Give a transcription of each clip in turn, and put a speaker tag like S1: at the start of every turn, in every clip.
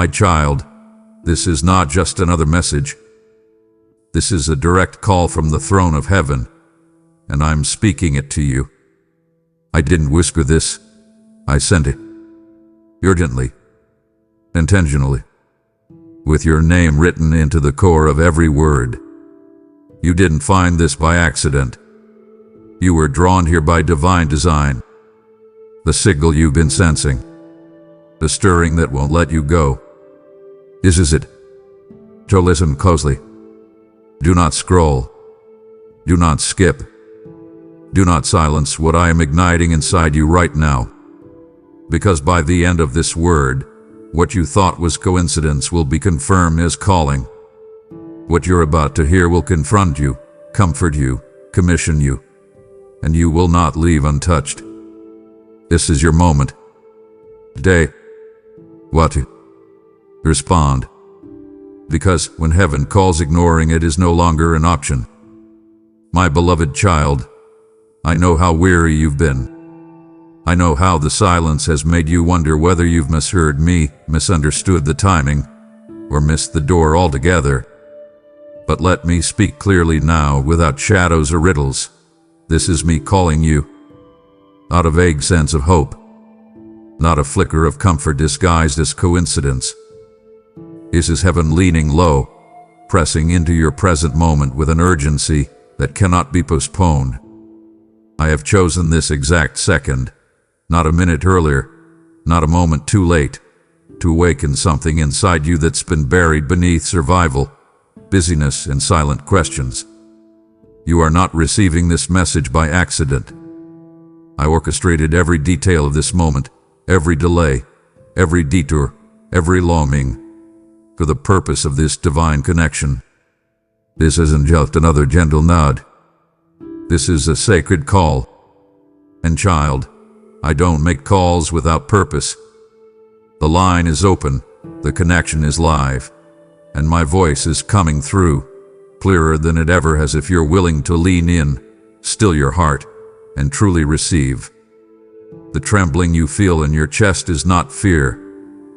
S1: My child, this is not just another message. This is a direct call from the throne of heaven, and I'm speaking it to you. I didn't whisper this. I sent it. Urgently. Intentionally. With your name written into the core of every word. You didn't find this by accident. You were drawn here by divine design. The signal you've been sensing. The stirring that won't let you go. This is it. So listen closely. Do not scroll. Do not skip. Do not silence what I am igniting inside you right now. Because by the end of this word, what you thought was coincidence will be confirmed as calling. What you're about to hear will confront you, comfort you, commission you, and you will not leave untouched. This is your moment. Today, what to respond. Because when heaven calls, ignoring it is no longer an option. My beloved child, I know how weary you've been. I know how the silence has made you wonder whether you've misheard me, misunderstood the timing, or missed the door altogether. But let me speak clearly now, without shadows or riddles. This is me calling you. Not a vague sense of hope. Not a flicker of comfort disguised as coincidence. This is heaven leaning low, pressing into your present moment with an urgency that cannot be postponed. I have chosen this exact second, not a minute earlier, not a moment too late, to awaken something inside you that's been buried beneath survival, busyness, and silent questions. You are not receiving this message by accident. I orchestrated every detail of this moment, every delay, every detour, every longing, for the purpose of this divine connection. This isn't just another gentle nod. This is a sacred call. And child, I don't make calls without purpose. The line is open, the connection is live, and my voice is coming through, clearer than it ever has if you're willing to lean in, still your heart, and truly receive. The trembling you feel in your chest is not fear.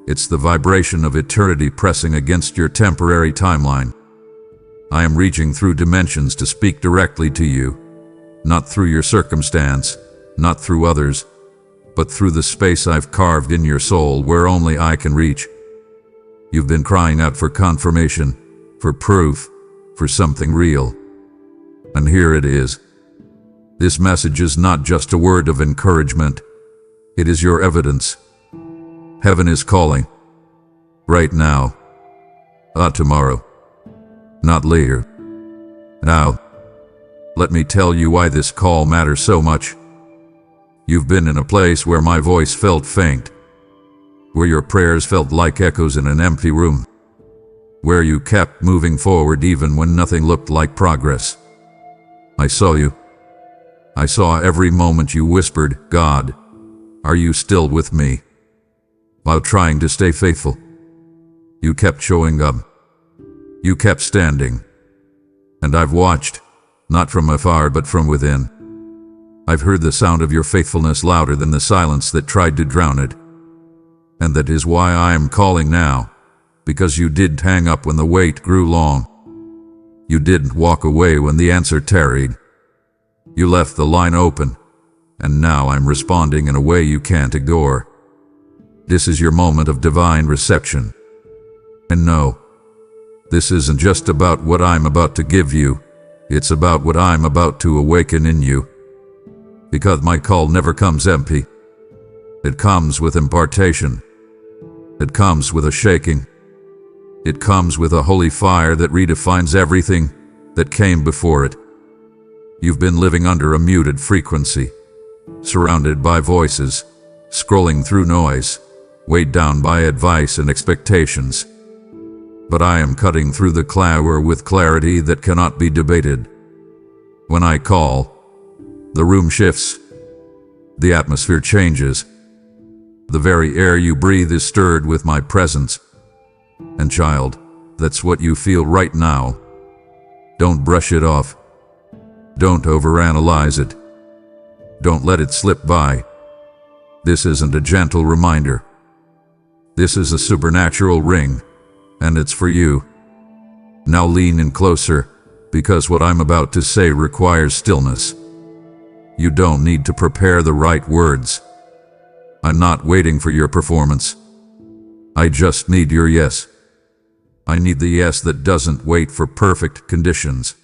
S1: It's the vibration of eternity pressing against your temporary timeline. I am reaching through dimensions to speak directly to you, not through your circumstance, not through others, but through the space I've carved in your soul where only I can reach. You've been crying out for confirmation, for proof, for something real. And here it is. This message is not just a word of encouragement. It is your evidence. Heaven is calling. Right now. Not tomorrow. Not later. Now. Let me tell you why this call matters so much. You've been in a place where my voice felt faint, where your prayers felt like echoes in an empty room, where you kept moving forward even when nothing looked like progress. I saw you. I saw every moment you whispered, "God, are you still with me?" While trying to stay faithful. You kept showing up. You kept standing. And I've watched, not from afar but from within. I've heard the sound of your faithfulness louder than the silence that tried to drown it. And that is why I am calling now, because you didn't hang up when the wait grew long. You didn't walk away when the answer tarried. You left the line open, and now I'm responding in a way you can't ignore. This is your moment of divine reception. And no, this isn't just about what I'm about to give you, it's about what I'm about to awaken in you. Because my call never comes empty. It comes with impartation. It comes with a shaking. It comes with a holy fire that redefines everything that came before it. You've been living under a muted frequency, surrounded by voices, scrolling through noise, weighed down by advice and expectations. But I am cutting through the clamour with clarity that cannot be debated. When I call, the room shifts. The atmosphere changes. The very air you breathe is stirred with my presence. And child, that's what you feel right now. Don't brush it off. Don't overanalyze it. Don't let it slip by. This isn't a gentle reminder. This is a supernatural ring, and it's for you. Now lean in closer, because what I'm about to say requires stillness. You don't need to prepare the right words. I'm not waiting for your performance. I just need your yes. I need the yes that doesn't wait for perfect conditions.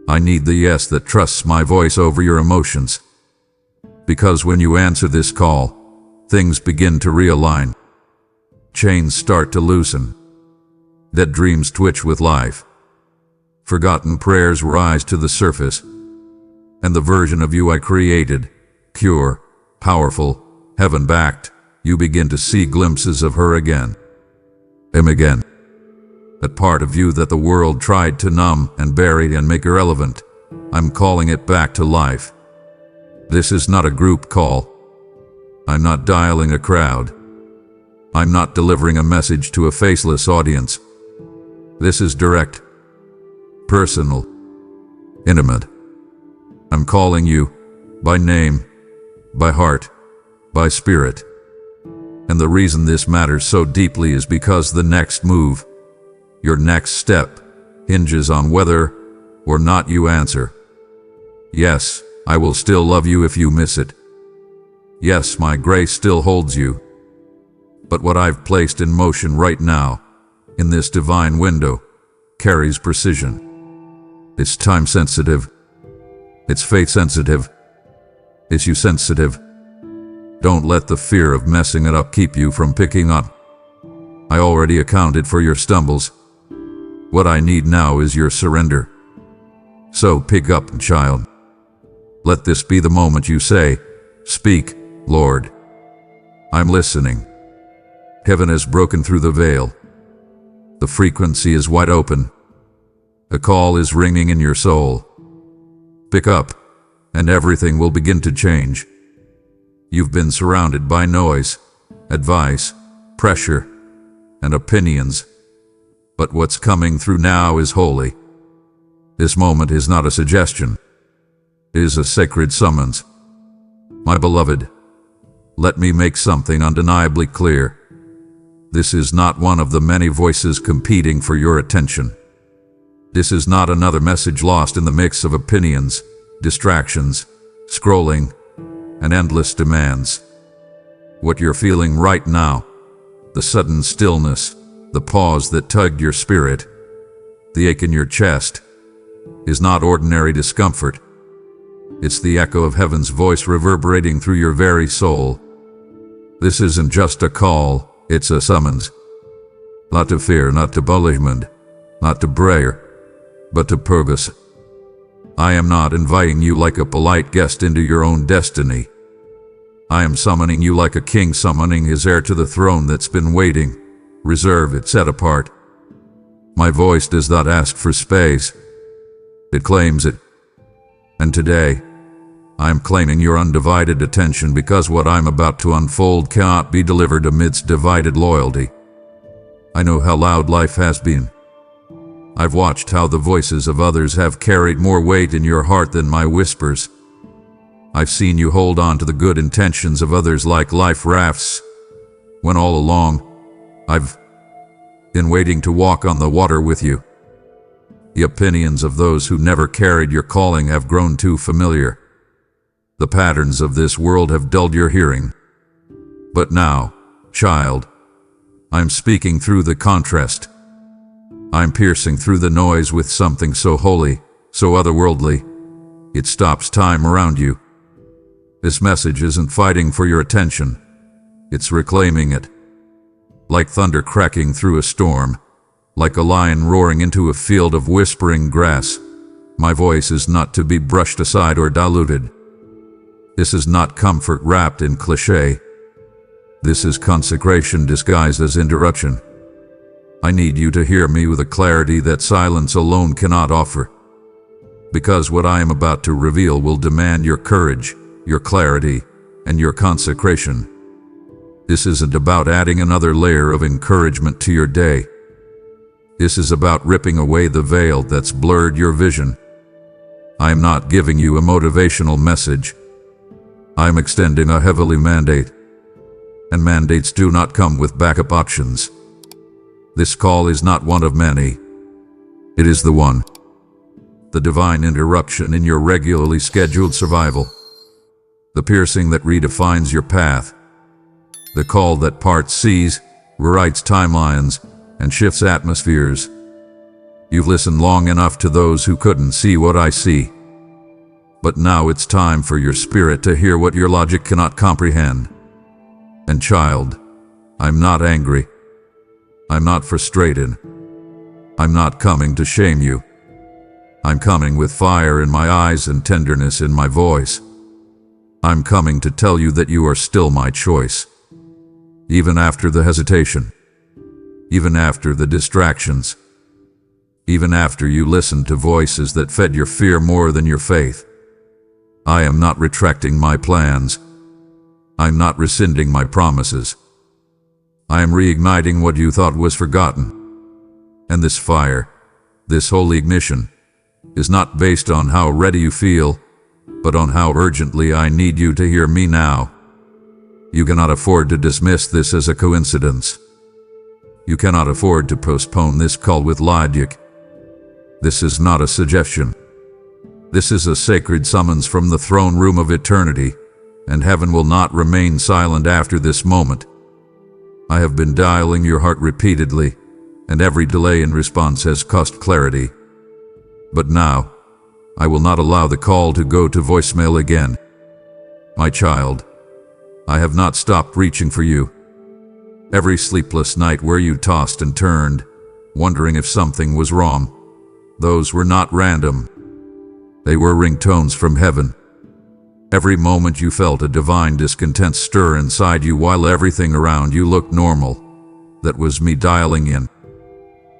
S1: I need the yes that trusts my voice over your emotions. Because when you answer this call, things begin to realign. Chains start to loosen. Dead dreams twitch with life. Forgotten prayers rise to the surface. And the version of you I created, pure, powerful, heaven-backed, you begin to see glimpses of her again. Him again. That part of you that the world tried to numb and bury and make irrelevant, I'm calling it back to life. This is not a group call. I'm not dialing a crowd. I'm not delivering a message to a faceless audience. This is direct, personal, intimate. I'm calling you by name, by heart, by spirit. And the reason this matters so deeply is because the next move, your next step, hinges on whether or not you answer. Yes, I will still love you if you miss it. Yes, my grace still holds you. But what I've placed in motion right now, in this divine window, carries precision. It's time sensitive. It's faith sensitive. It's you sensitive. Don't let the fear of messing it up keep you from picking up. I already accounted for your stumbles. What I need now is your surrender. So pick up, child. Let this be the moment you say, "Speak, Lord. I'm listening." Heaven has broken through the veil. The frequency is wide open. A call is ringing in your soul. Pick up, and everything will begin to change. You've been surrounded by noise, advice, pressure, and opinions. But what's coming through now is holy. This moment is not a suggestion. It is a sacred summons. My beloved, let me make something undeniably clear. This is not one of the many voices competing for your attention. This is not another message lost in the mix of opinions, distractions, scrolling, and endless demands. What you're feeling right now, the sudden stillness, the pause that tugged your spirit, the ache in your chest, is not ordinary discomfort. It's the echo of heaven's voice reverberating through your very soul. This isn't just a call, it's a summons. Not to fear, not to punishment, not to prayer, but to purpose. I am not inviting you like a polite guest into your own destiny. I am summoning you like a king summoning his heir to the throne that's been waiting, reserved, set apart. My voice does not ask for space. It claims it. And today, I am claiming your undivided attention because what I'm about to unfold cannot be delivered amidst divided loyalty. I know how loud life has been. I've watched how the voices of others have carried more weight in your heart than my whispers. I've seen you hold on to the good intentions of others like life rafts, when all along, I've been waiting to walk on the water with you. The opinions of those who never carried your calling have grown too familiar. The patterns of this world have dulled your hearing. But now, child, I'm speaking through the contrast. I'm piercing through the noise with something so holy, so otherworldly, it stops time around you. This message isn't fighting for your attention, it's reclaiming it. Like thunder cracking through a storm, like a lion roaring into a field of whispering grass, my voice is not to be brushed aside or diluted. This is not comfort wrapped in cliché. This is consecration disguised as interruption. I need you to hear me with a clarity that silence alone cannot offer. Because what I am about to reveal will demand your courage, your clarity, and your consecration. This isn't about adding another layer of encouragement to your day. This is about ripping away the veil that's blurred your vision. I am not giving you a motivational message. I am extending a heavenly mandate. and mandates do not come with backup options. This call is not one of many. It is the one. The divine interruption in your regularly scheduled survival. The piercing that redefines your path. The call that parts seas, rewrites timelines, and shifts atmospheres. You've listened long enough to those who couldn't see what I see. But now it's time for your spirit to hear what your logic cannot comprehend. And child, I'm not angry. I'm not frustrated. I'm not coming to shame you. I'm coming with fire in my eyes and tenderness in my voice. I'm coming to tell you that you are still my choice. Even after the hesitation. Even after the distractions. Even after you listened to voices that fed your fear more than your faith. I am not retracting my plans. I'm not rescinding my promises. I am reigniting what you thought was forgotten. And this fire, this holy ignition, is not based on how ready you feel, but on how urgently I need you to hear me now. You cannot afford to dismiss this as a coincidence. You cannot afford to postpone this call with logic. This is not a suggestion. This is a sacred summons from the throne room of eternity, and heaven will not remain silent after this moment. I have been dialing your heart repeatedly, and every delay in response has cost clarity. But now, I will not allow the call to go to voicemail again. My child, I have not stopped reaching for you. Every sleepless night where you tossed and turned, wondering if something was wrong, those were not random. They were ringtones from heaven. Every moment you felt a divine discontent stir inside you while everything around you looked normal, that was me dialing in.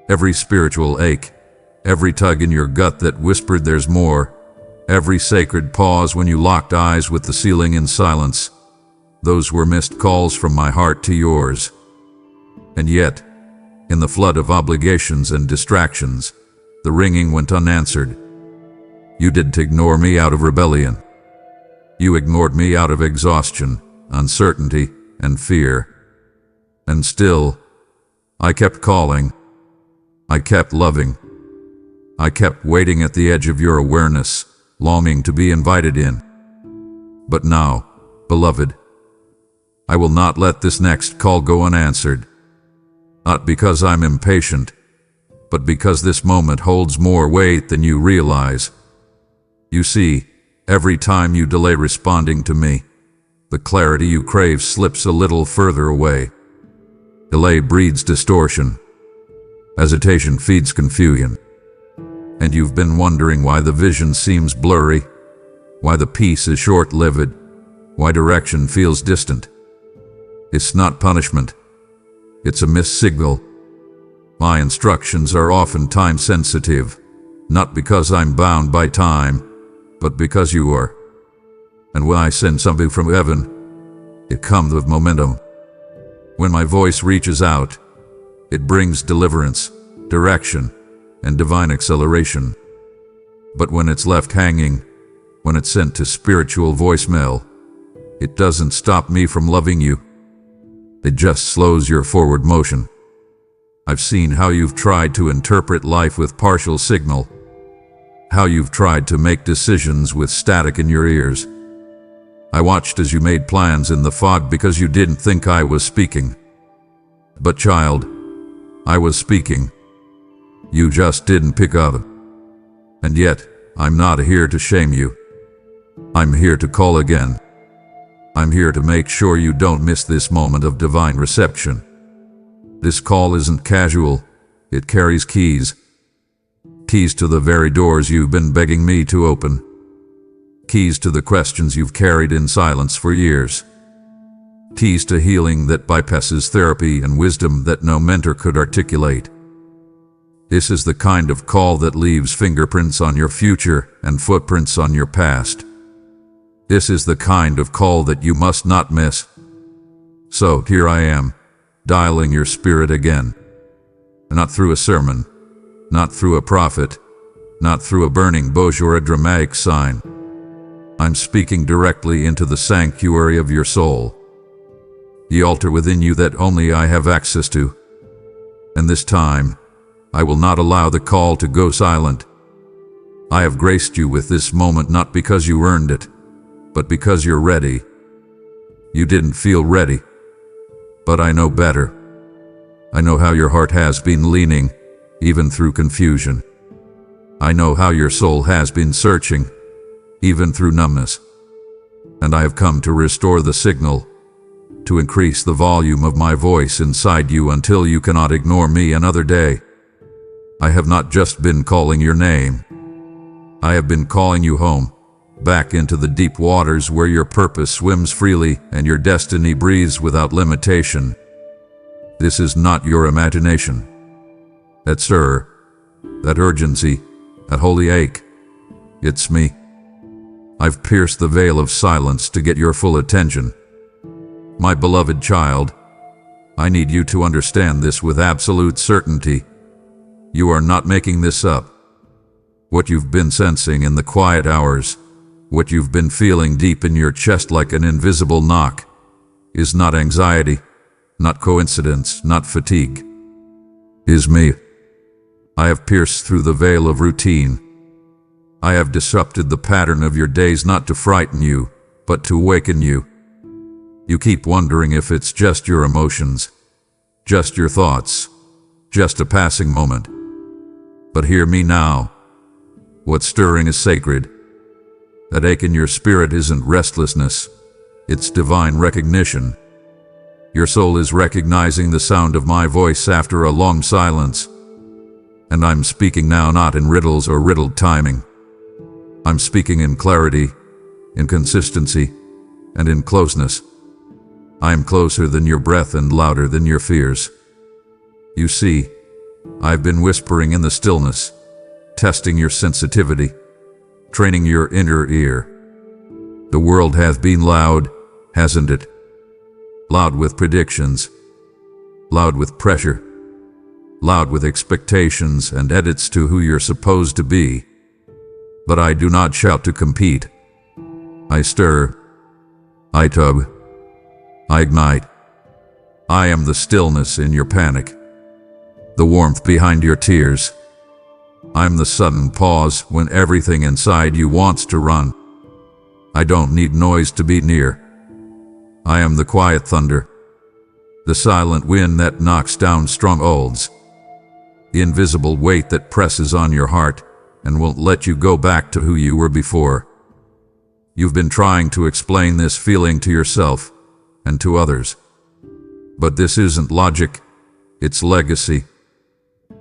S1: Every spiritual ache, every tug in your gut that whispered there's more, every sacred pause when you locked eyes with the ceiling in silence, those were missed calls from my heart to yours. And yet, in the flood of obligations and distractions, the ringing went unanswered. You didn't ignore me out of rebellion. You ignored me out of exhaustion, uncertainty, and fear. And still, I kept calling. I kept loving. I kept waiting at the edge of your awareness, longing to be invited in. But now, beloved, I will not let this next call go unanswered. Not because I'm impatient, but because this moment holds more weight than you realize. You see, every time you delay responding to me, the clarity you crave slips a little further away. Delay breeds distortion. Hesitation feeds confusion. And you've been wondering why the vision seems blurry, why the peace is short-lived, why direction feels distant. It's not punishment. It's a missed signal. My instructions are often time-sensitive, not because I'm bound by time, but because you are. And when I send something from heaven, it comes with momentum. When my voice reaches out, it brings deliverance, direction, and divine acceleration. But when it's left hanging, when it's sent to spiritual voicemail, it doesn't stop me from loving you. It just slows your forward motion. I've seen how you've tried to interpret life with partial signal, how you've tried to make decisions with static in your ears. I watched as you made plans in the fog because you didn't think I was speaking. But child, I was speaking. You just didn't pick up. And yet, I'm not here to shame you. I'm here to call again. I'm here to make sure you don't miss this moment of divine reception. This call isn't casual. It carries keys. Keys to the very doors you've been begging me to open. Keys to the questions you've carried in silence for years. Keys to healing that bypasses therapy and wisdom that no mentor could articulate. This is the kind of call that leaves fingerprints on your future and footprints on your past. This is the kind of call that you must not miss. So here I am, dialing your spirit again. Not through a sermon, not through a prophet, not through a burning bush or a dramatic sign. I'm speaking directly into the sanctuary of your soul. the altar within you that only I have access to. And this time, I will not allow the call to go silent. I have graced you with this moment not because you earned it, but because you're ready. You didn't feel ready, but I know better. I know how your heart has been leaning, even through confusion. I know how your soul has been searching, even through numbness. And I have come to restore the signal, to increase the volume of my voice inside you until you cannot ignore me another day. I have not just been calling your name. I have been calling you home, back into the deep waters where your purpose swims freely and your destiny breathes without limitation. This is not your imagination. That stir, that urgency, that holy ache, it's me. I've pierced the veil of silence to get your full attention. My beloved child, I need you to understand this with absolute certainty. You are not making this up. What you've been sensing in the quiet hours, what you've been feeling deep in your chest like an invisible knock, is not anxiety, not coincidence, not fatigue. Is me. I have pierced through the veil of routine. I have disrupted the pattern of your days not to frighten you, but to awaken you. You keep wondering if it's just your emotions, just your thoughts, just a passing moment. But hear me now. What's stirring is sacred. That ache in your spirit isn't restlessness, it's divine recognition. Your soul is recognizing the sound of my voice after a long silence. And I'm speaking now not in riddles or riddled timing. I'm speaking in clarity, in consistency, and in closeness. I am closer than your breath and louder than your fears. You see, I've been whispering in the stillness, testing your sensitivity, training your inner ear. The world has been loud, hasn't it? Loud with predictions, loud with pressure, loud with expectations and edits to who you're supposed to be. But I do not shout to compete. I stir, I tug, I ignite. I am the stillness in your panic, the warmth behind your tears. I'm the sudden pause when everything inside you wants to run. I don't need noise to be near. I am the quiet thunder, the silent wind that knocks down strongholds, the invisible weight that presses on your heart and won't let you go back to who you were before. You've been trying to explain this feeling to yourself and to others. But this isn't logic, it's legacy.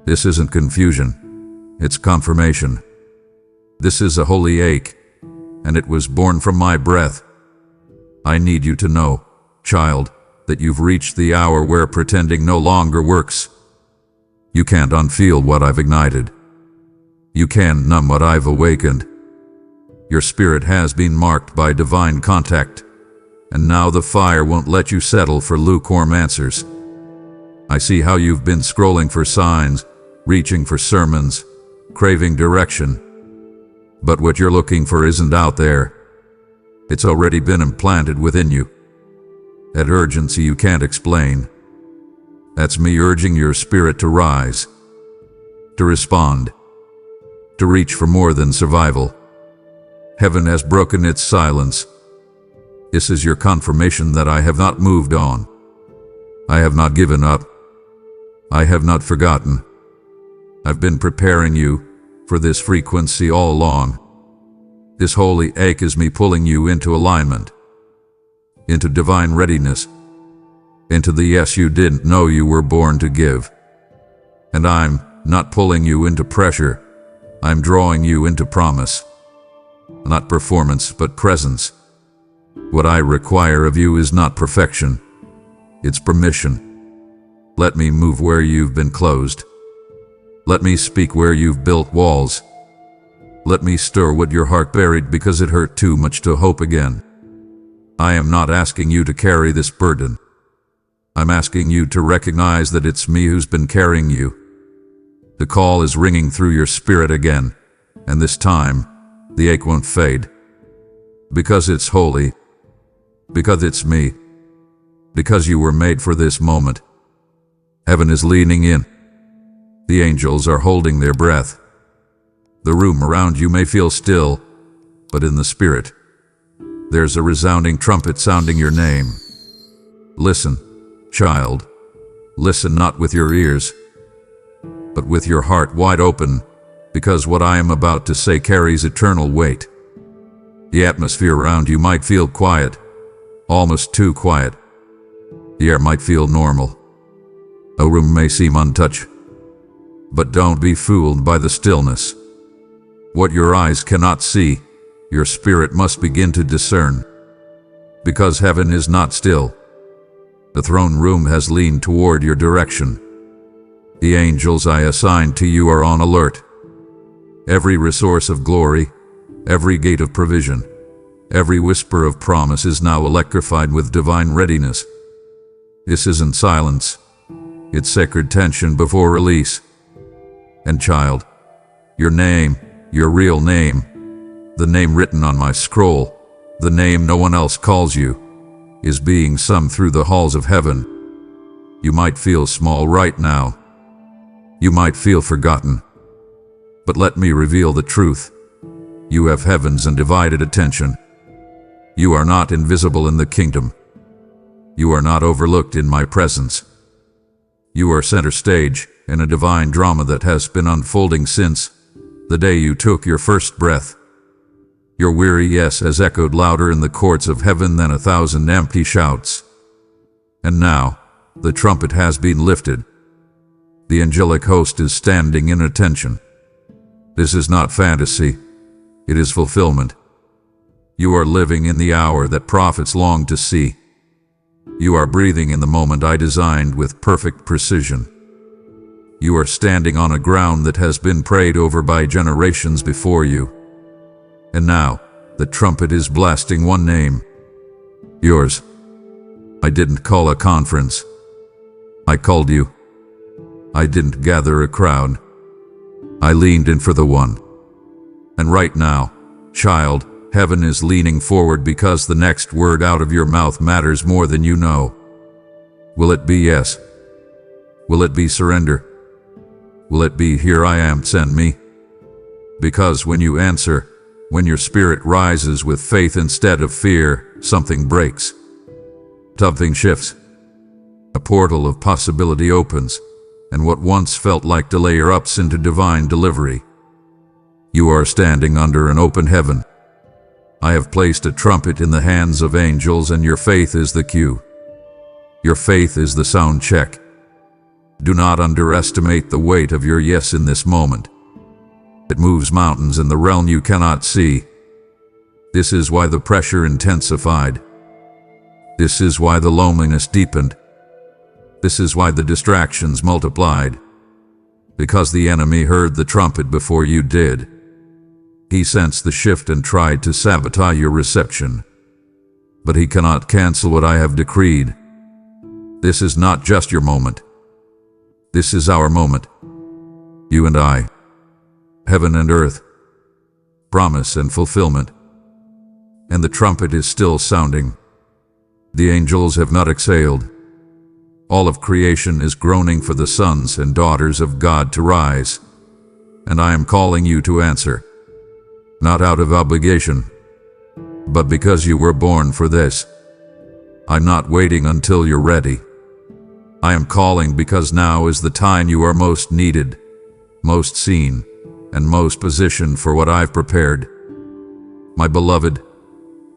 S1: This isn't confusion, it's confirmation. This is a holy ache, and it was born from my breath. I need you to know, child, that you've reached the hour where pretending no longer works. You can't unfeel what I've ignited. You can't numb what I've awakened. Your spirit has been marked by divine contact, and now the fire won't let you settle for lukewarm answers. I see how you've been scrolling for signs, reaching for sermons, craving direction. But what you're looking for isn't out there. It's already been implanted within you. That urgency you can't explain. That's me urging your spirit to rise, to respond, to reach for more than survival. Heaven has broken its silence. This is your confirmation that I have not moved on. I have not given up. I have not forgotten. I've been preparing you for this frequency all along. This holy ache is me pulling you into alignment, into divine readiness, into the yes you didn't know you were born to give. And I'm not pulling you into pressure. I'm drawing you into promise. Not performance, but presence. What I require of you is not perfection. It's permission. Let me move where you've been closed. Let me speak where you've built walls. Let me stir what your heart buried because it hurt too much to hope again. I am not asking you to carry this burden. I'm asking you to recognize that it's me who's been carrying you. The call is ringing through your spirit again, and this time, the ache won't fade. Because it's holy. Because it's me. because you were made for this moment. Heaven is leaning in. The angels are holding their breath. The room around you may feel still, but in the spirit, there's a resounding trumpet sounding your name. Listen, child. Listen not with your ears, but with your heart wide open, because what I am about to say carries eternal weight. The atmosphere around you might feel quiet, almost too quiet. The air might feel normal. A room may seem untouched. But don't be fooled by the stillness. What your eyes cannot see, your spirit must begin to discern. Because heaven is not still. The throne room has leaned toward your direction. The angels I assigned to you are on alert. Every resource of glory, every gate of provision, every whisper of promise is now electrified with divine readiness. This isn't silence. It's sacred tension before release. And child, your name, your real name, the name written on my scroll, the name no one else calls you, is being summed through the halls of heaven. You might feel small right now. You might feel forgotten. But let me reveal the truth. You have heaven's undivided attention. You are not invisible in the kingdom. You are not overlooked in my presence. You are center stage in a divine drama that has been unfolding since the day you took your first breath. Your weary yes has echoed louder in the courts of heaven than 1,000 empty shouts. And now, the trumpet has been lifted. The angelic host is standing in attention. This is not fantasy. It is fulfillment. You are living in the hour that prophets long to see. You are breathing in the moment I designed with perfect precision. You are standing on a ground that has been prayed over by generations before you. And now, the trumpet is blasting one name. Yours. I didn't call a conference. I called you. I didn't gather a crowd. I leaned in for the one. And right now, child, heaven is leaning forward because the next word out of your mouth matters more than you know. Will it be yes? Will it be surrender? Will it be here I am, send me? Because when you answer, when your spirit rises with faith instead of fear, something breaks. Something shifts. A portal of possibility opens, and what once felt like delay erupts into divine delivery. You are standing under an open heaven. I have placed a trumpet in the hands of angels, and your faith is the cue. Your faith is the sound check. Do not underestimate the weight of your yes in this moment. It moves mountains in the realm you cannot see. This is why the pressure intensified. This is why the loneliness deepened. This is why the distractions multiplied. Because the enemy heard the trumpet before you did. He sensed the shift and tried to sabotage your reception. But he cannot cancel what I have decreed. This is not just your moment. This is our moment. You and I. Heaven and earth. Promise and fulfillment. And the trumpet is still sounding. The angels have not exhaled. All of creation is groaning for the sons and daughters of God to rise. And I am calling you to answer. Not out of obligation, but because you were born for this. I'm not waiting until you're ready. I am calling because now is the time you are most needed, most seen, and most positioned for what I've prepared. My beloved,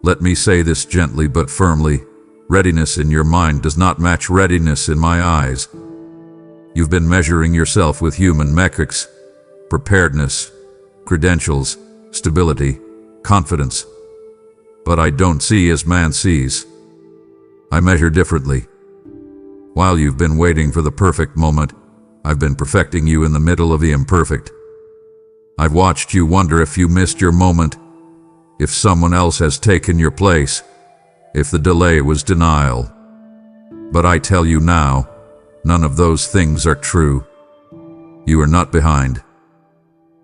S1: let me say this gently but firmly. Readiness in your mind does not match readiness in my eyes. You've been measuring yourself with human metrics, preparedness, credentials, stability, confidence. But I don't see as man sees. I measure differently. While you've been waiting for the perfect moment, I've been perfecting you in the middle of the imperfect. I've watched you wonder if you missed your moment, if someone else has taken your place, if the delay was denial. But I tell you now, none of those things are true. You are not behind.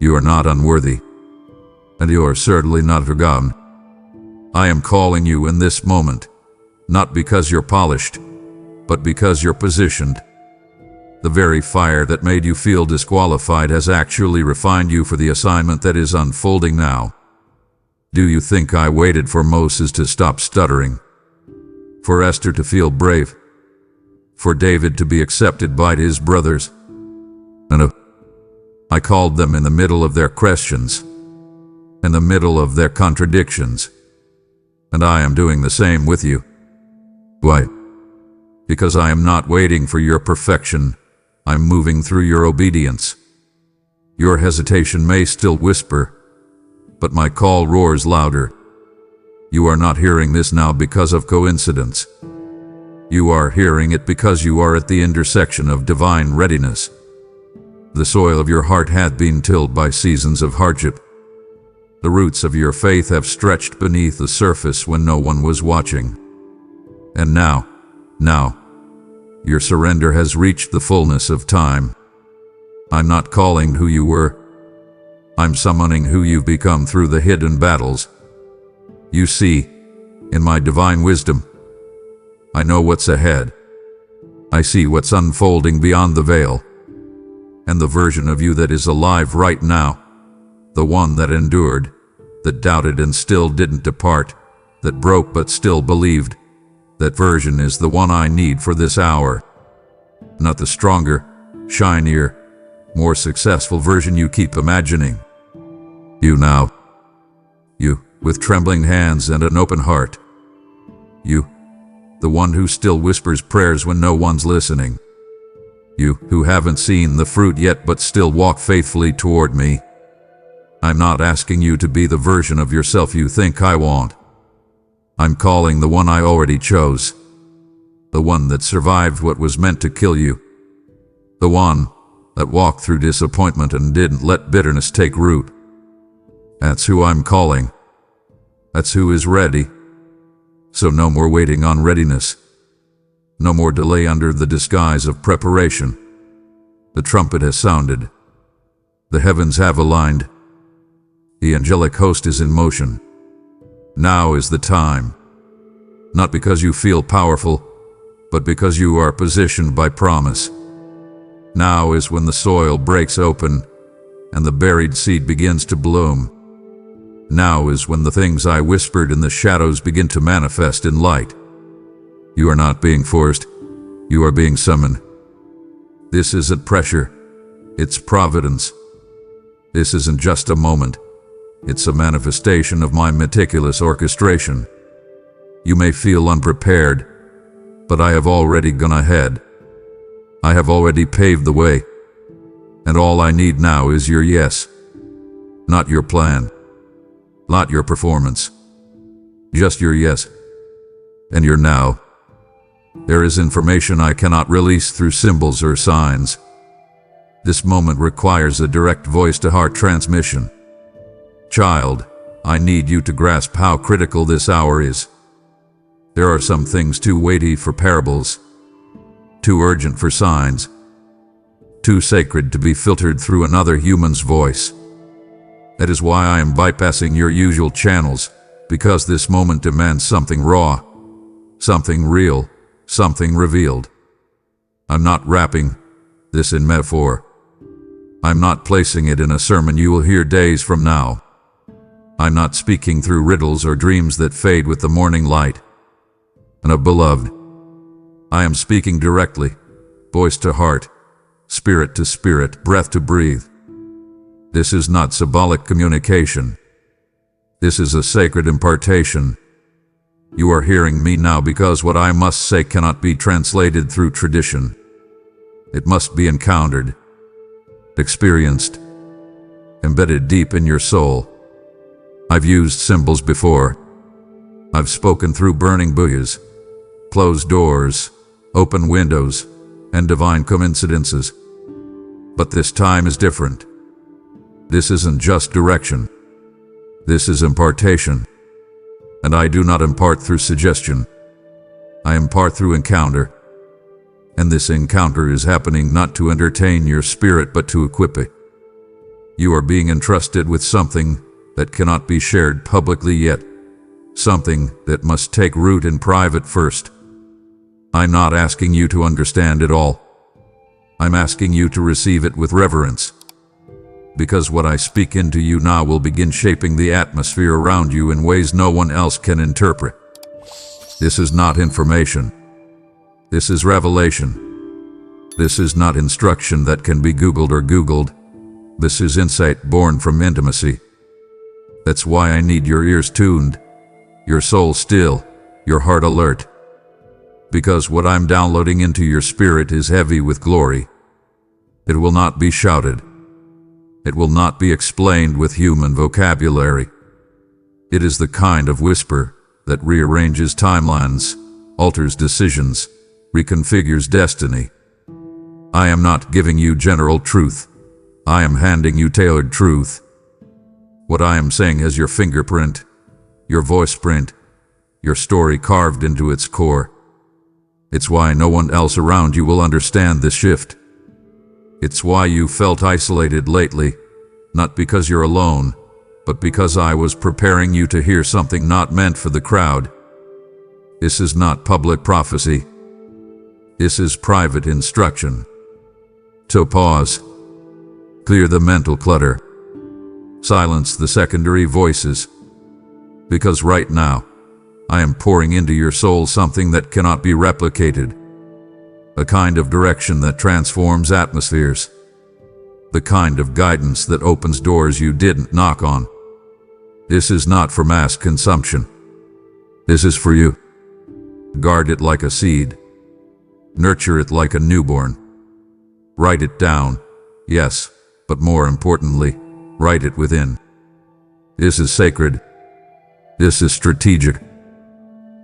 S1: You are not unworthy. And you are certainly not forgotten. I am calling you in this moment, not because you're polished, but because you're positioned. The very fire that made you feel disqualified has actually refined you for the assignment that is unfolding now. Do you think I waited for Moses to stop stuttering? For Esther to feel brave? For David to be accepted by his brothers? No. I called them in the middle of their questions, in the middle of their contradictions. And I am doing the same with you. Why? Because I am not waiting for your perfection. I'm moving through your obedience. Your hesitation may still whisper, but my call roars louder. You are not hearing this now because of coincidence. You are hearing it because you are at the intersection of divine readiness. The soil of your heart hath been tilled by seasons of hardship. The roots of your faith have stretched beneath the surface when no one was watching. And now, your surrender has reached the fullness of time. I'm not calling who you were. I'm summoning who you've become through the hidden battles. You see, in my divine wisdom, I know what's ahead. I see what's unfolding beyond the veil. And the version of you that is alive right now, the one that endured, that doubted and still didn't depart, that broke but still believed, that version is the one I need for this hour. Not the stronger, shinier, more successful version you keep imagining. You now. You, with trembling hands and an open heart. You, the one who still whispers prayers when no one's listening. You, who haven't seen the fruit yet but still walk faithfully toward me. I'm not asking you to be the version of yourself you think I want. I'm calling the one I already chose. The one that survived what was meant to kill you. The one that walked through disappointment and didn't let bitterness take root. That's who I'm calling. That's who is ready. So no more waiting on readiness. No more delay under the disguise of preparation. The trumpet has sounded. The heavens have aligned. The angelic host is in motion. Now is the time. Not because you feel powerful, but because you are positioned by promise. Now is when the soil breaks open and the buried seed begins to bloom. Now is when the things I whispered in the shadows begin to manifest in light. You are not being forced. You are being summoned. This isn't pressure. It's providence. This isn't just a moment. It's a manifestation of my meticulous orchestration. You may feel unprepared, but I have already gone ahead. I have already paved the way. And all I need now is your yes. Not your plan. Not your performance. Just your yes. And your now. There is information I cannot release through symbols or signs. This moment requires a direct voice-to-heart transmission. Child, I need you to grasp how critical this hour is. There are some things too weighty for parables, too urgent for signs, too sacred to be filtered through another human's voice. That is why I am bypassing your usual channels, because this moment demands something raw, something real, something revealed. I'm not wrapping this in metaphor. I'm not placing it in a sermon you will hear days from now. I'm not speaking through riddles or dreams that fade with the morning light. And beloved, I am speaking directly, voice to heart, spirit to spirit, breath to breathe. This is not symbolic communication. This is a sacred impartation. You are hearing me now because what I must say cannot be translated through tradition. It must be encountered, experienced, embedded deep in your soul. I've used symbols before. I've spoken through burning bushes, closed doors, open windows, and divine coincidences. But this time is different. This isn't just direction. This is impartation. And I do not impart through suggestion. I impart through encounter. And this encounter is happening not to entertain your spirit but to equip it. You are being entrusted with something that cannot be shared publicly yet. Something that must take root in private first. I'm not asking you to understand it all. I'm asking you to receive it with reverence. Because what I speak into you now will begin shaping the atmosphere around you in ways no one else can interpret. This is not information. This is revelation. This is not instruction that can be Googled or Googled. This is insight born from intimacy. That's why I need your ears tuned, your soul still, your heart alert. Because what I'm downloading into your spirit is heavy with glory. It will not be shouted. It will not be explained with human vocabulary. It is the kind of whisper that rearranges timelines, alters decisions, reconfigures destiny. I am not giving you general truth. I am handing you tailored truth. What I am saying has your fingerprint, your voice print, your story carved into its core. It's why no one else around you will understand this shift. It's why you felt isolated lately, not because you're alone, but because I was preparing you to hear something not meant for the crowd. This is not public prophecy. This is private instruction. So pause. Clear the mental clutter. Silence the secondary voices. Because right now, I am pouring into your soul something that cannot be replicated. A kind of direction that transforms atmospheres. The kind of guidance that opens doors you didn't knock on. This is not for mass consumption. This is for you. Guard it like a seed. Nurture it like a newborn. Write it down, yes, but more importantly, write it within. This is sacred. This is strategic.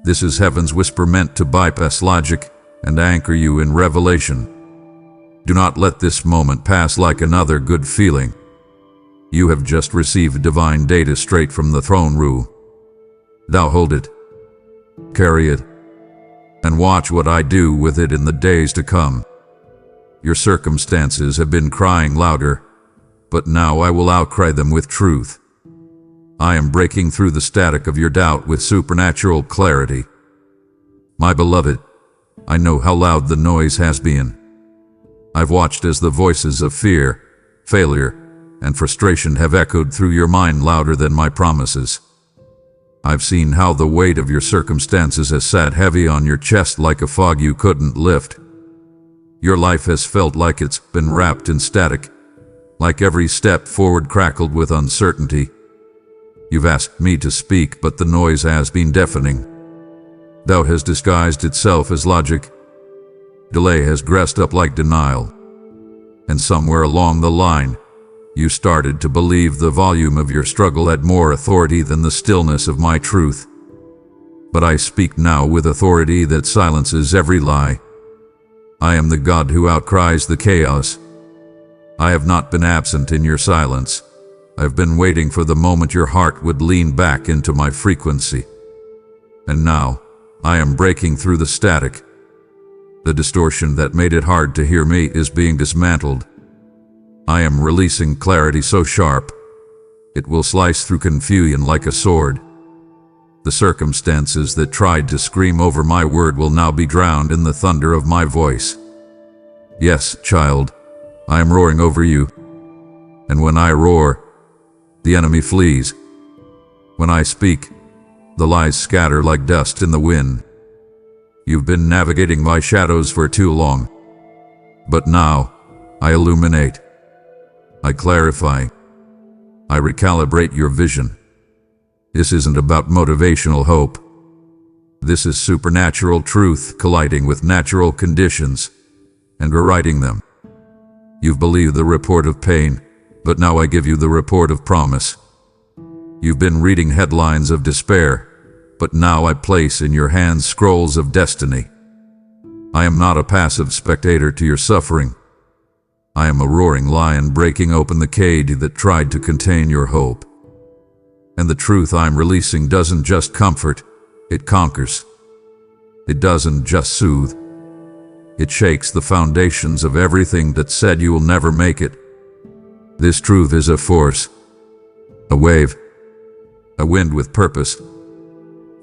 S1: This is heaven's whisper meant to bypass logic and anchor you in revelation. Do not let this moment pass like another good feeling. You have just received divine data straight from the throne room. Now hold it, carry it, and watch what I do with it in the days to come. Your circumstances have been crying louder, but now I will outcry them with truth. I am breaking through the static of your doubt with supernatural clarity. My beloved, I know how loud the noise has been. I've watched as the voices of fear, failure, and frustration have echoed through your mind louder than my promises. I've seen how the weight of your circumstances has sat heavy on your chest like a fog you couldn't lift. Your life has felt like it's been wrapped in static, like every step forward crackled with uncertainty. You've asked me to speak, but the noise has been deafening. Doubt has disguised itself as logic. Delay has dressed up like denial. And somewhere along the line, you started to believe the volume of your struggle had more authority than the stillness of my truth. But I speak now with authority that silences every lie. I am the God who outcries the chaos. I have not been absent in your silence. I've been waiting for the moment your heart would lean back into my frequency. And now, I am breaking through the static. The distortion that made it hard to hear me is being dismantled. I am releasing clarity so sharp, it will slice through confusion like a sword. The circumstances that tried to scream over my word will now be drowned in the thunder of my voice. Yes, child, I am roaring over you. And when I roar, the enemy flees. When I speak, the lies scatter like dust in the wind. You've been navigating my shadows for too long. But now, I illuminate. I clarify. I recalibrate your vision. This isn't about motivational hope. This is supernatural truth colliding with natural conditions and rewriting them. You've believed the report of pain, but now I give you the report of promise. You've been reading headlines of despair, but now I place in your hands scrolls of destiny. I am not a passive spectator to your suffering. I am a roaring lion breaking open the cage that tried to contain your hope. And the truth I'm releasing doesn't just comfort, it conquers. It doesn't just soothe. It shakes the foundations of everything that said you will never make it. This truth is a force, a wave, a wind with purpose.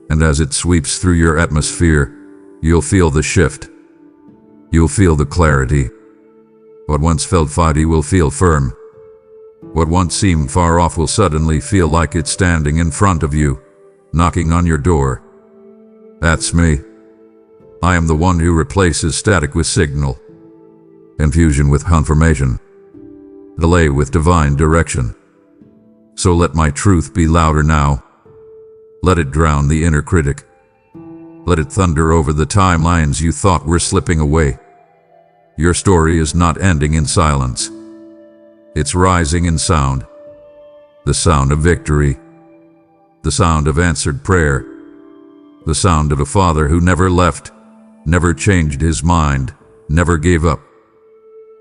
S1: And as it sweeps through your atmosphere, you'll feel the shift. You'll feel the clarity. What once felt foggy will feel firm. What once seemed far off will suddenly feel like it's standing in front of you, knocking on your door. That's me. I am the one who replaces static with signal, confusion with confirmation, delay with divine direction. So let my truth be louder now. Let it drown the inner critic. Let it thunder over the timelines you thought were slipping away. Your story is not ending in silence. It's rising in sound. The sound of victory. The sound of answered prayer. The sound of a father who never left, never changed his mind, never gave up.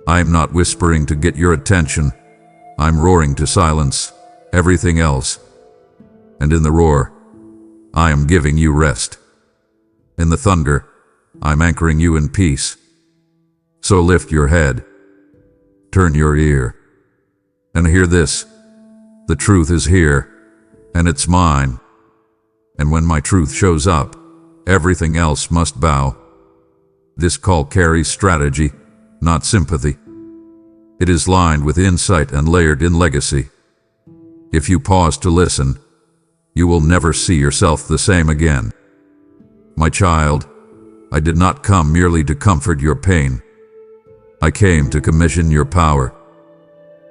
S1: I'm not whispering to get your attention. I'm roaring to silence everything else. And in the roar, I am giving you rest. In the thunder, I'm anchoring you in peace. So lift your head, turn your ear, and hear this. The truth is here, and it's mine. And when my truth shows up, everything else must bow. This call carries strategy, not sympathy. It is lined with insight and layered in legacy. If you pause to listen, you will never see yourself the same again. My child, I did not come merely to comfort your pain. I came to commission your power.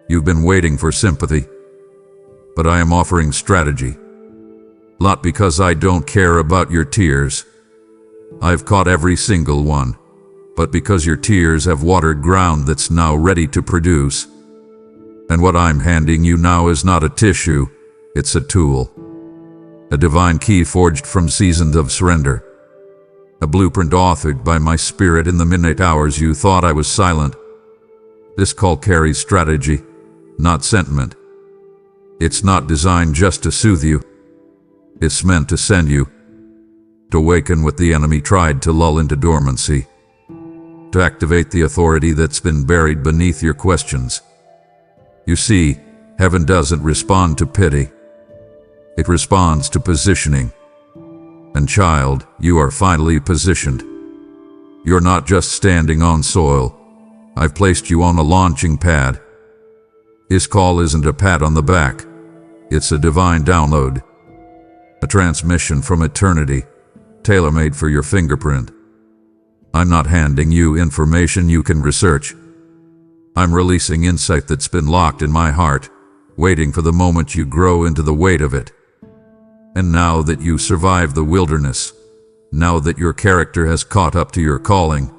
S1: You've been waiting for sympathy, but I am offering strategy. Not because I don't care about your tears. I've caught every single one, but because your tears have watered ground that's now ready to produce. And what I'm handing you now is not a tissue, it's a tool. A divine key forged from seasons of surrender. A blueprint authored by my spirit in the midnight hours you thought I was silent. This call carries strategy, not sentiment. It's not designed just to soothe you. It's meant to send you, to awaken what the enemy tried to lull into dormancy, to activate the authority that's been buried beneath your questions. You see, heaven doesn't respond to pity. It responds to positioning. And child, you are finally positioned. You're not just standing on soil. I've placed you on a launching pad. This call isn't a pat on the back. It's a divine download. A transmission from eternity, tailor-made for your fingerprint. I'm not handing you information you can research. I'm releasing insight that's been locked in my heart, waiting for the moment you grow into the weight of it. And now that you survive the wilderness, now that your character has caught up to your calling,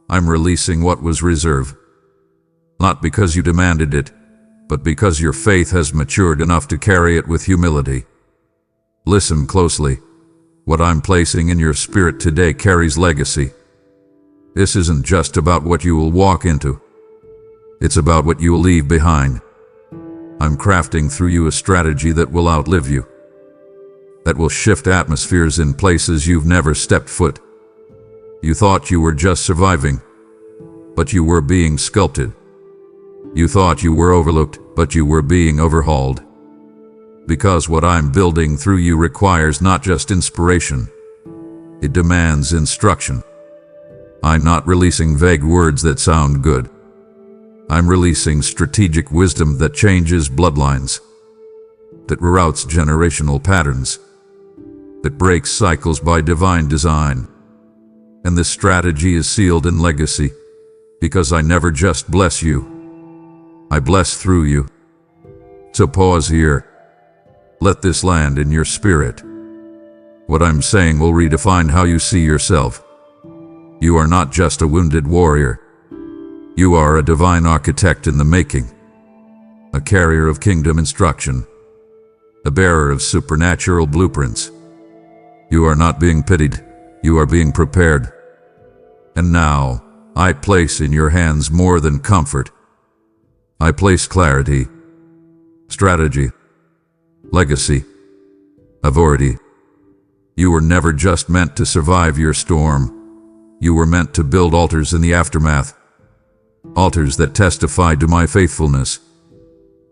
S1: I'm releasing what was reserved. Not because you demanded it, but because your faith has matured enough to carry it with humility. Listen closely. What I'm placing in your spirit today carries legacy. This isn't just about what you will walk into. It's about what you will leave behind. I'm crafting through you a strategy that will outlive you, that will shift atmospheres in places you've never stepped foot. You thought you were just surviving, but you were being sculpted. You thought you were overlooked, but you were being overhauled. Because what I'm building through you requires not just inspiration, it demands instruction. I'm not releasing vague words that sound good. I'm releasing strategic wisdom that changes bloodlines, that reroutes generational patterns, that breaks cycles by divine design. And this strategy is sealed in legacy, because I never just bless you. I bless through you. So pause here. Let this land in your spirit. What I'm saying will redefine how you see yourself. You are not just a wounded warrior. You are a divine architect in the making, a carrier of kingdom instruction, a bearer of supernatural blueprints. You are not being pitied, you are being prepared. And now, I place in your hands more than comfort. I place clarity, strategy, legacy, authority. You were never just meant to survive your storm. You were meant to build altars in the aftermath. Altars that testify to my faithfulness.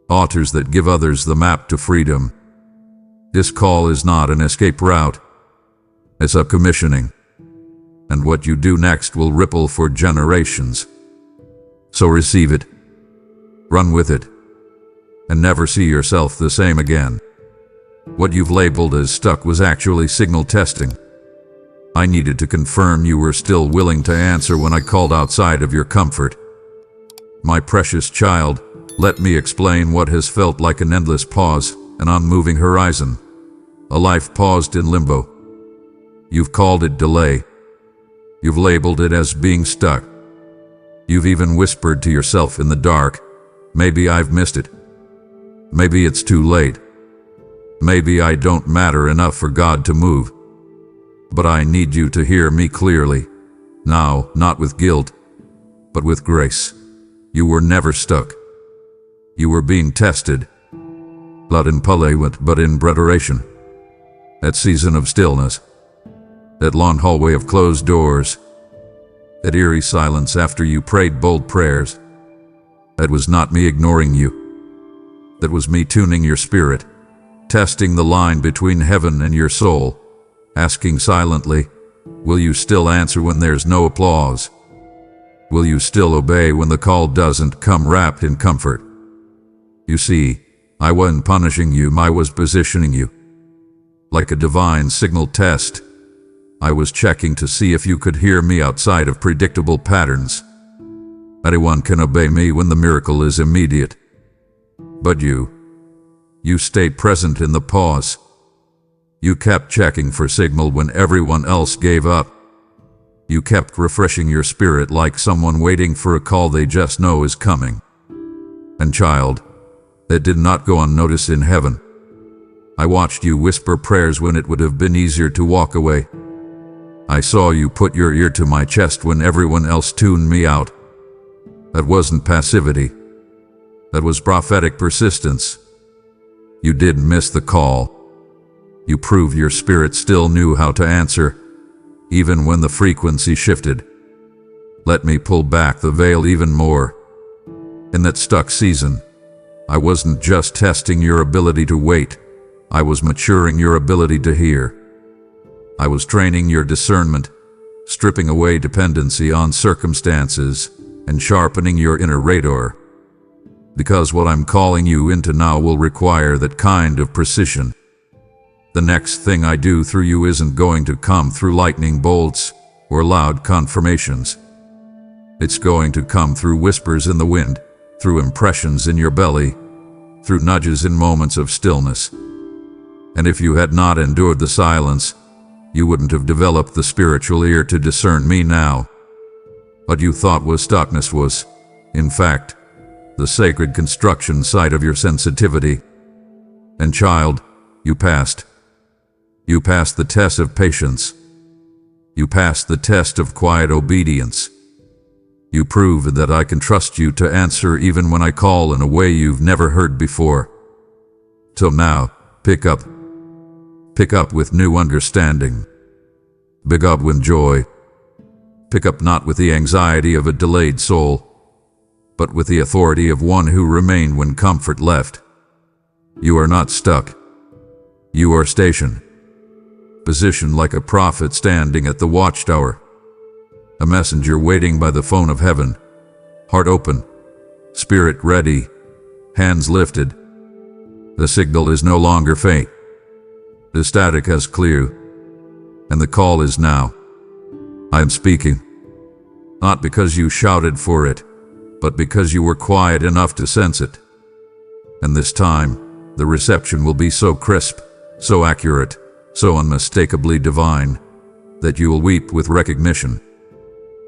S1: Altars that give others the map to freedom. This call is not an escape route. It's a commissioning. and what you do next will ripple for generations. So receive it, run with it, and never see yourself the same again. What you've labeled as stuck was actually signal testing. I needed to confirm you were still willing to answer when I called outside of your comfort. My precious child, let me explain what has felt like an endless pause, an unmoving horizon, a life paused in limbo. You've called it delay. You've labeled it as being stuck. You've even whispered to yourself in the dark, maybe I've missed it. Maybe it's too late. Maybe I don't matter enough for God to move. But I need you to hear me clearly. Now, not with guilt, but with grace. You were never stuck. You were being tested. Not in punishment, but in preparation. That season of stillness. That long hallway of closed doors. That eerie silence after you prayed bold prayers. That was not me ignoring you. That was me tuning your spirit, testing the line between heaven and your soul, asking silently, will you still answer when there's no applause? Will you still obey when the call doesn't come wrapped in comfort? You see, I wasn't punishing you, I was positioning you. Like a divine signal test, I was checking to see if you could hear me outside of predictable patterns. Anyone can obey me when the miracle is immediate. But you stayed present in the pause. You kept checking for signal when everyone else gave up. You kept refreshing your spirit like someone waiting for a call they just know is coming. And child, that did not go unnoticed in heaven. I watched you whisper prayers when it would have been easier to walk away. I saw you put your ear to my chest when everyone else tuned me out. That wasn't passivity. That was prophetic persistence. You didn't miss the call. You proved your spirit still knew how to answer, even when the frequency shifted. Let me pull back the veil even more. In that stuck season, I wasn't just testing your ability to wait. I was maturing your ability to hear. I was training your discernment, stripping away dependency on circumstances, and sharpening your inner radar. Because what I'm calling you into now will require that kind of precision. The next thing I do through you isn't going to come through lightning bolts or loud confirmations. It's going to come through whispers in the wind, through impressions in your belly, through nudges in moments of stillness. And if you had not endured the silence, you wouldn't have developed the spiritual ear to discern me now. What you thought was stuckness was, in fact, the sacred construction site of your sensitivity. And child, you passed. You passed the test of patience. You passed the test of quiet obedience. You proved that I can trust you to answer even when I call in a way you've never heard before. So now, pick up. Pick up with new understanding. Pick up with joy. Pick up not with the anxiety of a delayed soul, but with the authority of one who remained when comfort left. You are not stuck. You are stationed. Positioned like a prophet standing at the watchtower. A messenger waiting by the phone of heaven. Heart open. Spirit ready. Hands lifted. The signal is no longer faint. The static has cleared. And the call is now. I am speaking. Not because you shouted for it, but because you were quiet enough to sense it. And this time, the reception will be so crisp, so accurate, so unmistakably divine, that you will weep with recognition.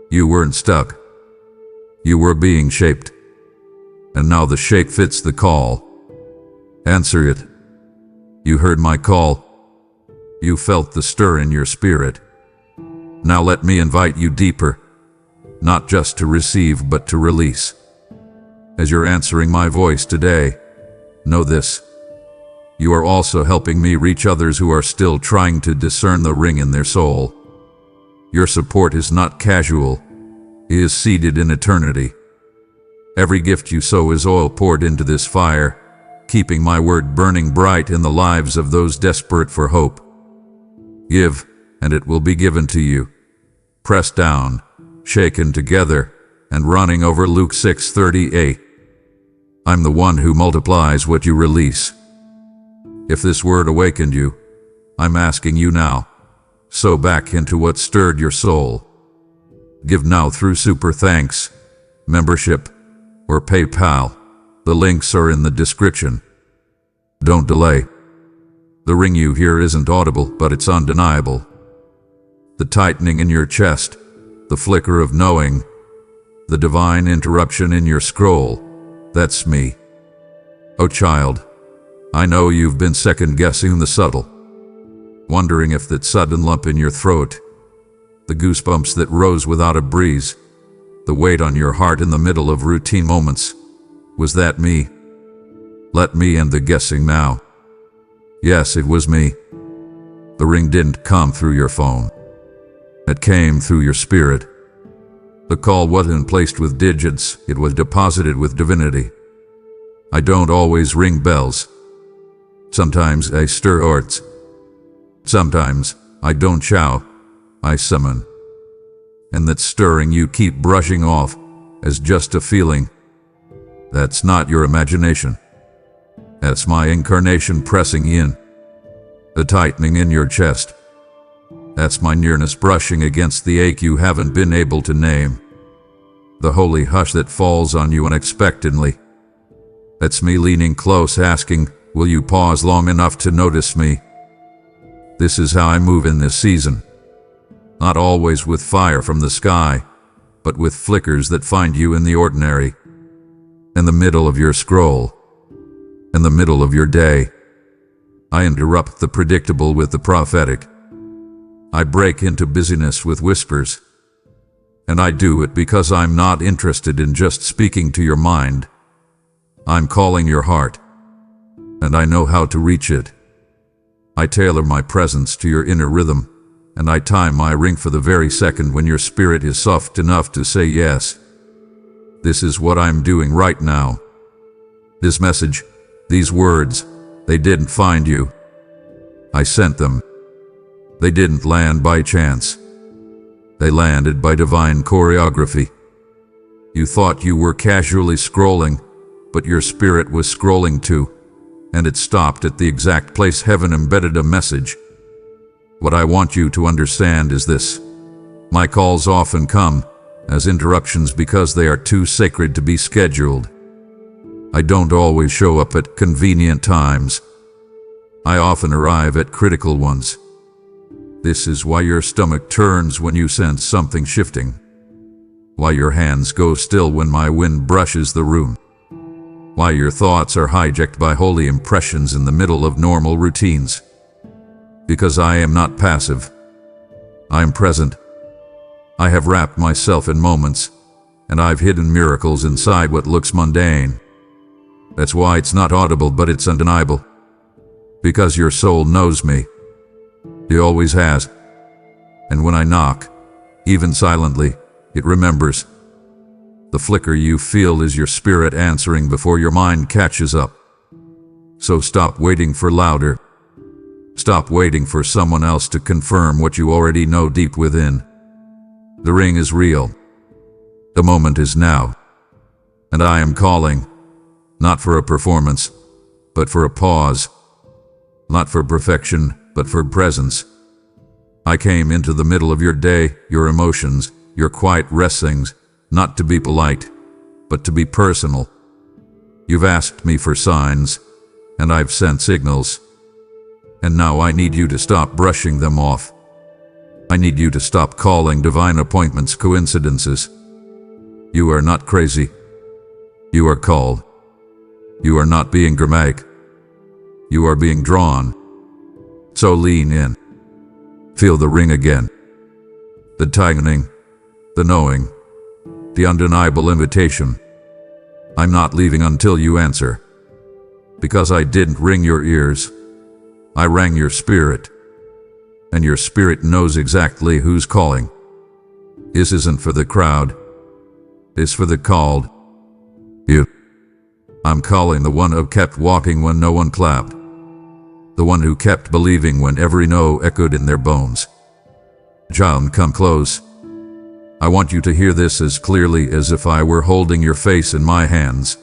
S1: You weren't stuck. You were being shaped. And now the shape fits the call. Answer it. You heard my call. You felt the stir in your spirit. Now let me invite you deeper, not just to receive but to release. As you're answering my voice today, know this. You are also helping me reach others who are still trying to discern the ring in their soul. Your support is not casual. It is seated in eternity. Every gift you sow is oil poured into this fire, keeping my word burning bright in the lives of those desperate for hope. Give, and it will be given to you. pressed down, shaken together, and running over. Luke 6:38. I'm the one who multiplies what you release. If this word awakened you, I'm asking you now, sow back into what stirred your soul. Give now through Super Thanks, membership, or PayPal. The links are in the description. Don't delay. The ring you hear isn't audible, but it's undeniable. The tightening in your chest, the flicker of knowing, the divine interruption in your scroll, that's me. Oh child, I know you've been second-guessing the subtle, wondering if that sudden lump in your throat, the goosebumps that rose without a breeze, the weight on your heart in the middle of routine moments, was that me? Let me end the guessing now. Yes, it was me. The ring didn't come through your phone. It came through your spirit. The call wasn't placed with digits, it was deposited with divinity. I don't always ring bells. Sometimes I stir hearts. Sometimes I don't shout, I summon. And that stirring you keep brushing off as just a feeling. That's not your imagination. That's my incarnation pressing in. The tightening in your chest. That's my nearness brushing against the ache you haven't been able to name. The holy hush that falls on you unexpectedly. That's me leaning close asking, will you pause long enough to notice me? This is how I move in this season. Not always with fire from the sky, but with flickers that find you in the ordinary. In the middle of your scroll. In the middle of your day. I interrupt the predictable with the prophetic. I break into busyness with whispers. And I do it because I'm not interested in just speaking to your mind. I'm calling your heart. And I know how to reach it. I tailor my presence to your inner rhythm, and I time my ring for the very second when your spirit is soft enough to say yes. This is what I'm doing right now. This message, these words, they didn't find you. I sent them. They didn't land by chance. They landed by divine choreography. You thought you were casually scrolling, but your spirit was scrolling too, and it stopped at the exact place heaven embedded a message. What I want you to understand is this. My calls often come as interruptions because they are too sacred to be scheduled. I don't always show up at convenient times. I often arrive at critical ones. This is why your stomach turns when you sense something shifting. Why your hands go still when my wind brushes the room. Why your thoughts are hijacked by holy impressions in the middle of normal routines. Because I am not passive. I am present. I have wrapped myself in moments, and I've hidden miracles inside what looks mundane. That's why it's not audible, but it's undeniable. Because your soul knows me. It always has. And when I knock, even silently, it remembers. The flicker you feel is your spirit answering before your mind catches up. So stop waiting for louder. Stop waiting for someone else to confirm what you already know deep within. The ring is real. The moment is now. And I am calling, not for a performance, but for a pause. Not for perfection, but for presence. I came into the middle of your day, your emotions, your quiet restings, not to be polite, but to be personal. You've asked me for signs, and I've sent signals. And now I need you to stop brushing them off. I need you to stop calling divine appointments coincidences. You are not crazy. You are called. You are not being dramatic. You are being drawn. So lean in. Feel the ring again. The tightening, the knowing, the undeniable invitation. I'm not leaving until you answer. Because I didn't ring your ears. I rang your spirit. And your spirit knows exactly who's calling. This isn't for the crowd. It's for the called. You. I'm calling the one who kept walking when no one clapped. The one who kept believing when every no echoed in their bones. Child, come close. I want you to hear this as clearly as if I were holding your face in my hands.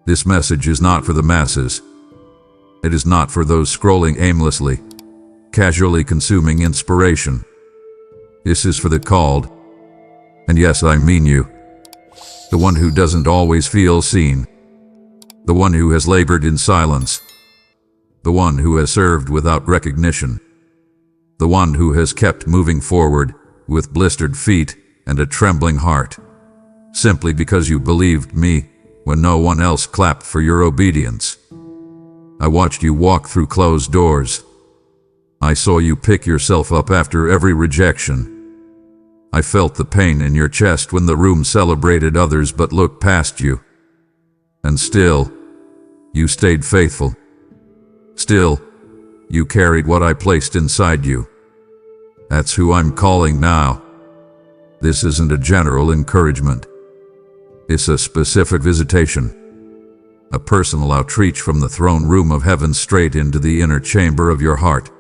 S1: This message is not for the masses. It is not for those scrolling aimlessly, casually consuming inspiration. This is for the called, and yes, I mean you, the one who doesn't always feel seen, the one who has labored in silence, the one who has served without recognition, the one who has kept moving forward with blistered feet and a trembling heart, simply because you believed me when no one else clapped for your obedience. I watched you walk through closed doors. I saw you pick yourself up after every rejection. I felt the pain in your chest when the room celebrated others but looked past you. And still, you stayed faithful. Still, you carried what I placed inside you. That's who I'm calling now. This isn't a general encouragement. It's a specific visitation. A personal outreach from the throne room of heaven straight into the inner chamber of your heart.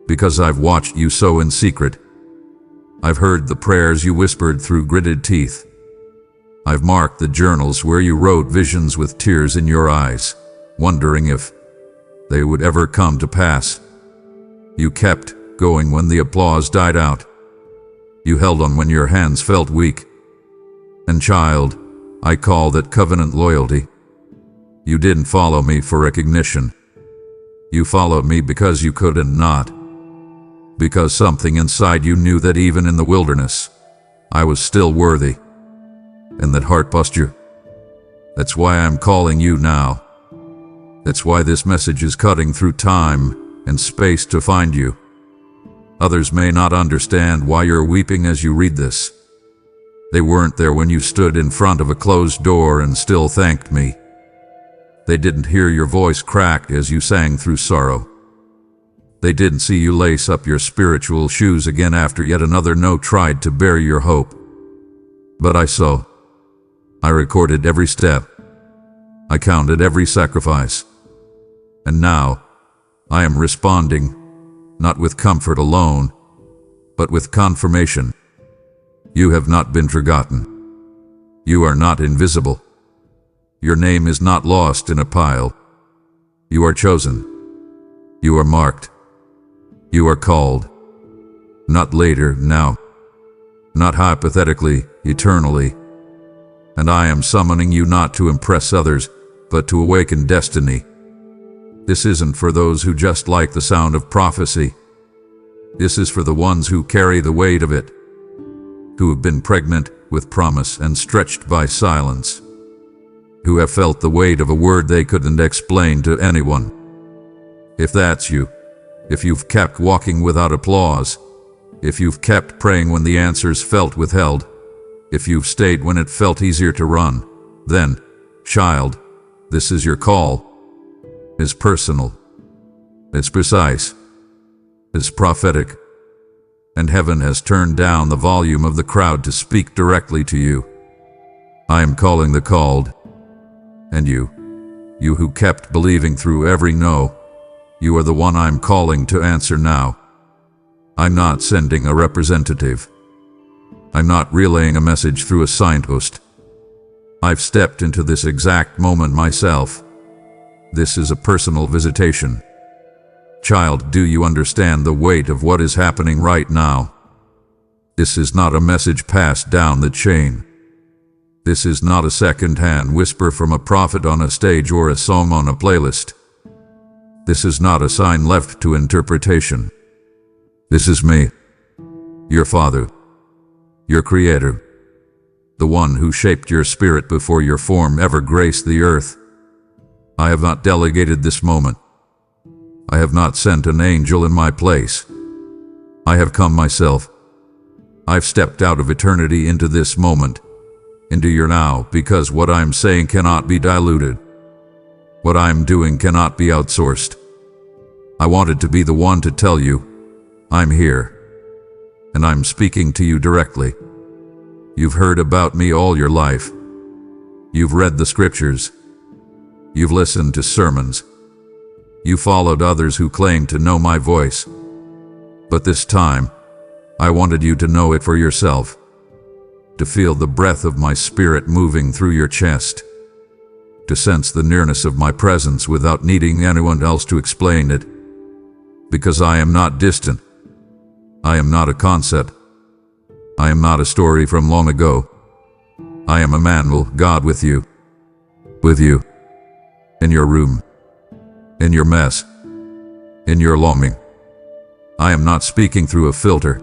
S1: Because I've watched you sow in secret. I've heard the prayers you whispered through gritted teeth. I've marked the journals where you wrote visions with tears in your eyes, wondering if they would ever come to pass. You kept going when the applause died out. You held on when your hands felt weak. And child, I call that covenant loyalty. You didn't follow me for recognition. You followed me because you could and not. Because something inside you knew that even in the wilderness, I was still worthy. And that heart posture. That's why I'm calling you now. That's why this message is cutting through time and space to find you. Others may not understand why you're weeping as you read this. They weren't there when you stood in front of a closed door and still thanked me. They didn't hear your voice crack as you sang through sorrow. They didn't see you lace up your spiritual shoes again after yet another no tried to bury your hope. But I saw. I recorded every step. I counted every sacrifice. And now, I am responding, not with comfort alone, but with confirmation. You have not been forgotten. You are not invisible. Your name is not lost in a pile. You are chosen. You are marked. You are called. Not later, now. Not hypothetically, eternally. And I am summoning you not to impress others, but to awaken destiny. This isn't for those who just like the sound of prophecy. This is for the ones who carry the weight of it, who have been pregnant with promise and stretched by silence, who have felt the weight of a word they couldn't explain to anyone. If that's you, if you've kept walking without applause, if you've kept praying when the answers felt withheld, if you've stayed when it felt easier to run, then, child, this is your call. It's personal. It's precise. It's prophetic. And heaven has turned down the volume of the crowd to speak directly to you. I am calling the called. And you who kept believing through every no, you are the one I'm calling to answer now. I'm not sending a representative. I'm not relaying a message through a signpost. I've stepped into this exact moment myself. This is a personal visitation. Child, do you understand the weight of what is happening right now? This is not a message passed down the chain. This is not a second-hand whisper from a prophet on a stage or a song on a playlist. This is not a sign left to interpretation. This is me, your Father, your Creator, the one who shaped your spirit before your form ever graced the earth. I have not delegated this moment. I have not sent an angel in my place. I have come myself. I've stepped out of eternity into this moment, into your now, because what I'm saying cannot be diluted. What I'm doing cannot be outsourced. I wanted to be the one to tell you, I'm here, and I'm speaking to you directly. You've heard about me all your life. You've read the scriptures. You've listened to sermons. You followed others who claimed to know my voice. But this time, I wanted you to know it for yourself. to feel the breath of my spirit moving through your chest, to sense the nearness of my presence without needing anyone else to explain it. Because I am not distant. I am not a concept. I am not a story from long ago. I am Emmanuel, God with you. With you. In your room. In your mess. In your longing. I am not speaking through a filter.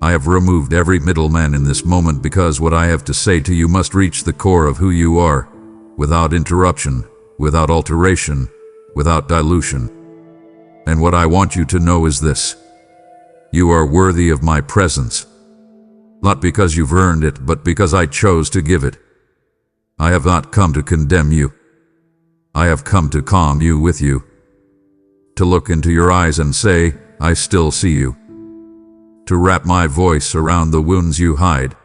S1: I have removed every middleman in this moment because what I have to say to you must reach the core of who you are, without interruption, without alteration, without dilution. And what I want you to know is this: you are worthy of my presence. Not because you've earned it, but because I chose to give it. I have not come to condemn you. I have come to calm you with you. To look into your eyes and say, I still see you. To wrap my voice around the wounds you hide.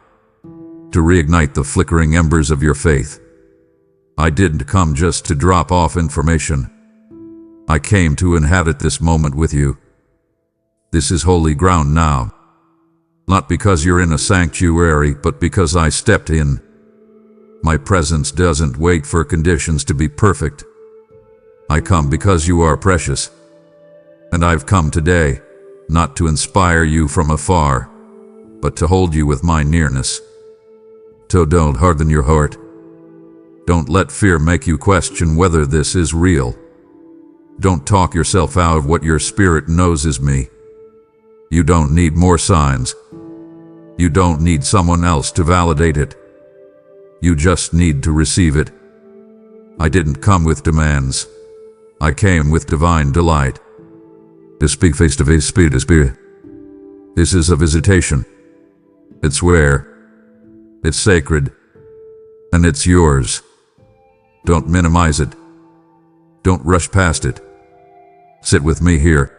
S1: To reignite the flickering embers of your faith. I didn't come just to drop off information. I came to inhabit this moment with you. This is holy ground now. Not because you're in a sanctuary, but because I stepped in. My presence doesn't wait for conditions to be perfect. I come because you are precious. And I've come today, not to inspire you from afar, but to hold you with my nearness. So don't harden your heart. Don't let fear make you question whether this is real. Don't talk yourself out of what your spirit knows is me. You don't need more signs. You don't need someone else to validate it. You just need to receive it. I didn't come with demands. I came with divine delight. To speak face to face, spirit to spirit. This is a visitation. It's rare. It's sacred. And it's yours. Don't minimize it. Don't rush past it. Sit with me here.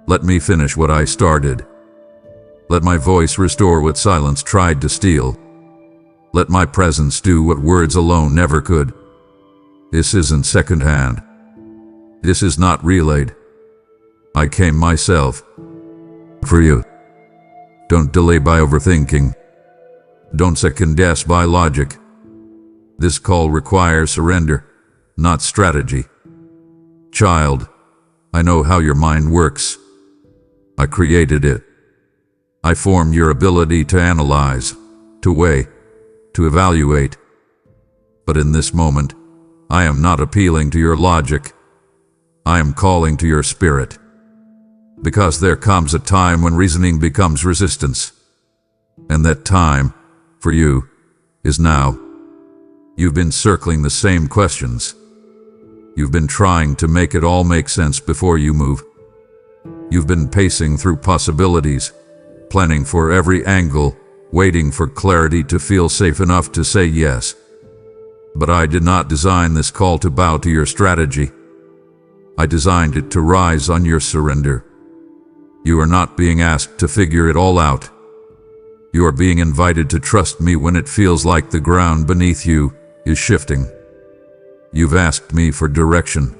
S1: Let me finish what I started. Let my voice restore what silence tried to steal. Let my presence do what words alone never could. This isn't secondhand. This is not relayed. I came myself. For you. Don't delay by overthinking. Don't second guess by logic. This call requires surrender, not strategy. Child, I know how your mind works. I created it. I formed your ability to analyze, to weigh, to evaluate. But in this moment, I am not appealing to your logic. I am calling to your spirit. Because there comes a time when reasoning becomes resistance. And that time, for you, is now. You've been circling the same questions. You've been trying to make it all make sense before you move. You've been pacing through possibilities, planning for every angle, waiting for clarity to feel safe enough to say yes. But I did not design this call to bow to your strategy. I designed it to rise on your surrender. You are not being asked to figure it all out. You are being invited to trust me when it feels like the ground beneath you is shifting. You've asked me for direction,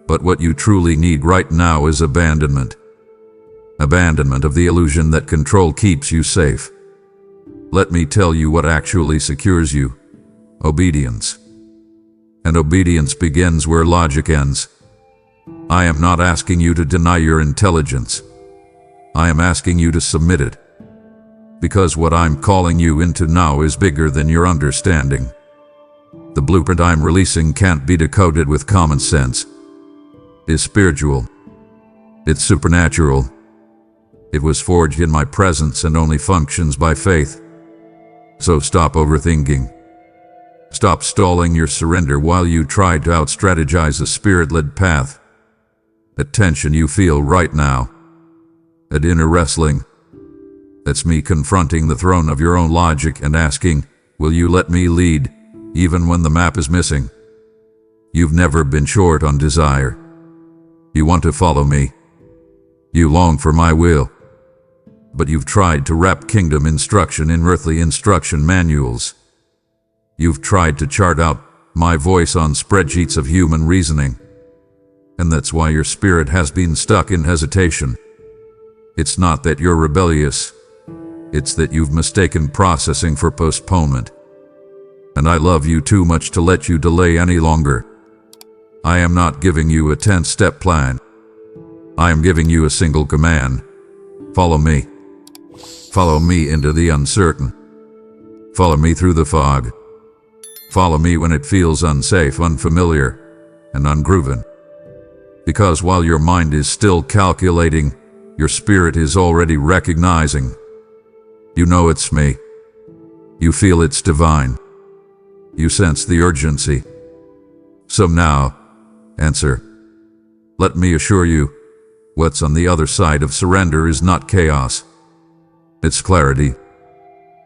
S1: but what you truly need right now is abandonment. Abandonment of the illusion that control keeps you safe. Let me tell you what actually secures you. Obedience. And obedience begins where logic ends. I am not asking you to deny your intelligence. I am asking you to submit it. Because what I'm calling you into now is bigger than your understanding. The blueprint I'm releasing can't be decoded with common sense. It's spiritual. It's supernatural. It was forged in my presence and only functions by faith. So stop overthinking. Stop stalling your surrender while you try to out-strategize a spirit-led path. That tension you feel right now. That inner wrestling. That's me confronting the throne of your own logic and asking, will you let me lead, even when the map is missing? You've never been short on desire. You want to follow me. You long for my will. But you've tried to wrap kingdom instruction in earthly instruction manuals. You've tried to chart out my voice on spreadsheets of human reasoning. And that's why your spirit has been stuck in hesitation. It's not that you're rebellious. It's that you've mistaken processing for postponement. And I love you too much to let you delay any longer. I am not giving you a 10-step plan. I am giving you a single command. Follow me. Follow me into the uncertain. Follow me through the fog. Follow me when it feels unsafe, unfamiliar, and ungrooved. Because while your mind is still calculating, your spirit is already recognizing. You know it's me. You feel it's divine. You sense the urgency. So now, answer. Let me assure you, what's on the other side of surrender is not chaos. It's clarity.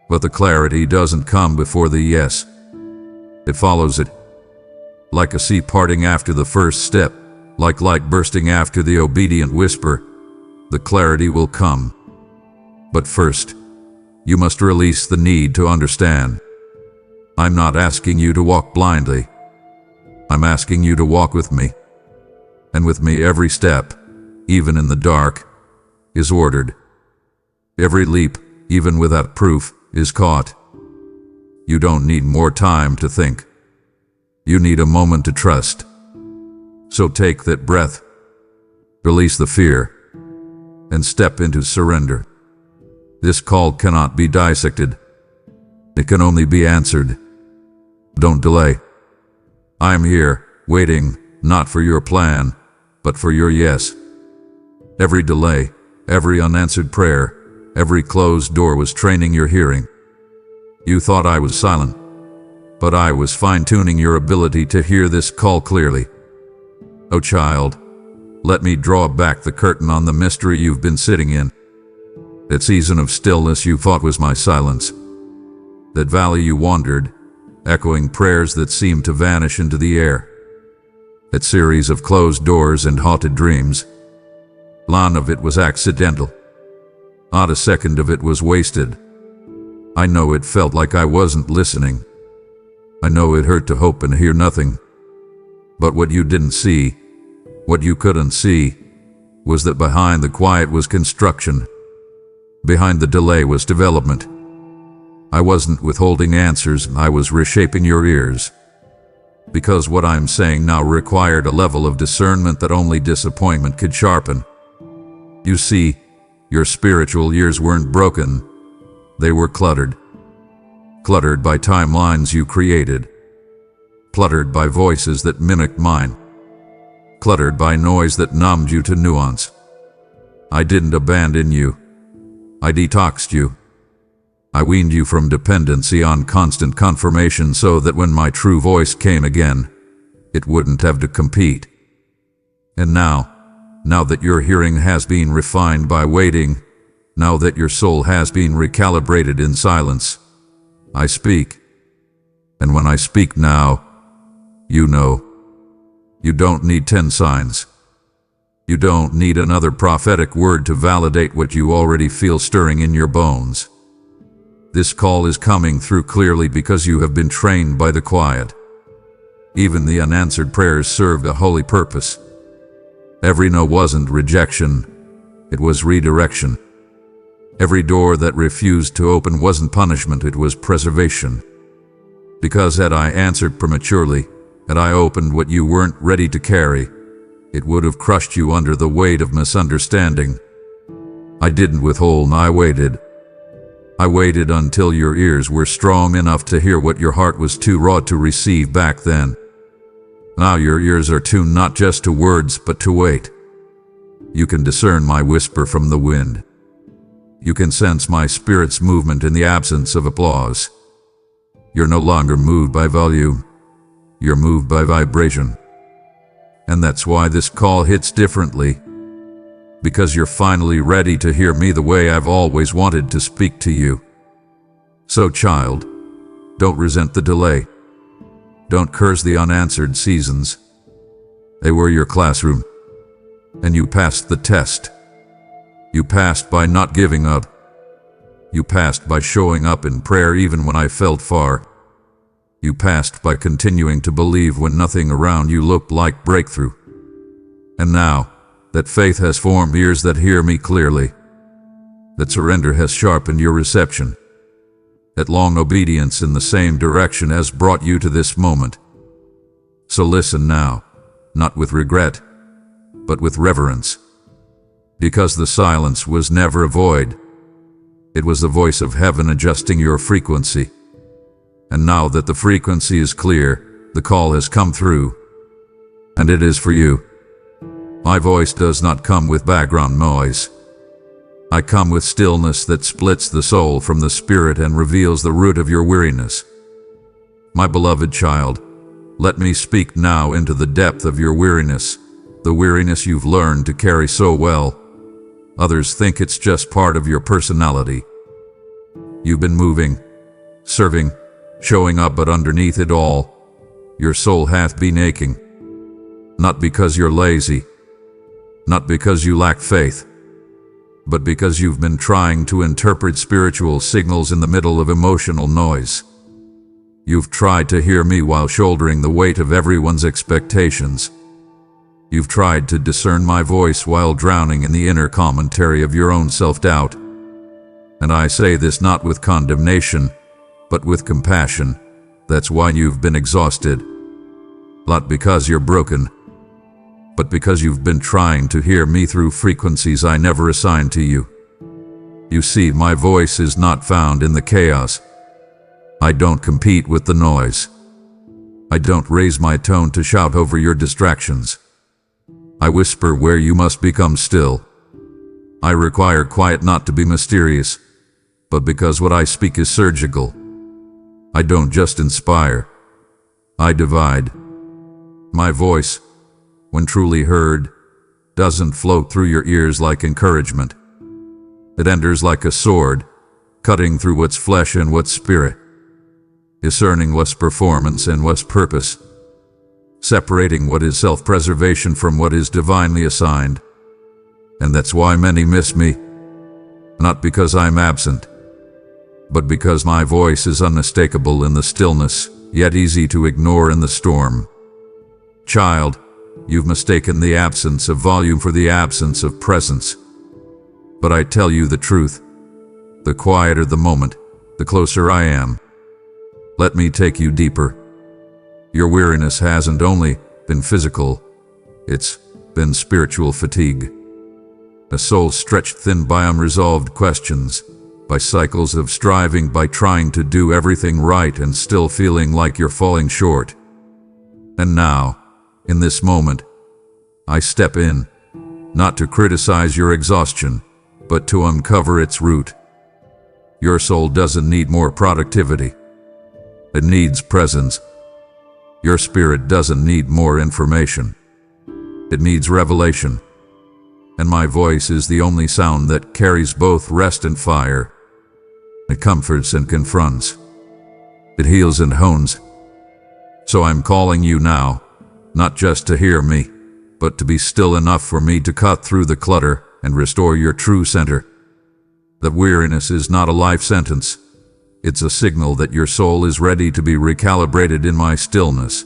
S1: But the clarity doesn't come before the yes. It follows it. Like a sea parting after the first step, like light bursting after the obedient whisper, the clarity will come. But first, you must release the need to understand. I'm not asking you to walk blindly. I'm asking you to walk with me. And with me every step, even in the dark, is ordered. Every leap, even without proof, is caught. You don't need more time to think. You need a moment to trust. So take that breath, release the fear, and step into surrender. This call cannot be dissected. It can only be answered. Don't delay. I am here, waiting, not for your plan, but for your yes. Every delay, every unanswered prayer, every closed door was training your hearing. You thought I was silent, but I was fine-tuning your ability to hear this call clearly. Oh child, let me draw back the curtain on the mystery you've been sitting in. That season of stillness you thought was my silence. That valley you wandered, echoing prayers that seemed to vanish into the air. That series of closed doors and haunted dreams. None of it was accidental. Not a second of it was wasted. I know it felt like I wasn't listening. I know it hurt to hope and hear nothing. But what you didn't see, what you couldn't see, was that behind the quiet was construction. Behind the delay was development. I wasn't withholding answers, I was reshaping your ears. Because what I'm saying now required a level of discernment that only disappointment could sharpen. You see, your spiritual ears weren't broken. They were cluttered. Cluttered by timelines you created. Cluttered by voices that mimicked mine. Cluttered by noise that numbed you to nuance. I didn't abandon you. I detoxed you. I weaned you from dependency on constant confirmation so that when my true voice came again, it wouldn't have to compete. And now that your hearing has been refined by waiting, now that your soul has been recalibrated in silence, I speak. And when I speak now, you know. You don't need 10 signs. You don't need another prophetic word to validate what you already feel stirring in your bones. This call is coming through clearly because you have been trained by the quiet. Even the unanswered prayers served a holy purpose. Every no wasn't rejection, it was redirection. Every door that refused to open wasn't punishment, it was preservation. Because had I answered prematurely, had I opened what you weren't ready to carry, it would have crushed you under the weight of misunderstanding. I didn't withhold, I waited. I waited until your ears were strong enough to hear what your heart was too raw to receive back then. Now your ears are tuned not just to words, but to wait. You can discern my whisper from the wind. You can sense my spirit's movement in the absence of applause. You're no longer moved by volume. You're moved by vibration. And that's why this call hits differently. Because you're finally ready to hear me the way I've always wanted to speak to you. So child, don't resent the delay. Don't curse the unanswered seasons. They were your classroom. And you passed the test. You passed by not giving up. You passed by showing up in prayer even when I felt far. You passed by continuing to believe when nothing around you looked like breakthrough. And now, that faith has formed ears that hear me clearly. that surrender has sharpened your reception, that long obedience in the same direction has brought you to this moment. So listen now, not with regret, but with reverence. Because the silence was never a void. It was the voice of heaven adjusting your frequency. And now that the frequency is clear, the call has come through. And it is for you. My voice does not come with background noise. I come with stillness that splits the soul from the spirit and reveals the root of your weariness. My beloved child, let me speak now into the depth of your weariness, the weariness you've learned to carry so well. Others think it's just part of your personality. You've been moving, serving, showing up, but underneath it all, your soul hath been aching. Not because you're lazy, not because you lack faith, but because you've been trying to interpret spiritual signals in the middle of emotional noise. You've tried to hear me while shouldering the weight of everyone's expectations. You've tried to discern my voice while drowning in the inner commentary of your own self-doubt. And I say this not with condemnation, but with compassion. That's why you've been exhausted. Not because you're broken, but because you've been trying to hear me through frequencies I never assigned to you. You see, my voice is not found in the chaos. I don't compete with the noise. I don't raise my tone to shout over your distractions. I whisper where you must become still. I require quiet not to be mysterious, but because what I speak is surgical. I don't just inspire. I divide. My voice, when truly heard, doesn't float through your ears like encouragement. It enters like a sword, cutting through what's flesh and what's spirit, discerning what's performance and what's purpose, separating what is self-preservation from what is divinely assigned. And that's why many miss me, not because I'm absent, but because my voice is unmistakable in the stillness, yet easy to ignore in the storm. Child, you've mistaken the absence of volume for the absence of presence. But I tell you the truth. The quieter the moment, the closer I am. Let me take you deeper. Your weariness hasn't only been physical, it's been spiritual fatigue. A soul stretched thin by unresolved questions, by cycles of striving, by trying to do everything right and still feeling like you're falling short. And now, in this moment, I step in, not to criticize your exhaustion, but to uncover its root. Your soul doesn't need more productivity. It needs presence. Your spirit doesn't need more information. It needs revelation. And my voice is the only sound that carries both rest and fire. It comforts and confronts. It heals and hones. So I'm calling you now, not just to hear me, but to be still enough for me to cut through the clutter and restore your true center. That weariness is not a life sentence. It's a signal that your soul is ready to be recalibrated in my stillness.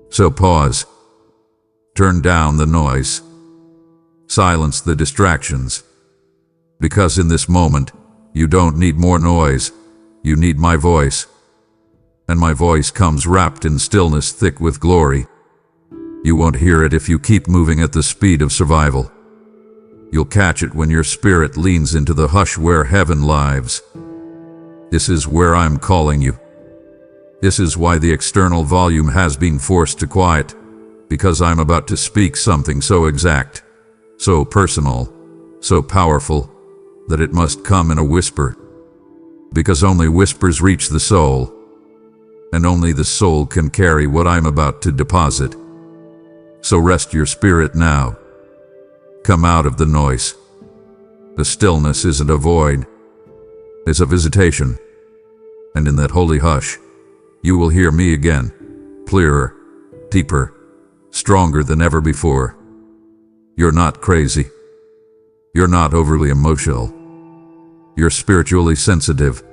S1: So pause. Turn down the noise. Silence the distractions. Because in this moment, you don't need more noise. You need my voice. And my voice comes wrapped in stillness thick with glory. You won't hear it if you keep moving at the speed of survival. You'll catch it when your spirit leans into the hush where heaven lives. This is where I'm calling you. This is why the external volume has been forced to quiet, because I'm about to speak something so exact, so personal, so powerful, that it must come in a whisper. Because only whispers reach the soul, and only the soul can carry what I'm about to deposit. So rest your spirit now. Come out of the noise. The stillness isn't a void. It's a visitation. And in that holy hush, you will hear me again, clearer, deeper, stronger than ever before. You're not crazy. You're not overly emotional. You're spiritually sensitive.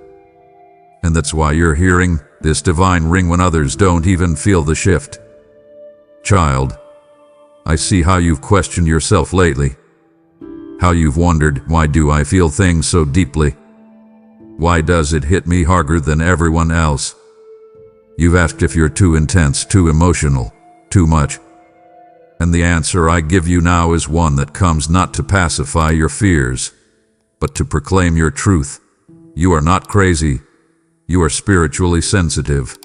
S1: And that's why you're hearing this divine ring when others don't even feel the shift. Child, I see how you've questioned yourself lately. How you've wondered, why do I feel things so deeply? Why does it hit me harder than everyone else? You've asked if you're too intense, too emotional, too much. And the answer I give you now is one that comes not to pacify your fears, but to proclaim your truth. You are not crazy. You are spiritually sensitive.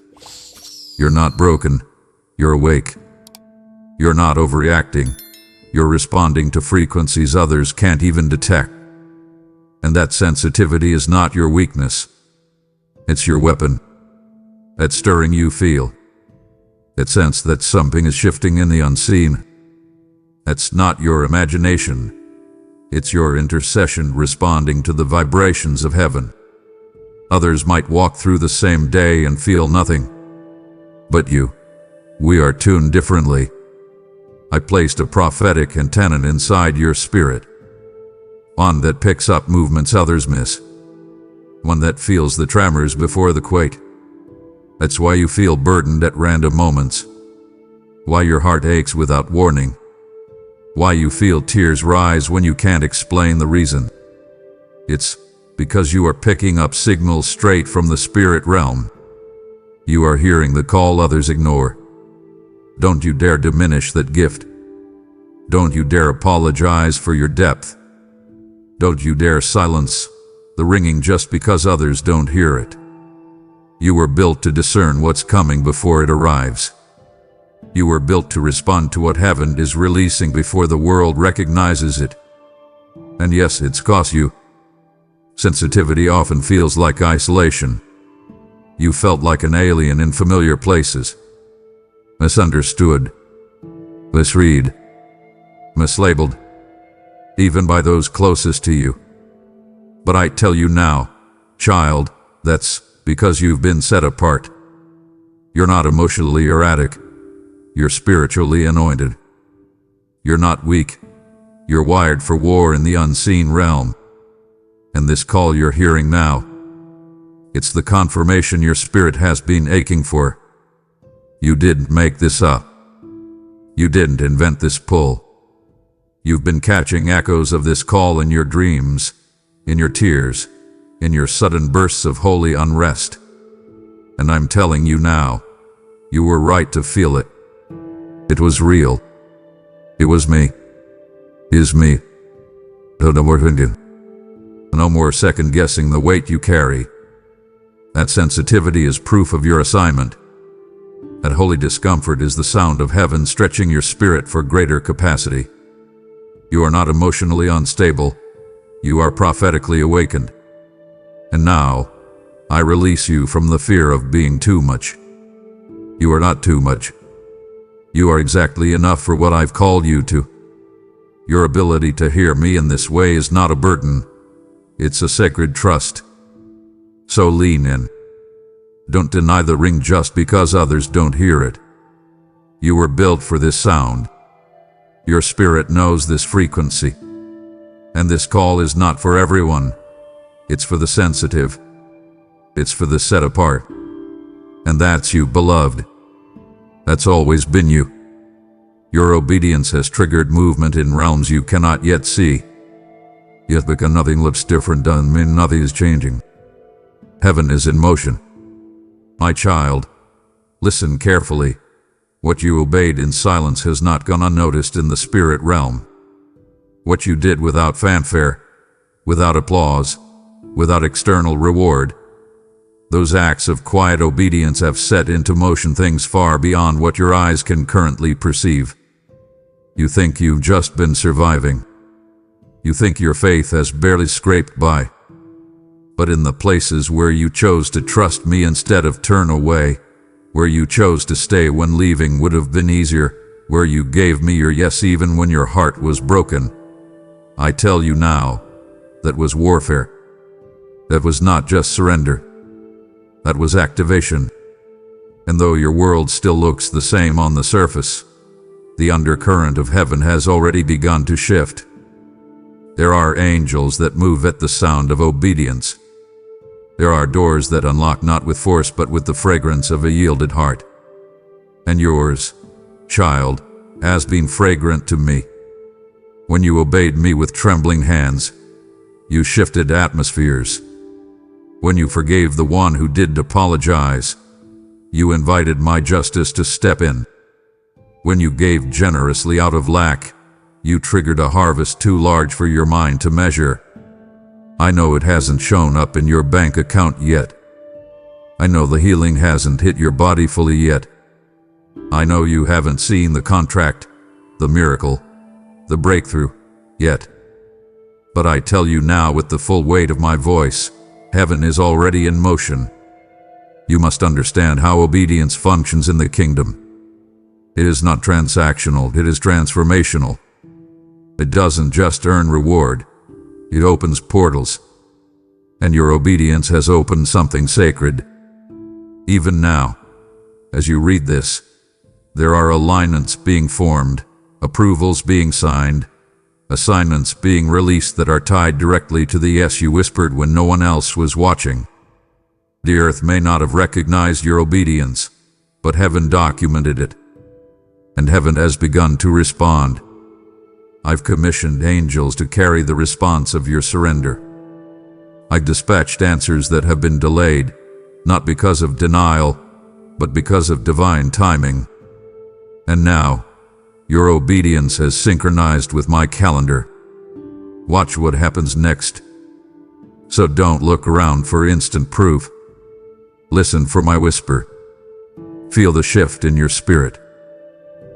S1: You're not broken. You're awake. You're not overreacting. You're responding to frequencies others can't even detect. And that sensitivity is not your weakness. It's your weapon. That stirring you feel. That sense that something is shifting in the unseen. That's not your imagination. It's your intercession responding to the vibrations of heaven. Others might walk through the same day and feel nothing. But we are tuned differently. I placed a prophetic antenna inside your spirit. One that picks up movements others miss. One that feels the tremors before the quake. That's why you feel burdened at random moments. Why your heart aches without warning. Why you feel tears rise when you can't explain the reason. It's because you are picking up signals straight from the spirit realm. You are hearing the call others ignore. Don't you dare diminish that gift. Don't you dare apologize for your depth. Don't you dare silence the ringing just because others don't hear it. You were built to discern what's coming before it arrives. You were built to respond to what heaven is releasing before the world recognizes it. And yes, it's cost you. Sensitivity often feels like isolation. You felt like an alien in familiar places. Misunderstood. Misread. Mislabeled. Even by those closest to you. But I tell you now, child, that's because you've been set apart. You're not emotionally erratic. You're spiritually anointed. You're not weak. You're wired for war in the unseen realm. And this call you're hearing now, it's the confirmation your spirit has been aching for. You didn't make this up. You didn't invent this pull. You've been catching echoes of this call in your dreams, in your tears, in your sudden bursts of holy unrest. And I'm telling you now, you were right to feel it. It was real. It was me. Is me. No more thinking. No more second-guessing the weight you carry. That sensitivity is proof of your assignment. That holy discomfort is the sound of heaven stretching your spirit for greater capacity. You are not emotionally unstable. You are prophetically awakened. And now, I release you from the fear of being too much. You are not too much. You are exactly enough for what I've called you to. Your ability to hear me in this way is not a burden. It's a sacred trust. So lean in. Don't deny the ring just because others don't hear it. You were built for this sound. Your spirit knows this frequency. And this call is not for everyone. It's for the sensitive. It's for the set apart. And that's you, beloved. That's always been you. Your obedience has triggered movement in realms you cannot yet see. Yet because nothing looks different doesn't mean nothing is changing. Heaven is in motion. My child, listen carefully. What you obeyed in silence has not gone unnoticed in the spirit realm. What you did without fanfare, without applause, without external reward, those acts of quiet obedience have set into motion things far beyond what your eyes can currently perceive. You think you've just been surviving. You think your faith has barely scraped by. But in the places where you chose to trust me instead of turn away, where you chose to stay when leaving would have been easier, where you gave me your yes even when your heart was broken, I tell you now, that was warfare. That was not just surrender. That was activation. And though your world still looks the same on the surface, the undercurrent of heaven has already begun to shift. There are angels that move at the sound of obedience. There are doors that unlock not with force but with the fragrance of a yielded heart. And yours, child, has been fragrant to me. When you obeyed me with trembling hands, you shifted atmospheres. When you forgave the one who did apologize, you invited my justice to step in. When you gave generously out of lack, you triggered a harvest too large for your mind to measure. I know it hasn't shown up in your bank account yet. I know the healing hasn't hit your body fully yet. I know you haven't seen the contract, the miracle, the breakthrough yet. But I tell you now with the full weight of my voice, heaven is already in motion. You must understand how obedience functions in the kingdom. It is not transactional, it is transformational. It doesn't just earn reward, it opens portals. And your obedience has opened something sacred. Even now, as you read this, there are alignments being formed, approvals being signed, assignments being released that are tied directly to the yes you whispered when no one else was watching. The earth may not have recognized your obedience, but heaven documented it. And heaven has begun to respond. I've commissioned angels to carry the response of your surrender. I've dispatched answers that have been delayed, not because of denial, but because of divine timing. And now, your obedience has synchronized with my calendar. Watch what happens next. So don't look around for instant proof. Listen for my whisper. Feel the shift in your spirit.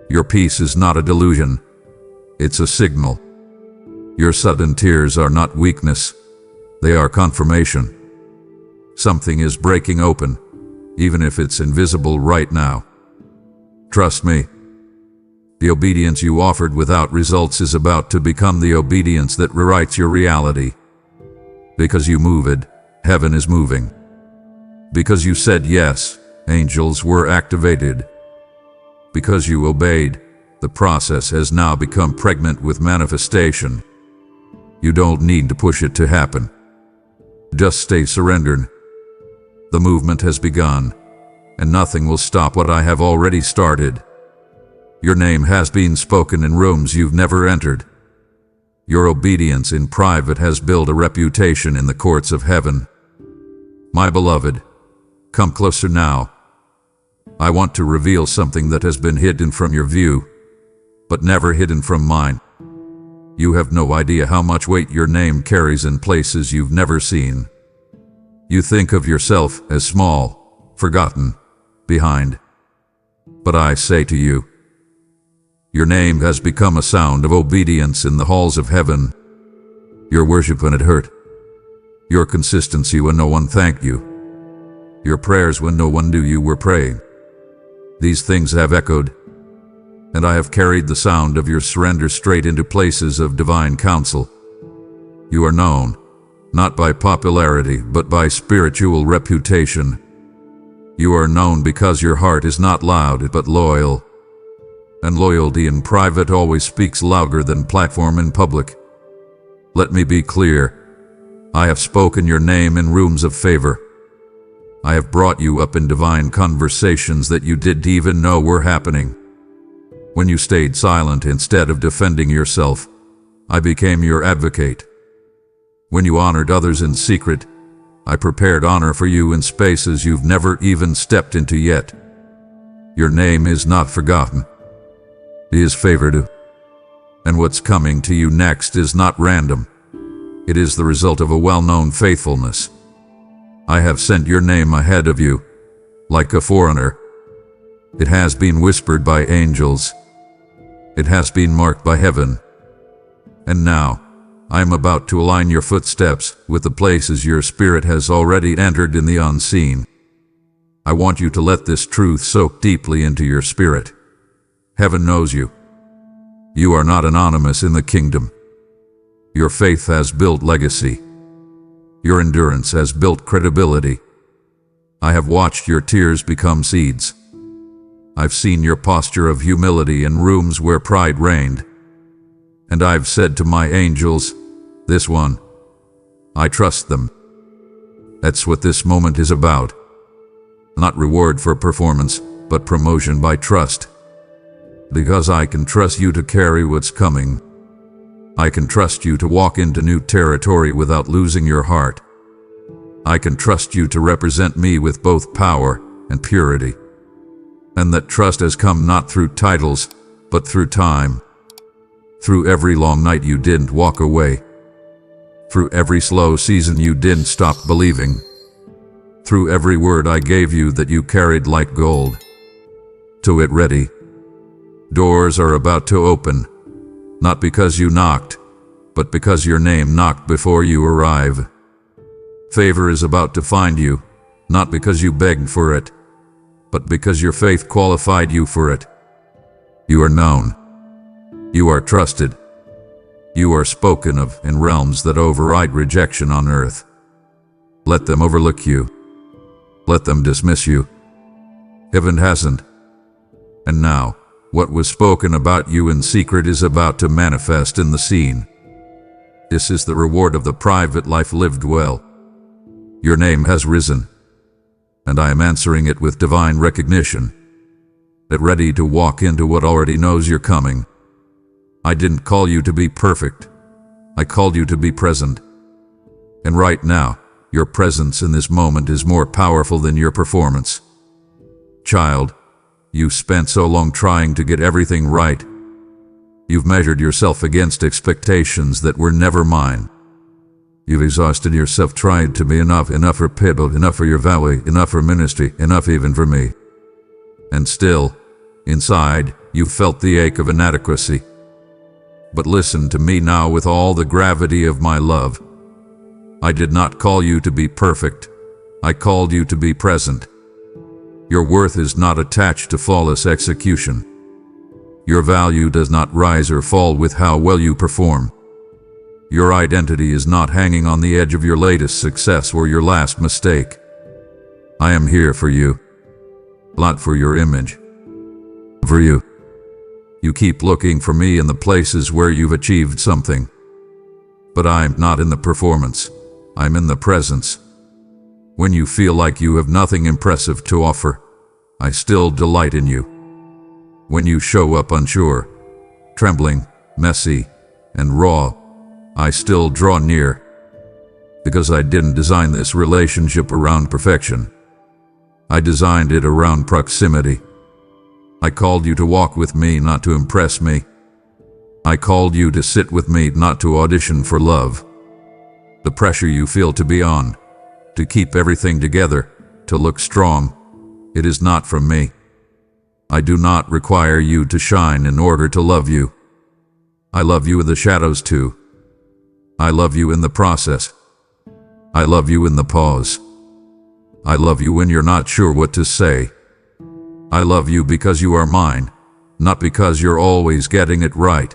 S1: Your peace is not a delusion. It's a signal. Your sudden tears are not weakness. They are confirmation. Something is breaking open, even if it's invisible right now. Trust me. The obedience you offered without results is about to become the obedience that rewrites your reality. Because you moved, heaven is moving. Because you said yes, angels were activated. Because you obeyed, the process has now become pregnant with manifestation. You don't need to push it to happen. Just stay surrendered. The movement has begun, and nothing will stop what I have already started. Your name has been spoken in rooms you've never entered. Your obedience in private has built a reputation in the courts of heaven. My beloved, come closer now. I want to reveal something that has been hidden from your view, but never hidden from mine. You have no idea how much weight your name carries in places you've never seen. You think of yourself as small, forgotten, behind. But I say to you, your name has become a sound of obedience in the halls of heaven. Your worship when it hurt. Your consistency when no one thanked you. Your prayers when no one knew you were praying. These things have echoed, and I have carried the sound of your surrender straight into places of divine counsel. You are known, not by popularity, but by spiritual reputation. You are known because your heart is not loud, but loyal. And loyalty in private always speaks louder than platform in public. Let me be clear. I have spoken your name in rooms of favor. I have brought you up in divine conversations that you didn't even know were happening. When you stayed silent instead of defending yourself, I became your advocate. When you honored others in secret, I prepared honor for you in spaces you've never even stepped into yet. Your name is not forgotten. It is favored. And what's coming to you next is not random. It is the result of a well-known faithfulness. I have sent your name ahead of you, like a foreigner. It has been whispered by angels. It has been marked by heaven. And now, I am about to align your footsteps with the places your spirit has already entered in the unseen. I want you to let this truth soak deeply into your spirit. Heaven knows you. You are not anonymous in the kingdom. Your faith has built legacy. Your endurance has built credibility. I have watched your tears become seeds. I've seen your posture of humility in rooms where pride reigned. And I've said to my angels, this one, I trust them. That's what this moment is about. Not reward for performance, but promotion by trust. Because I can trust you to carry what's coming. I can trust you to walk into new territory without losing your heart. I can trust you to represent me with both power and purity. And that trust has come not through titles, but through time. Through every long night you didn't walk away. Through every slow season you didn't stop believing. Through every word I gave you that you carried like gold. To it ready. Doors are about to open, not because you knocked, but because your name knocked before you arrive. Favor is about to find you, not because you begged for it, but because your faith qualified you for it. You are known. You are trusted. You are spoken of in realms that override rejection on earth. Let them overlook you. Let them dismiss you. Heaven hasn't. And now, what was spoken about you in secret is about to manifest in the seen. This is the reward of the private life lived well. Your name has risen, and I am answering it with divine recognition, that ready to walk into what already knows you're coming. I didn't call you to be perfect. I called you to be present. And right now, your presence in this moment is more powerful than your performance. Child, you spent so long trying to get everything right. You've measured yourself against expectations that were never mine. You've exhausted yourself trying to be enough for people, enough for your valley, enough for ministry, enough even for me. And still, inside, you felt the ache of inadequacy. But listen to me now with all the gravity of my love. I did not call you to be perfect. I called you to be present. Your worth is not attached to flawless execution. Your value does not rise or fall with how well you perform. Your identity is not hanging on the edge of your latest success or your last mistake. I am here for you. Not for your image. For you. You keep looking for me in the places where you've achieved something. But I'm not in the performance. I'm in the presence. When you feel like you have nothing impressive to offer, I still delight in you. When you show up unsure, trembling, messy, and raw, I still draw near. Because I didn't design this relationship around perfection. I designed it around proximity. I called you to walk with me, not to impress me. I called you to sit with me, not to audition for love. The pressure you feel to be on, to keep everything together, to look strong, it is not from me. I do not require you to shine in order to love you. I love you in the shadows too. I love you in the process. I love you in the pause. I love you when you're not sure what to say. I love you because you are mine, not because you're always getting it right.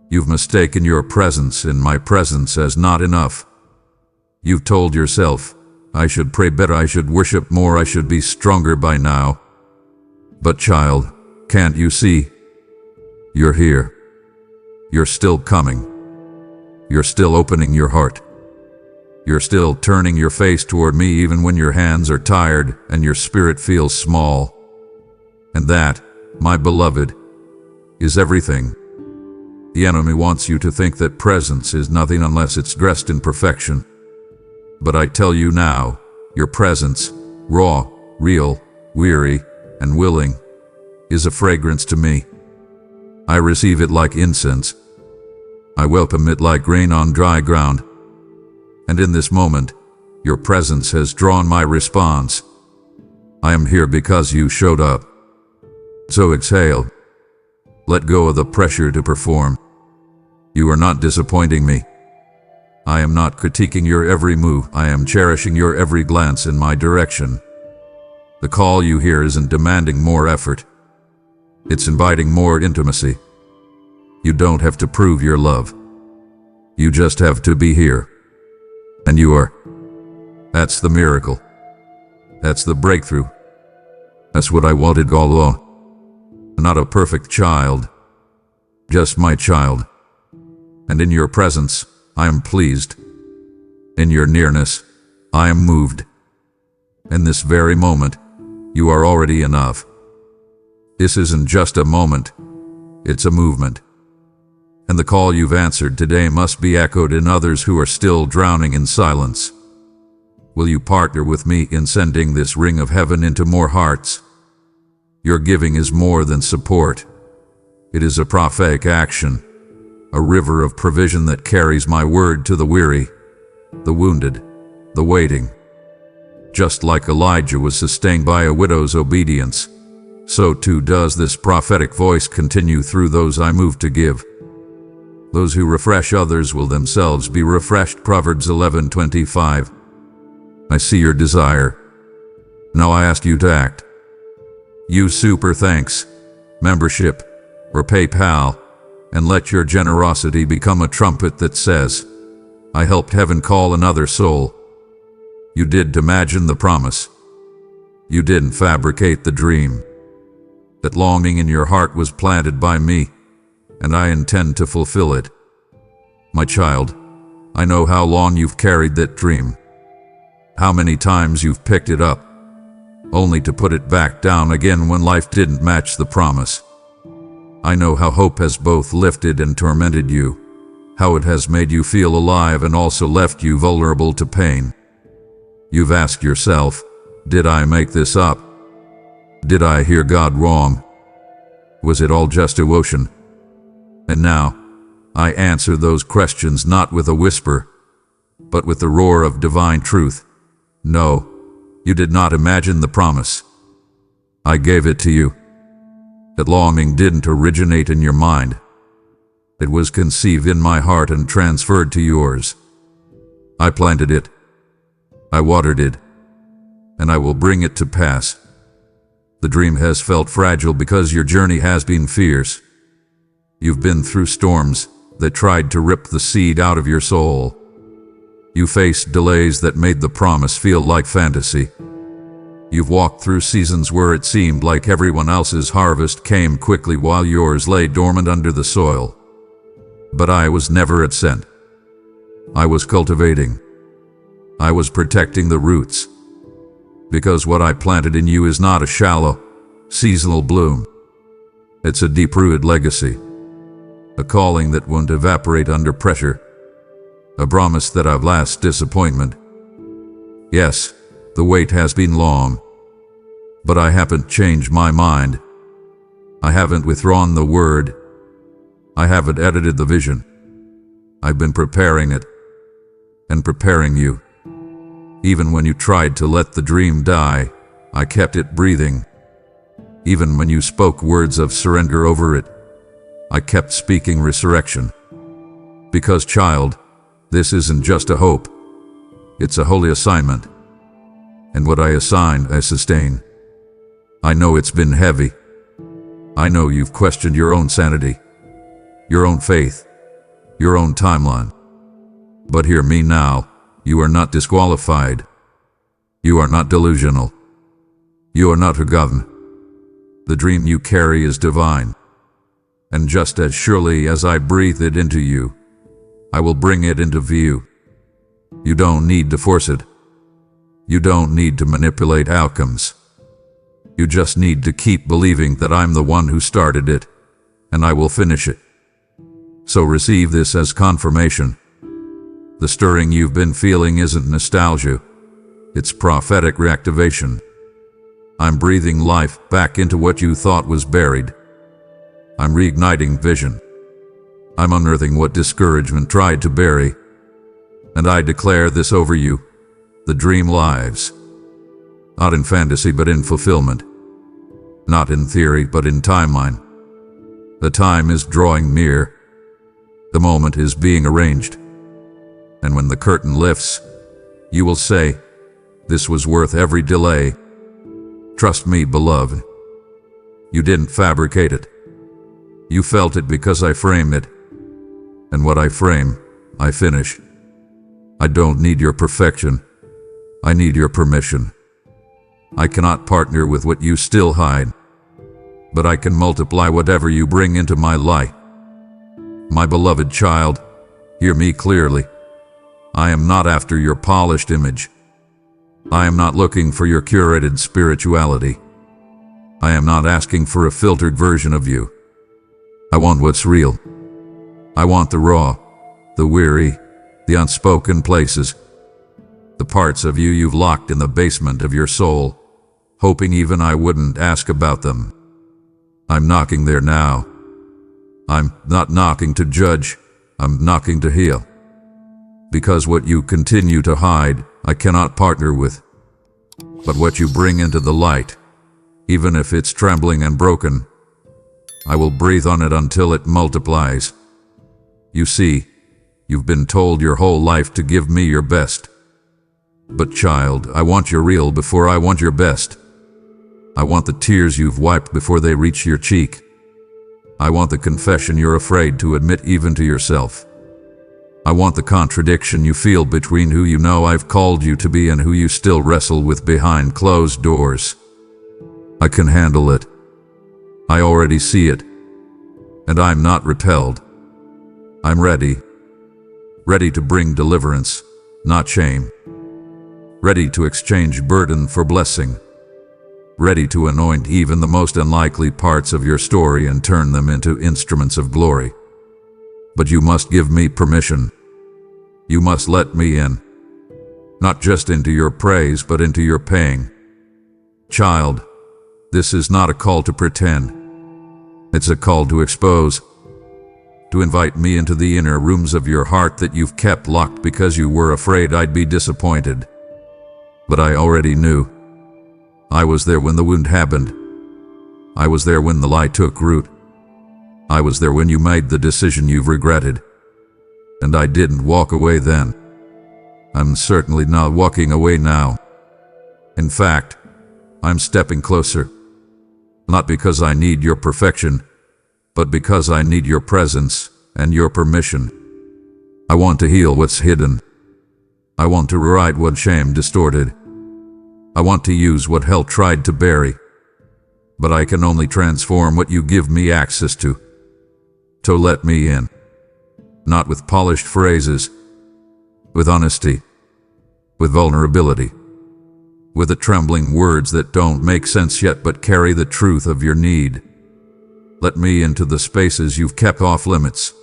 S1: You've mistaken your presence in my presence as not enough. You've told yourself, I should pray better, I should worship more, I should be stronger by now. But child, can't you see? You're here. You're still coming. You're still opening your heart. You're still turning your face toward me even when your hands are tired and your spirit feels small. And that, my beloved, is everything. The enemy wants you to think that presence is nothing unless it's dressed in perfection. But I tell you now, your presence, raw, real, weary, and willing, is a fragrance to me. I receive it like incense. I welcome it like rain on dry ground. And in this moment, your presence has drawn my response. I am here because you showed up. So exhale. Let go of the pressure to perform. You are not disappointing me. I am not critiquing your every move. I am cherishing your every glance in my direction. The call you hear isn't demanding more effort. It's inviting more intimacy. You don't have to prove your love. You just have to be here. And you are. That's the miracle. That's the breakthrough. That's what I wanted all along. Not a perfect child. Just my child. And in your presence, I am pleased. In your nearness, I am moved. In this very moment, you are already enough. This isn't just a moment. It's a movement. And the call you've answered today must be echoed in others who are still drowning in silence. Will you partner with me in sending this ring of heaven into more hearts? Your giving is more than support. It is a prophetic action, a river of provision that carries my word to the weary, the wounded, the waiting. Just like Elijah was sustained by a widow's obedience, so too does this prophetic voice continue through those I move to give. Those who refresh others will themselves be refreshed. Proverbs 11:25. I see your desire. Now I ask you to act. Use Super Thanks, membership, or PayPal, and let your generosity become a trumpet that says, I helped heaven call another soul. You didn't imagine the promise. You didn't fabricate the dream. That longing in your heart was planted by me, and I intend to fulfill it. My child, I know how long you've carried that dream. How many times you've picked it up, only to put it back down again when life didn't match the promise. I know how hope has both lifted and tormented you, how it has made you feel alive and also left you vulnerable to pain. You've asked yourself, did I make this up? Did I hear God wrong? Was it all just emotion? And now, I answer those questions not with a whisper, but with the roar of divine truth. No, you did not imagine the promise. I gave it to you. That longing didn't originate in your mind. It was conceived in my heart and transferred to yours. I planted it. I watered it. And I will bring it to pass. The dream has felt fragile because your journey has been fierce. You've been through storms that tried to rip the seed out of your soul. You faced delays that made the promise feel like fantasy. You've walked through seasons where it seemed like everyone else's harvest came quickly while yours lay dormant under the soil. But I was never absent. I was cultivating. I was protecting the roots. Because what I planted in you is not a shallow, seasonal bloom. It's a deep-rooted legacy. A calling that won't evaporate under pressure. A promise that outlasts disappointment. Yes, the wait has been long. But I haven't changed my mind. I haven't withdrawn the word. I haven't edited the vision. I've been preparing it. And preparing you. Even when you tried to let the dream die, I kept it breathing. Even when you spoke words of surrender over it, I kept speaking resurrection. Because, child, this isn't just a hope. It's a holy assignment. And what I assign, I sustain. I know it's been heavy. I know you've questioned your own sanity, your own faith, your own timeline. But hear me now, you are not disqualified. You are not delusional. You are not forgotten. The dream you carry is divine. And just as surely as I breathe it into you, I will bring it into view. You don't need to force it. You don't need to manipulate outcomes. You just need to keep believing that I'm the one who started it, and I will finish it. So receive this as confirmation. The stirring you've been feeling isn't nostalgia. It's prophetic reactivation. I'm breathing life back into what you thought was buried. I'm reigniting vision. I'm unearthing what discouragement tried to bury. And I declare this over you. The dream lives. Not in fantasy, but in fulfillment. Not in theory, but in timeline. The time is drawing near. The moment is being arranged. And when the curtain lifts, you will say, this was worth every delay. Trust me, beloved. You didn't fabricate it. You felt it because I framed it. And what I frame, I finish. I don't need your perfection. I need your permission. I cannot partner with what you still hide, but I can multiply whatever you bring into my light. My beloved child, hear me clearly. I am not after your polished image. I am not looking for your curated spirituality. I am not asking for a filtered version of you. I want what's real. I want the raw, the weary, the unspoken places, the parts of you you've locked in the basement of your soul, hoping even I wouldn't ask about them. I'm knocking there now. I'm not knocking to judge, I'm knocking to heal. Because what you continue to hide, I cannot partner with. But what you bring into the light, even if it's trembling and broken, I will breathe on it until it multiplies. You see, you've been told your whole life to give me your best. But child, I want your real before I want your best. I want the tears you've wiped before they reach your cheek. I want the confession you're afraid to admit even to yourself. I want the contradiction you feel between who you know I've called you to be and who you still wrestle with behind closed doors. I can handle it. I already see it. And I'm not repelled. I'm ready. Ready to bring deliverance, not shame. Ready to exchange burden for blessing. Ready to anoint even the most unlikely parts of your story and turn them into instruments of glory. But you must give me permission. You must let me in. Not just into your praise, but into your pain. Child, this is not a call to pretend. It's a call to expose. To invite me into the inner rooms of your heart that you've kept locked because you were afraid I'd be disappointed. But I already knew. I was there when the wound happened. I was there when the lie took root. I was there when you made the decision you've regretted. And I didn't walk away then. I'm certainly not walking away now. In fact, I'm stepping closer. Not because I need your perfection, but because I need your presence and your permission. I want to heal what's hidden. I want to rewrite what shame distorted. I want to use what hell tried to bury. But I can only transform what you give me access to. So let me in. Not with polished phrases, with honesty, with vulnerability, with the trembling words that don't make sense yet but carry the truth of your need. Let me into the spaces you've kept off limits.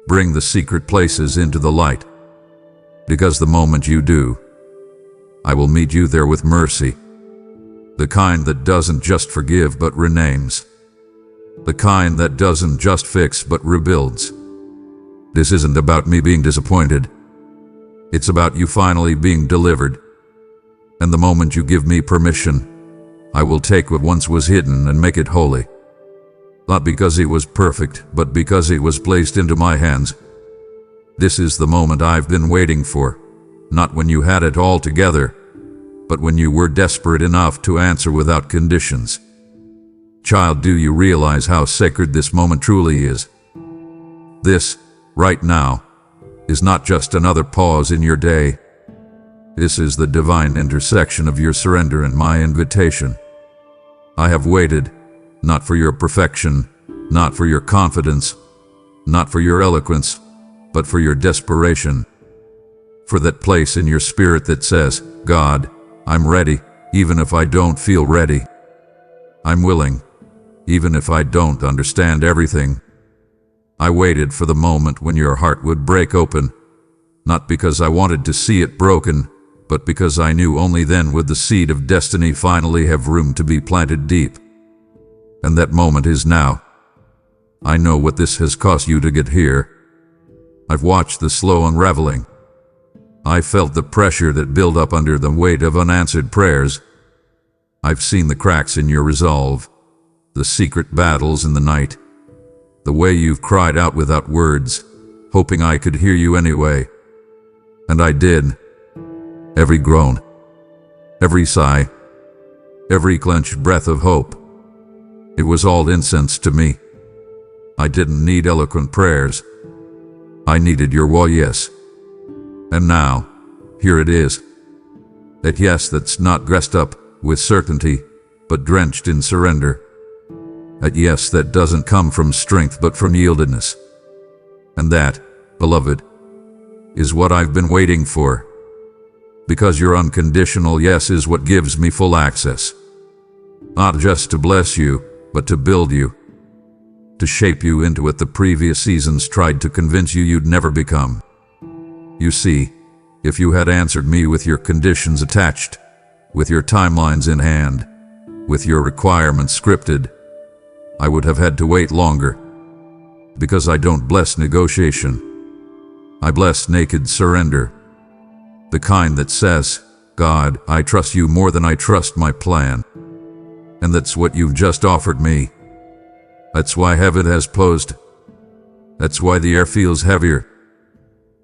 S1: Bring the secret places into the light. Because the moment you do, I will meet you there with mercy. The kind that doesn't just forgive but renames. The kind that doesn't just fix but rebuilds. This isn't about me being disappointed. It's about you finally being delivered. And the moment you give me permission, I will take what once was hidden and make it holy. Not because it was perfect, but because it was placed into my hands. This is the moment I've been waiting for, not when you had it all together, but when you were desperate enough to answer without conditions. Child, do you realize how sacred this moment truly is? This, right now, is not just another pause in your day. This is the divine intersection of your surrender and my invitation. I have waited, not for your perfection, not for your confidence, not for your eloquence, but for your desperation. For that place in your spirit that says, God, I'm ready, even if I don't feel ready. I'm willing, even if I don't understand everything. I waited for the moment when your heart would break open, not because I wanted to see it broken, but because I knew only then would the seed of destiny finally have room to be planted deep. And that moment is now. I know what this has cost you to get here. I've watched the slow unraveling. I felt the pressure that built up under the weight of unanswered prayers. I've seen the cracks in your resolve, the secret battles in the night, the way you've cried out without words, hoping I could hear you anyway. And I did. Every groan, every sigh, every clenched breath of hope. It was all incense to me. I didn't need eloquent prayers. I needed your raw yes. And now, here it is. That yes that's not dressed up with certainty, but drenched in surrender. That yes that doesn't come from strength but from yieldedness. And that, beloved, is what I've been waiting for. Because your unconditional yes is what gives me full access. Not just to bless you, but to build you. to shape you into what the previous seasons tried to convince you you'd never become. You see, if you had answered me with your conditions attached, with your timelines in hand, with your requirements scripted, I would have had to wait longer. Because I don't bless negotiation. I bless naked surrender. The kind that says, God, I trust you more than I trust my plan. And that's what you've just offered me. That's why heaven has closed. That's why the air feels heavier.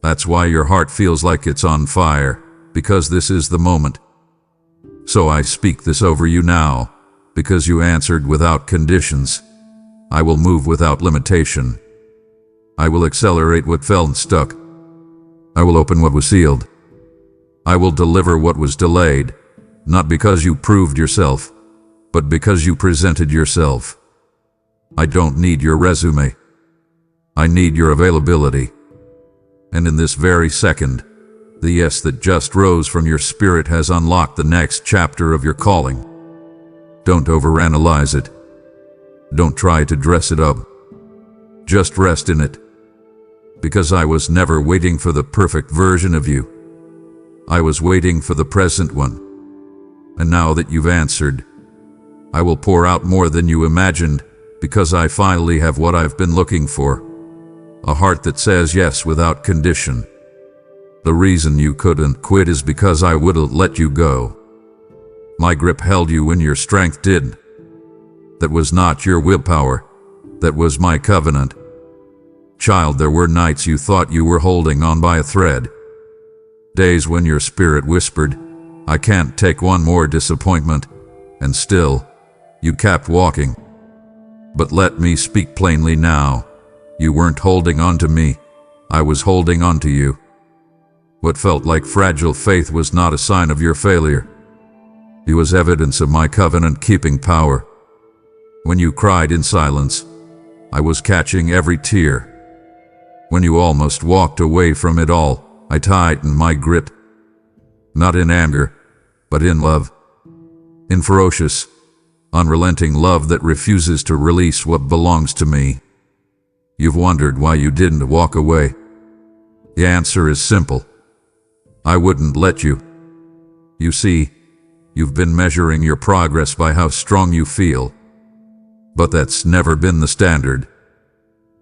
S1: That's why your heart feels like it's on fire, because this is the moment. So I speak this over you now, because you answered without conditions. I will move without limitation. I will accelerate what felt stuck. I will open what was sealed. I will deliver what was delayed, not because you proved yourself, but because you presented yourself. I don't need your resume. I need your availability. And in this very second, the yes that just rose from your spirit has unlocked the next chapter of your calling. Don't overanalyze it. Don't try to dress it up. Just rest in it. Because I was never waiting for the perfect version of you. I was waiting for the present one. And now that you've answered, I will pour out more than you imagined, because I finally have what I've been looking for. A heart that says yes without condition. The reason you couldn't quit is because I wouldn't let you go. My grip held you when your strength didn't. That was not your willpower. That was my covenant. Child, there were nights you thought you were holding on by a thread. Days when your spirit whispered, I can't take one more disappointment. And still, you kept walking. But let me speak plainly now. You weren't holding on to me. I was holding on to you. What felt like fragile faith was not a sign of your failure. It was evidence of my covenant-keeping power. When you cried in silence, I was catching every tear. When you almost walked away from it all, I tightened my grip. Not in anger, but in love. In ferocious, unrelenting love that refuses to release what belongs to me. You've wondered why you didn't walk away. The answer is simple. I wouldn't let you. You see, you've been measuring your progress by how strong you feel. But that's never been the standard.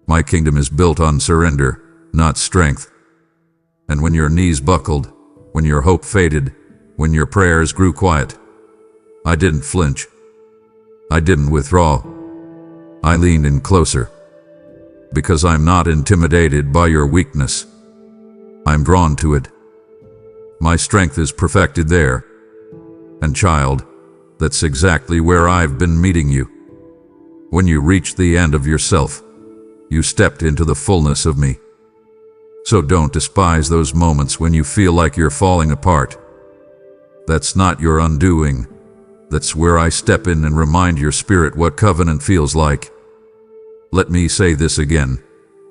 S1: My kingdom is built on surrender, not strength. And when your knees buckled, when your hope faded, when your prayers grew quiet, I didn't flinch. I didn't withdraw. I leaned in closer. Because I'm not intimidated by your weakness. I'm drawn to it. My strength is perfected there. And child, that's exactly where I've been meeting you. When you reached the end of yourself, you stepped into the fullness of me. So don't despise those moments when you feel like you're falling apart. That's not your undoing. That's where I step in and remind your spirit what covenant feels like. Let me say this again,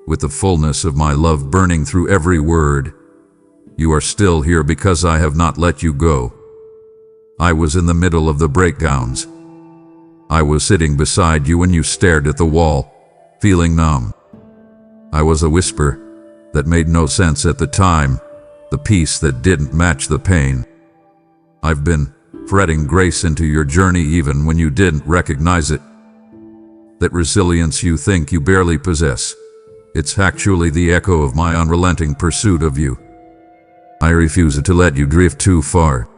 S1: with the fullness of my love burning through every word. You are still here because I have not let you go. I was in the middle of the breakdowns. I was sitting beside you when you stared at the wall, feeling numb. I was a whisper that made no sense at the time, the peace that didn't match the pain. I've been threading grace into your journey even when you didn't recognize it. That resilience you think you barely possess, it's actually the echo of my unrelenting pursuit of you. I refuse to let you drift too far.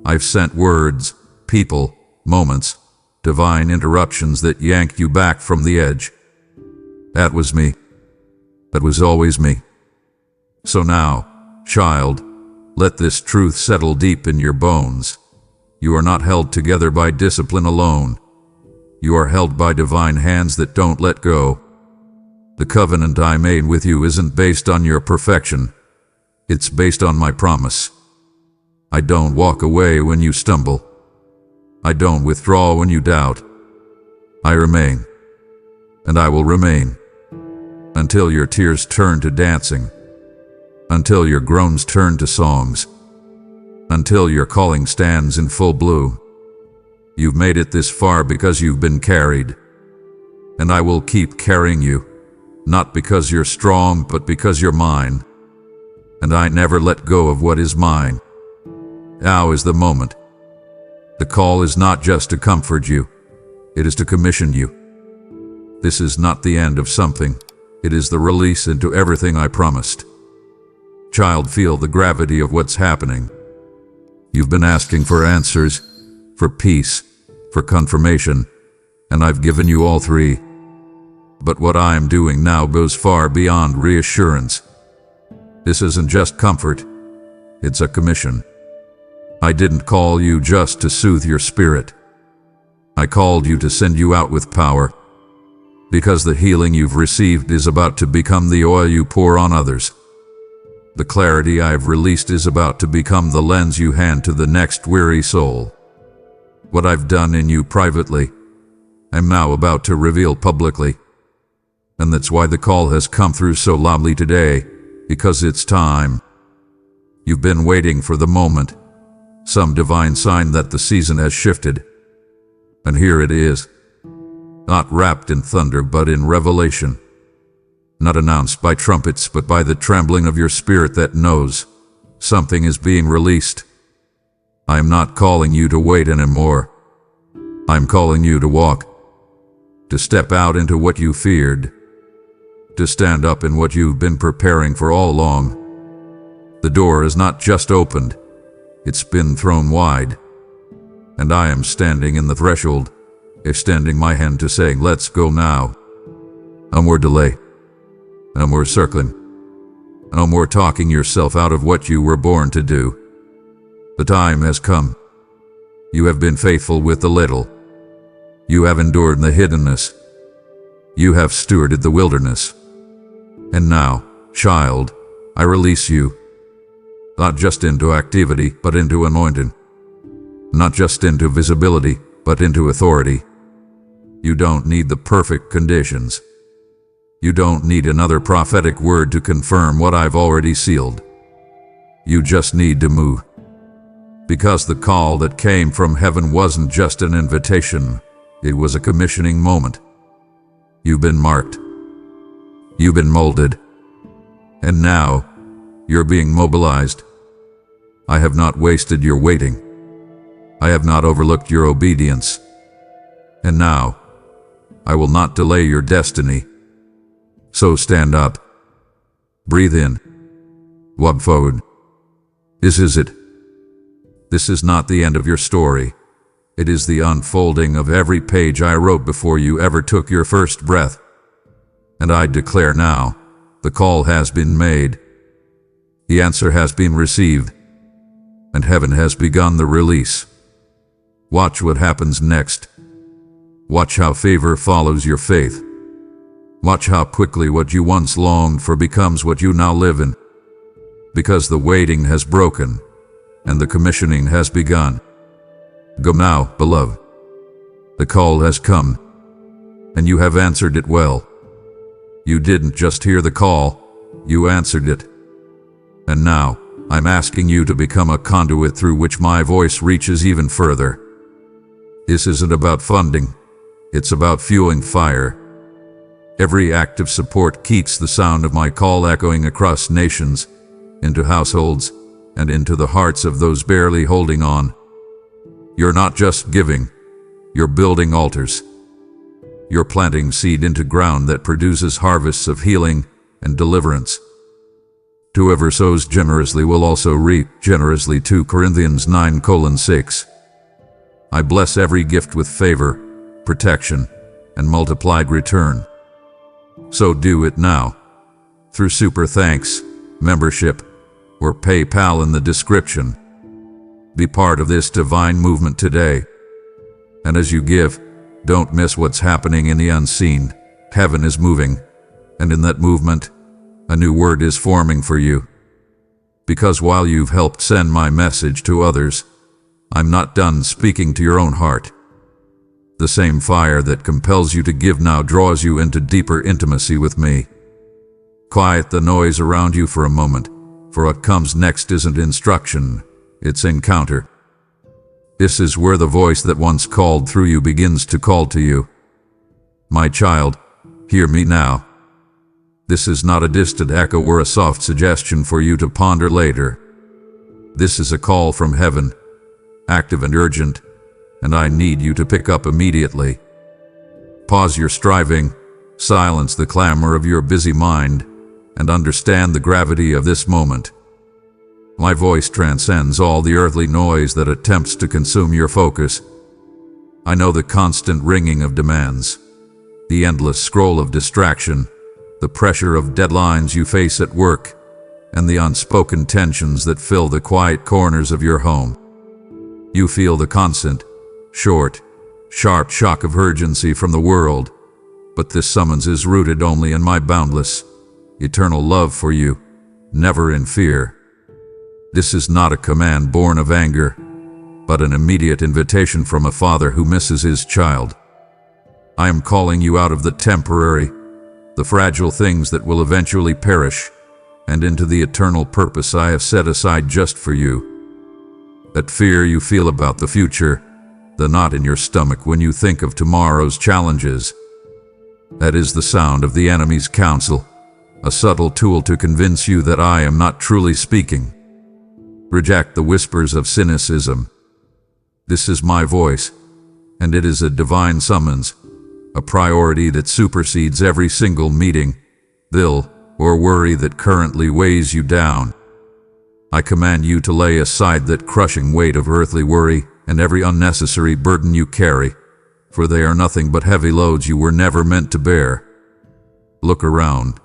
S1: I've sent words, people, moments, divine interruptions that yanked you back from the edge. That was me. That was always me. So now, child, let this truth settle deep in your bones. You are not held together by discipline alone. You are held by divine hands that don't let go. The covenant I made with you isn't based on your perfection. It's based on my promise. I don't walk away when you stumble. I don't withdraw when you doubt. I remain. And I will remain. Until your tears turn to dancing. Until your groans turn to songs. Until your calling stands in full blue. You've made it this far because you've been carried. and I will keep carrying you, not because you're strong, but because you're mine. And I never let go of what is mine. Now is the moment. The call is not just to comfort you, it is to commission you. This is not the end of something, it is the release into everything I promised. Child, feel the gravity of what's happening. You've been asking for answers, for peace, for confirmation, and I've given you all three. But what I am doing now goes far beyond reassurance. This isn't just comfort, it's a commission. I didn't call you just to soothe your spirit. I called you to send you out with power, because the healing you've received is about to become the oil you pour on others. The clarity I've released is about to become the lens you hand to the next weary soul. What I've done in you privately, I'm now about to reveal publicly. And that's why the call has come through so loudly today, because it's time. You've been waiting for the moment, some divine sign that the season has shifted. And here it is, not wrapped in thunder but in revelation. Not announced by trumpets but by the trembling of your spirit that knows something is being released. I am not calling you to wait anymore. I'm calling you to walk, to step out into what you feared, to stand up in what you've been preparing for all along. The door is not just opened, it's been thrown wide. And I am standing in the threshold, extending my hand to say, let's go now. No more delay. No more circling. No more talking yourself out of what you were born to do. The time has come. You have been faithful with the little. You have endured the hiddenness. You have stewarded the wilderness. And now, child, I release you, not just into activity, but into anointing. Not just into visibility, but into authority. You don't need the perfect conditions. You don't need another prophetic word to confirm what I've already sealed. You just need to move. Because the call that came from heaven wasn't just an invitation, it was a commissioning moment. You've been marked. You've been molded. And now, you're being mobilized. I have not wasted your waiting. I have not overlooked your obedience. And now, I will not delay your destiny. So stand up. Breathe in. Walk forward. This is it. This is not the end of your story. It is the unfolding of every page I wrote before you ever took your first breath. And I declare now, the call has been made. The answer has been received. And heaven has begun the release. Watch what happens next. Watch how favor follows your faith. Watch how quickly what you once longed for becomes what you now live in. Because the waiting has broken, and the commissioning has begun. Go now, beloved. The call has come, and you have answered it well. You didn't just hear the call, you answered it. And now, I'm asking you to become a conduit through which my voice reaches even further. This isn't about funding, it's about fueling fire. Every act of support keeps the sound of my call echoing across nations, into households, and into the hearts of those barely holding on. You're not just giving, you're building altars. You're planting seed into ground that produces harvests of healing and deliverance. Whoever sows generously will also reap generously. 2 Corinthians 9:6. I bless every gift with favor, protection, and multiplied return. So do it now, through Super Thanks, membership, or PayPal in the description. Be part of this divine movement today. And as you give, don't miss what's happening in the unseen. Heaven is moving, and in that movement, a new word is forming for you. Because while you've helped send my message to others, I'm not done speaking to your own heart. The same fire that compels you to give now draws you into deeper intimacy with me. Quiet the noise around you for a moment, for what comes next isn't instruction, it's encounter. This is where the voice that once called through you begins to call to you. My child, hear me now. This is not a distant echo or a soft suggestion for you to ponder later. This is a call from heaven, active and urgent, and I need you to pick up immediately. Pause your striving, silence the clamor of your busy mind, and understand the gravity of this moment. My voice transcends all the earthly noise that attempts to consume your focus. I know the constant ringing of demands, the endless scroll of distraction, the pressure of deadlines you face at work, and the unspoken tensions that fill the quiet corners of your home. You feel the constant, short, sharp shock of urgency from the world, but this summons is rooted only in my boundless, eternal love for you, never in fear. This is not a command born of anger, but an immediate invitation from a father who misses his child. I am calling you out of the temporary, the fragile things that will eventually perish, and into the eternal purpose I have set aside just for you. That fear you feel about the future, the knot in your stomach when you think of tomorrow's challenges, that is the sound of the enemy's counsel, a subtle tool to convince you that I am not truly speaking. Reject the whispers of cynicism. This is my voice, and it is a divine summons, a priority that supersedes every single meeting, bill, or worry that currently weighs you down. I command you to lay aside that crushing weight of earthly worry and every unnecessary burden you carry, for they are nothing but heavy loads you were never meant to bear. Look around.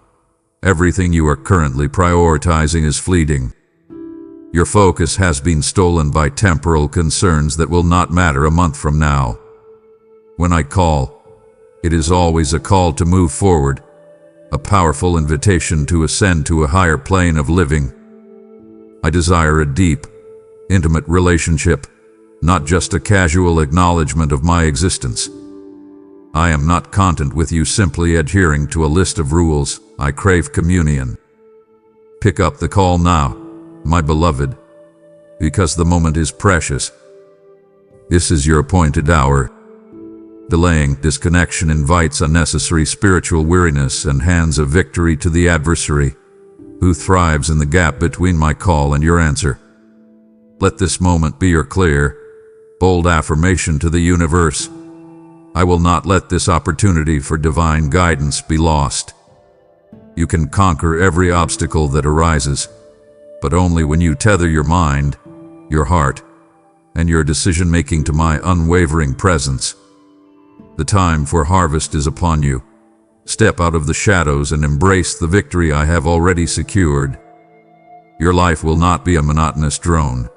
S1: Everything you are currently prioritizing is fleeting. Your focus has been stolen by temporal concerns that will not matter a month from now. When I call, it is always a call to move forward, a powerful invitation to ascend to a higher plane of living. I desire a deep, intimate relationship, not just a casual acknowledgement of my existence. I am not content with you simply adhering to a list of rules. I crave communion. Pick up the call now, my beloved, because the moment is precious. This is your appointed hour. Delaying disconnection invites unnecessary spiritual weariness and hands a victory to the adversary, who thrives in the gap between my call and your answer. Let this moment be your clear, bold affirmation to the universe. I will not let this opportunity for divine guidance be lost. You can conquer every obstacle that arises, but only when you tether your mind, your heart, and your decision-making to my unwavering presence. The time for harvest is upon you. Step out of the shadows and embrace the victory I have already secured. Your life will not be a monotonous drone.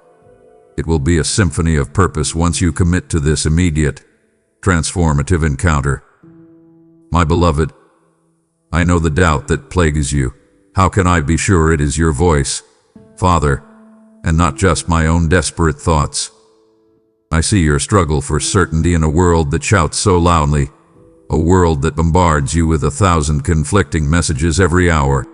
S1: It will be a symphony of purpose once you commit to this immediate, transformative encounter. My beloved, I know the doubt that plagues you. How can I be sure it is your voice, Father, and not just my own desperate thoughts? I see your struggle for certainty in a world that shouts so loudly, a world that bombards you with 1,000 conflicting messages every hour.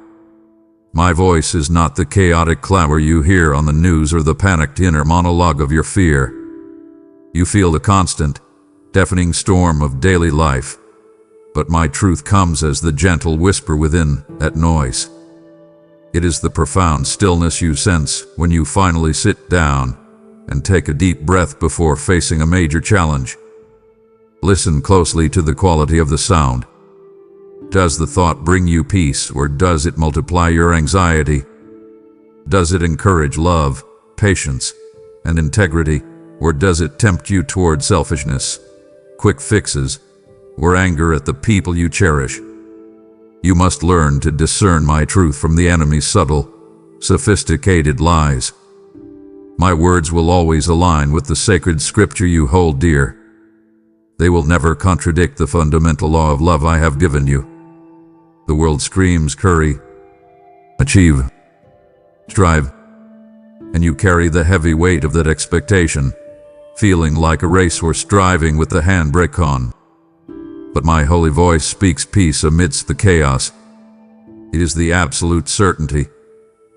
S1: My voice is not the chaotic clamor you hear on the news or the panicked inner monologue of your fear. You feel the constant, deafening storm of daily life, but my truth comes as the gentle whisper within that noise. It is the profound stillness you sense when you finally sit down and take a deep breath before facing a major challenge. Listen closely to the quality of the sound. Does the thought bring you peace, or does it multiply your anxiety? Does it encourage love, patience, and integrity, or does it tempt you toward selfishness, quick fixes, or anger at the people you cherish? You must learn to discern my truth from the enemy's subtle, sophisticated lies. My words will always align with the sacred scripture you hold dear. They will never contradict the fundamental law of love I have given you. The world screams hurry, achieve, strive, and you carry the heavy weight of that expectation, feeling like a racehorse striving with the handbrake on. But my holy voice speaks peace amidst the chaos. It is the absolute certainty,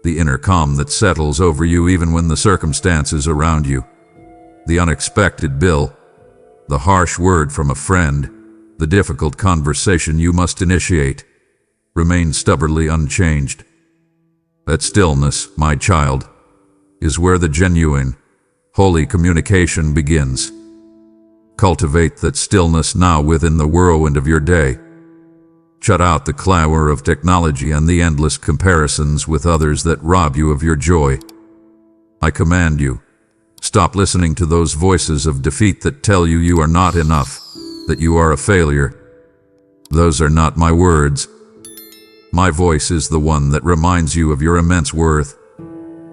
S1: the inner calm that settles over you even when the circumstances around you, the unexpected bill, the harsh word from a friend, the difficult conversation you must initiate. Remain stubbornly unchanged. That stillness, my child, is where the genuine, holy communication begins. Cultivate that stillness now within the whirlwind of your day. Shut out the clamor of technology and the endless comparisons with others that rob you of your joy. I command you, stop listening to those voices of defeat that tell you you are not enough, that you are a failure. Those are not my words. My voice is the one that reminds you of your immense worth,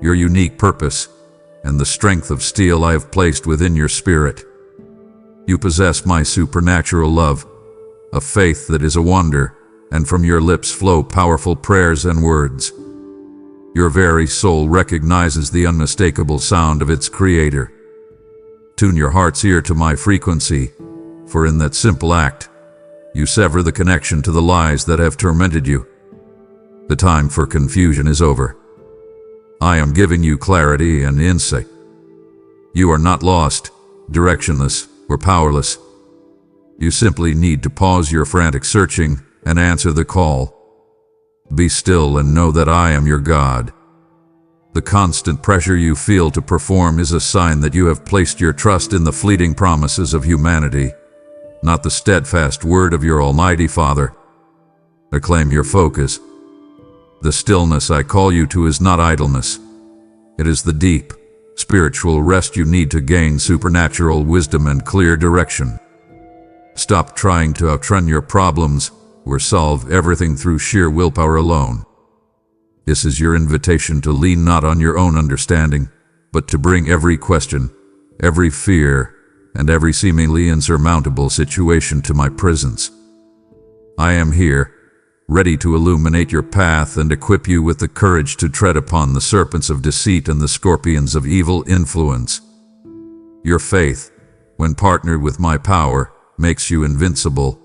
S1: your unique purpose, and the strength of steel I have placed within your spirit. You possess my supernatural love, a faith that is a wonder, and from your lips flow powerful prayers and words. Your very soul recognizes the unmistakable sound of its creator. Tune your heart's ear to my frequency, for in that simple act, you sever the connection to the lies that have tormented you. The time for confusion is over. I am giving you clarity and insight. You are not lost, directionless, or powerless. You simply need to pause your frantic searching and answer the call. Be still and know that I am your God. The constant pressure you feel to perform is a sign that you have placed your trust in the fleeting promises of humanity, not the steadfast word of your Almighty Father. Acclaim your focus. The stillness I call you to is not idleness. It is the deep, spiritual rest you need to gain supernatural wisdom and clear direction. Stop trying to outrun your problems or solve everything through sheer willpower alone. This is your invitation to lean not on your own understanding, but to bring every question, every fear, and every seemingly insurmountable situation to my presence. I am here, ready to illuminate your path and equip you with the courage to tread upon the serpents of deceit and the scorpions of evil influence. Your faith, when partnered with my power, makes you invincible.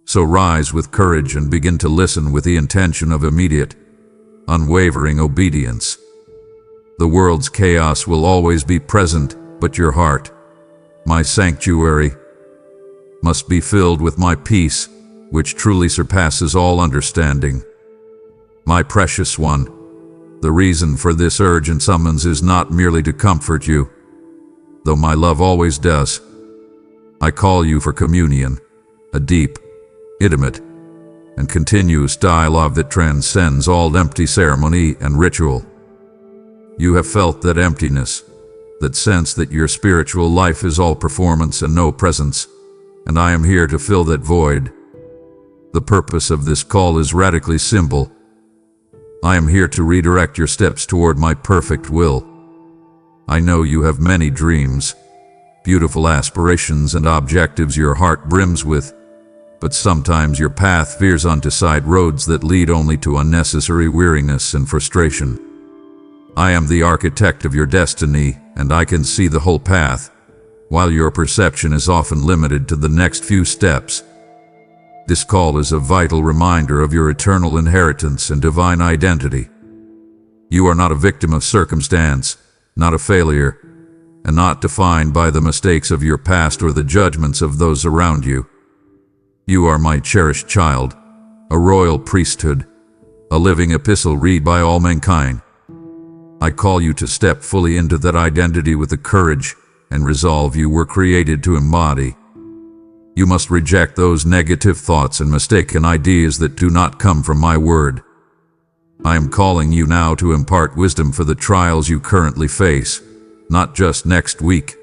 S1: So rise with courage and begin to listen with the intention of immediate, unwavering obedience. The world's chaos will always be present, but your heart, my sanctuary, must be filled with my peace, which truly surpasses all understanding. My precious one, the reason for this urgent summons is not merely to comfort you, though my love always does. I call you for communion, a deep, intimate, and continuous dialogue that transcends all empty ceremony and ritual. You have felt that emptiness, that sense that your spiritual life is all performance and no presence, and I am here to fill that void. The purpose of this call is radically simple. I am here to redirect your steps toward my perfect will. I know you have many dreams, beautiful aspirations and objectives your heart brims with, but sometimes your path veers onto side roads that lead only to unnecessary weariness and frustration. I am the architect of your destiny, and I can see the whole path, while your perception is often limited to the next few steps. This call is a vital reminder of your eternal inheritance and divine identity. You are not a victim of circumstance, not a failure, and not defined by the mistakes of your past or the judgments of those around you. You are my cherished child, a royal priesthood, a living epistle read by all mankind. I call you to step fully into that identity with the courage and resolve you were created to embody. You must reject those negative thoughts and mistaken ideas that do not come from my word. I am calling you now to impart wisdom for the trials you currently face, not just next week,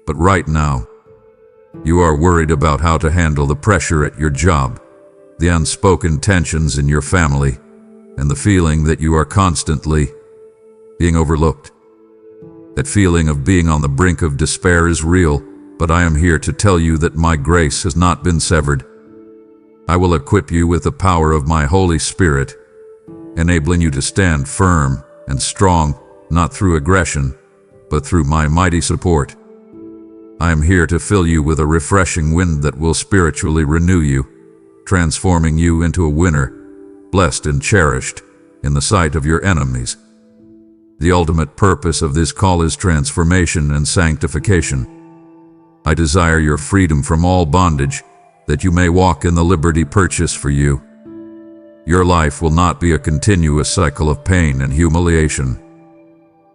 S1: but right now. You are worried about how to handle the pressure at your job, the unspoken tensions in your family, and the feeling that you are constantly being overlooked. That feeling of being on the brink of despair is real, but I am here to tell you that my grace has not been severed. I will equip you with the power of my Holy Spirit, enabling you to stand firm and strong, not through aggression, but through my mighty support. I am here to fill you with a refreshing wind that will spiritually renew you, transforming you into a winner, blessed and cherished in the sight of your enemies. The ultimate purpose of this call is transformation and sanctification. I desire your freedom from all bondage, that you may walk in the liberty purchased for you. Your life will not be a continuous cycle of pain and humiliation.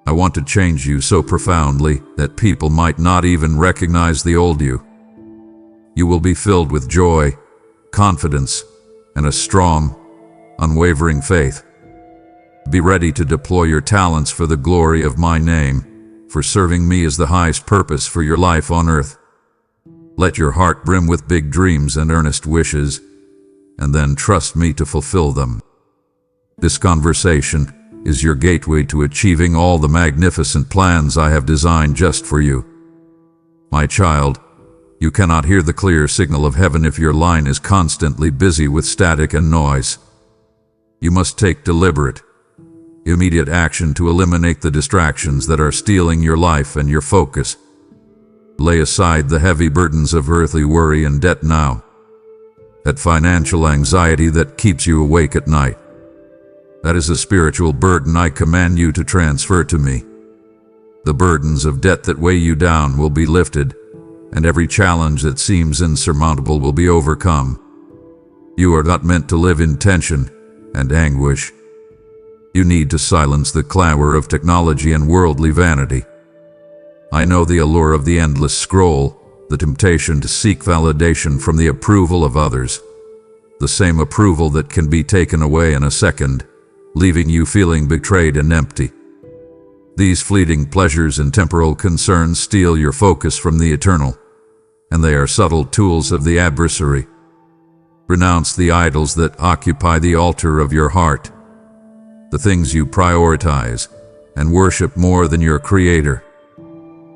S1: I want to change you so profoundly that people might not even recognize the old you. You will be filled with joy, confidence, and a strong, unwavering faith. Be ready to deploy your talents for the glory of my name, for serving me is the highest purpose for your life on earth. Let your heart brim with big dreams and earnest wishes, and then trust me to fulfill them. This conversation is your gateway to achieving all the magnificent plans I have designed just for you. My child, you cannot hear the clear signal of heaven if your line is constantly busy with static and noise. You must take deliberate, immediate action to eliminate the distractions that are stealing your life and your focus. Lay aside the heavy burdens of earthly worry and debt now. That financial anxiety that keeps you awake at night. That is a spiritual burden I command you to transfer to me. The burdens of debt that weigh you down will be lifted, and every challenge that seems insurmountable will be overcome. You are not meant to live in tension and anguish. You need to silence the clamor of technology and worldly vanity. I know the allure of the endless scroll, the temptation to seek validation from the approval of others, the same approval that can be taken away in a second, leaving you feeling betrayed and empty. These fleeting pleasures and temporal concerns steal your focus from the eternal, and they are subtle tools of the adversary. Renounce the idols that occupy the altar of your heart, the things you prioritize, and worship more than your Creator.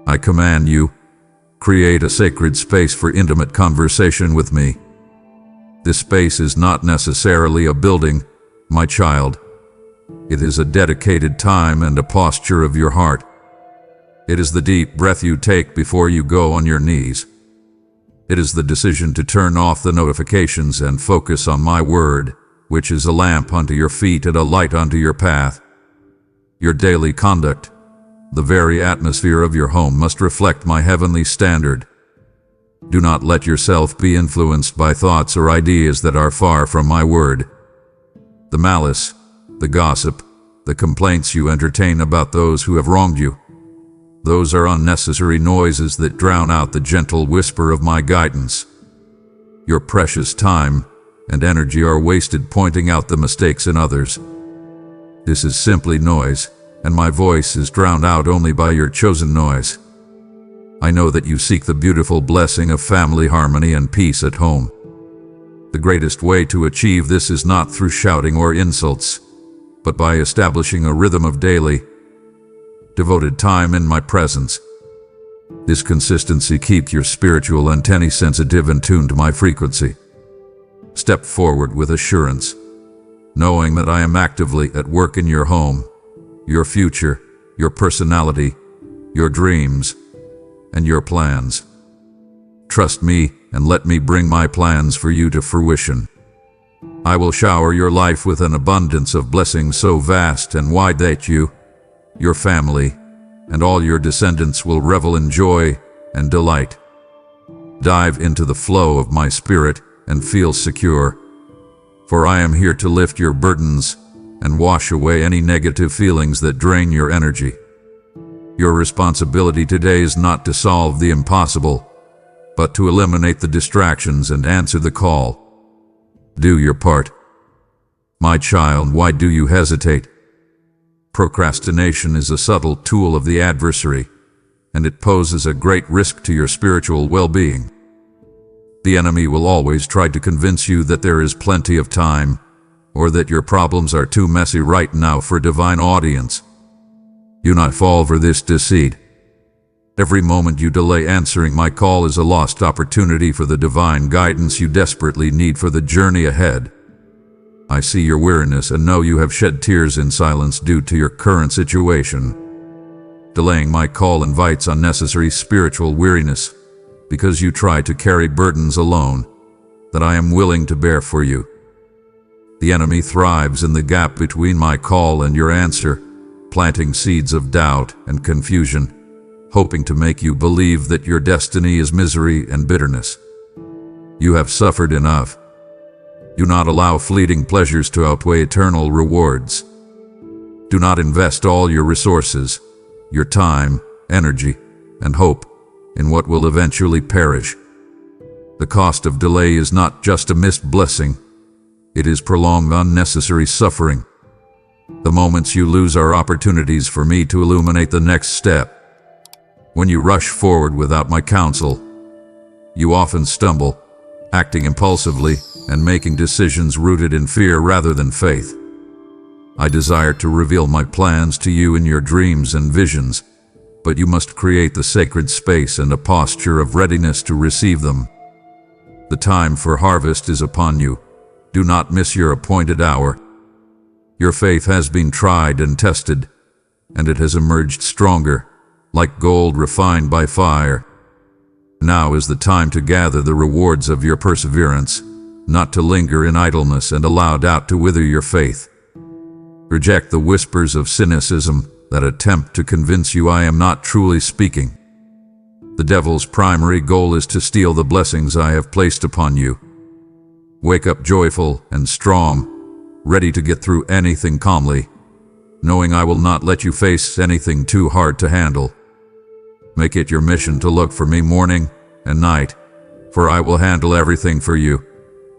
S1: I command you, create a sacred space for intimate conversation with me. This space is not necessarily a building, my child. It is a dedicated time and a posture of your heart. It is the deep breath you take before you go on your knees. It is the decision to turn off the notifications and focus on my word, which is a lamp unto your feet and a light unto your path. Your daily conduct, the very atmosphere of your home, must reflect my heavenly standard. Do not let yourself be influenced by thoughts or ideas that are far from my word. The malice, the gossip, the complaints you entertain about those who have wronged you, those are unnecessary noises that drown out the gentle whisper of my guidance. Your precious time and energy are wasted pointing out the mistakes in others. This is simply noise, and my voice is drowned out only by your chosen noise. I know that you seek the beautiful blessing of family harmony and peace at home. The greatest way to achieve this is not through shouting or insults, but by establishing a rhythm of daily, devoted time in my presence. This consistency keeps your spiritual antennae sensitive and tuned to my frequency. Step forward with assurance, knowing that I am actively at work in your home, your future, your personality, your dreams, and your plans. Trust me and let me bring my plans for you to fruition. I will shower your life with an abundance of blessings so vast and wide that you, your family, and all your descendants will revel in joy and delight. Dive into the flow of my spirit and feel secure, for I am here to lift your burdens and wash away any negative feelings that drain your energy. Your responsibility today is not to solve the impossible, but to eliminate the distractions and answer the call. Do your part. My child, why do you hesitate? Procrastination is a subtle tool of the adversary, and it poses a great risk to your spiritual well-being. The enemy will always try to convince you that there is plenty of time, or that your problems are too messy right now for divine audience. Do not fall for this deceit. Every moment you delay answering my call is a lost opportunity for the divine guidance you desperately need for the journey ahead. I see your weariness and know you have shed tears in silence due to your current situation. Delaying my call invites unnecessary spiritual weariness because you try to carry burdens alone that I am willing to bear for you. The enemy thrives in the gap between my call and your answer, planting seeds of doubt and confusion, hoping to make you believe that your destiny is misery and bitterness. You have suffered enough. Do not allow fleeting pleasures to outweigh eternal rewards. Do not invest all your resources, your time, energy, and hope in what will eventually perish. The cost of delay is not just a missed blessing. It is prolonged unnecessary suffering. The moments you lose are opportunities for me to illuminate the next step. When you rush forward without my counsel, you often stumble, acting impulsively and making decisions rooted in fear rather than faith. I desire to reveal my plans to you in your dreams and visions, but you must create the sacred space and a posture of readiness to receive them. The time for harvest is upon you. Do not miss your appointed hour. Your faith has been tried and tested, and it has emerged stronger, like gold refined by fire. Now is the time to gather the rewards of your perseverance, not to linger in idleness and allow doubt to wither your faith. Reject the whispers of cynicism that attempt to convince you I am not truly speaking. The devil's primary goal is to steal the blessings I have placed upon you. Wake up joyful and strong, ready to get through anything calmly, knowing I will not let you face anything too hard to handle. Make it your mission to look for me morning and night, for I will handle everything for you,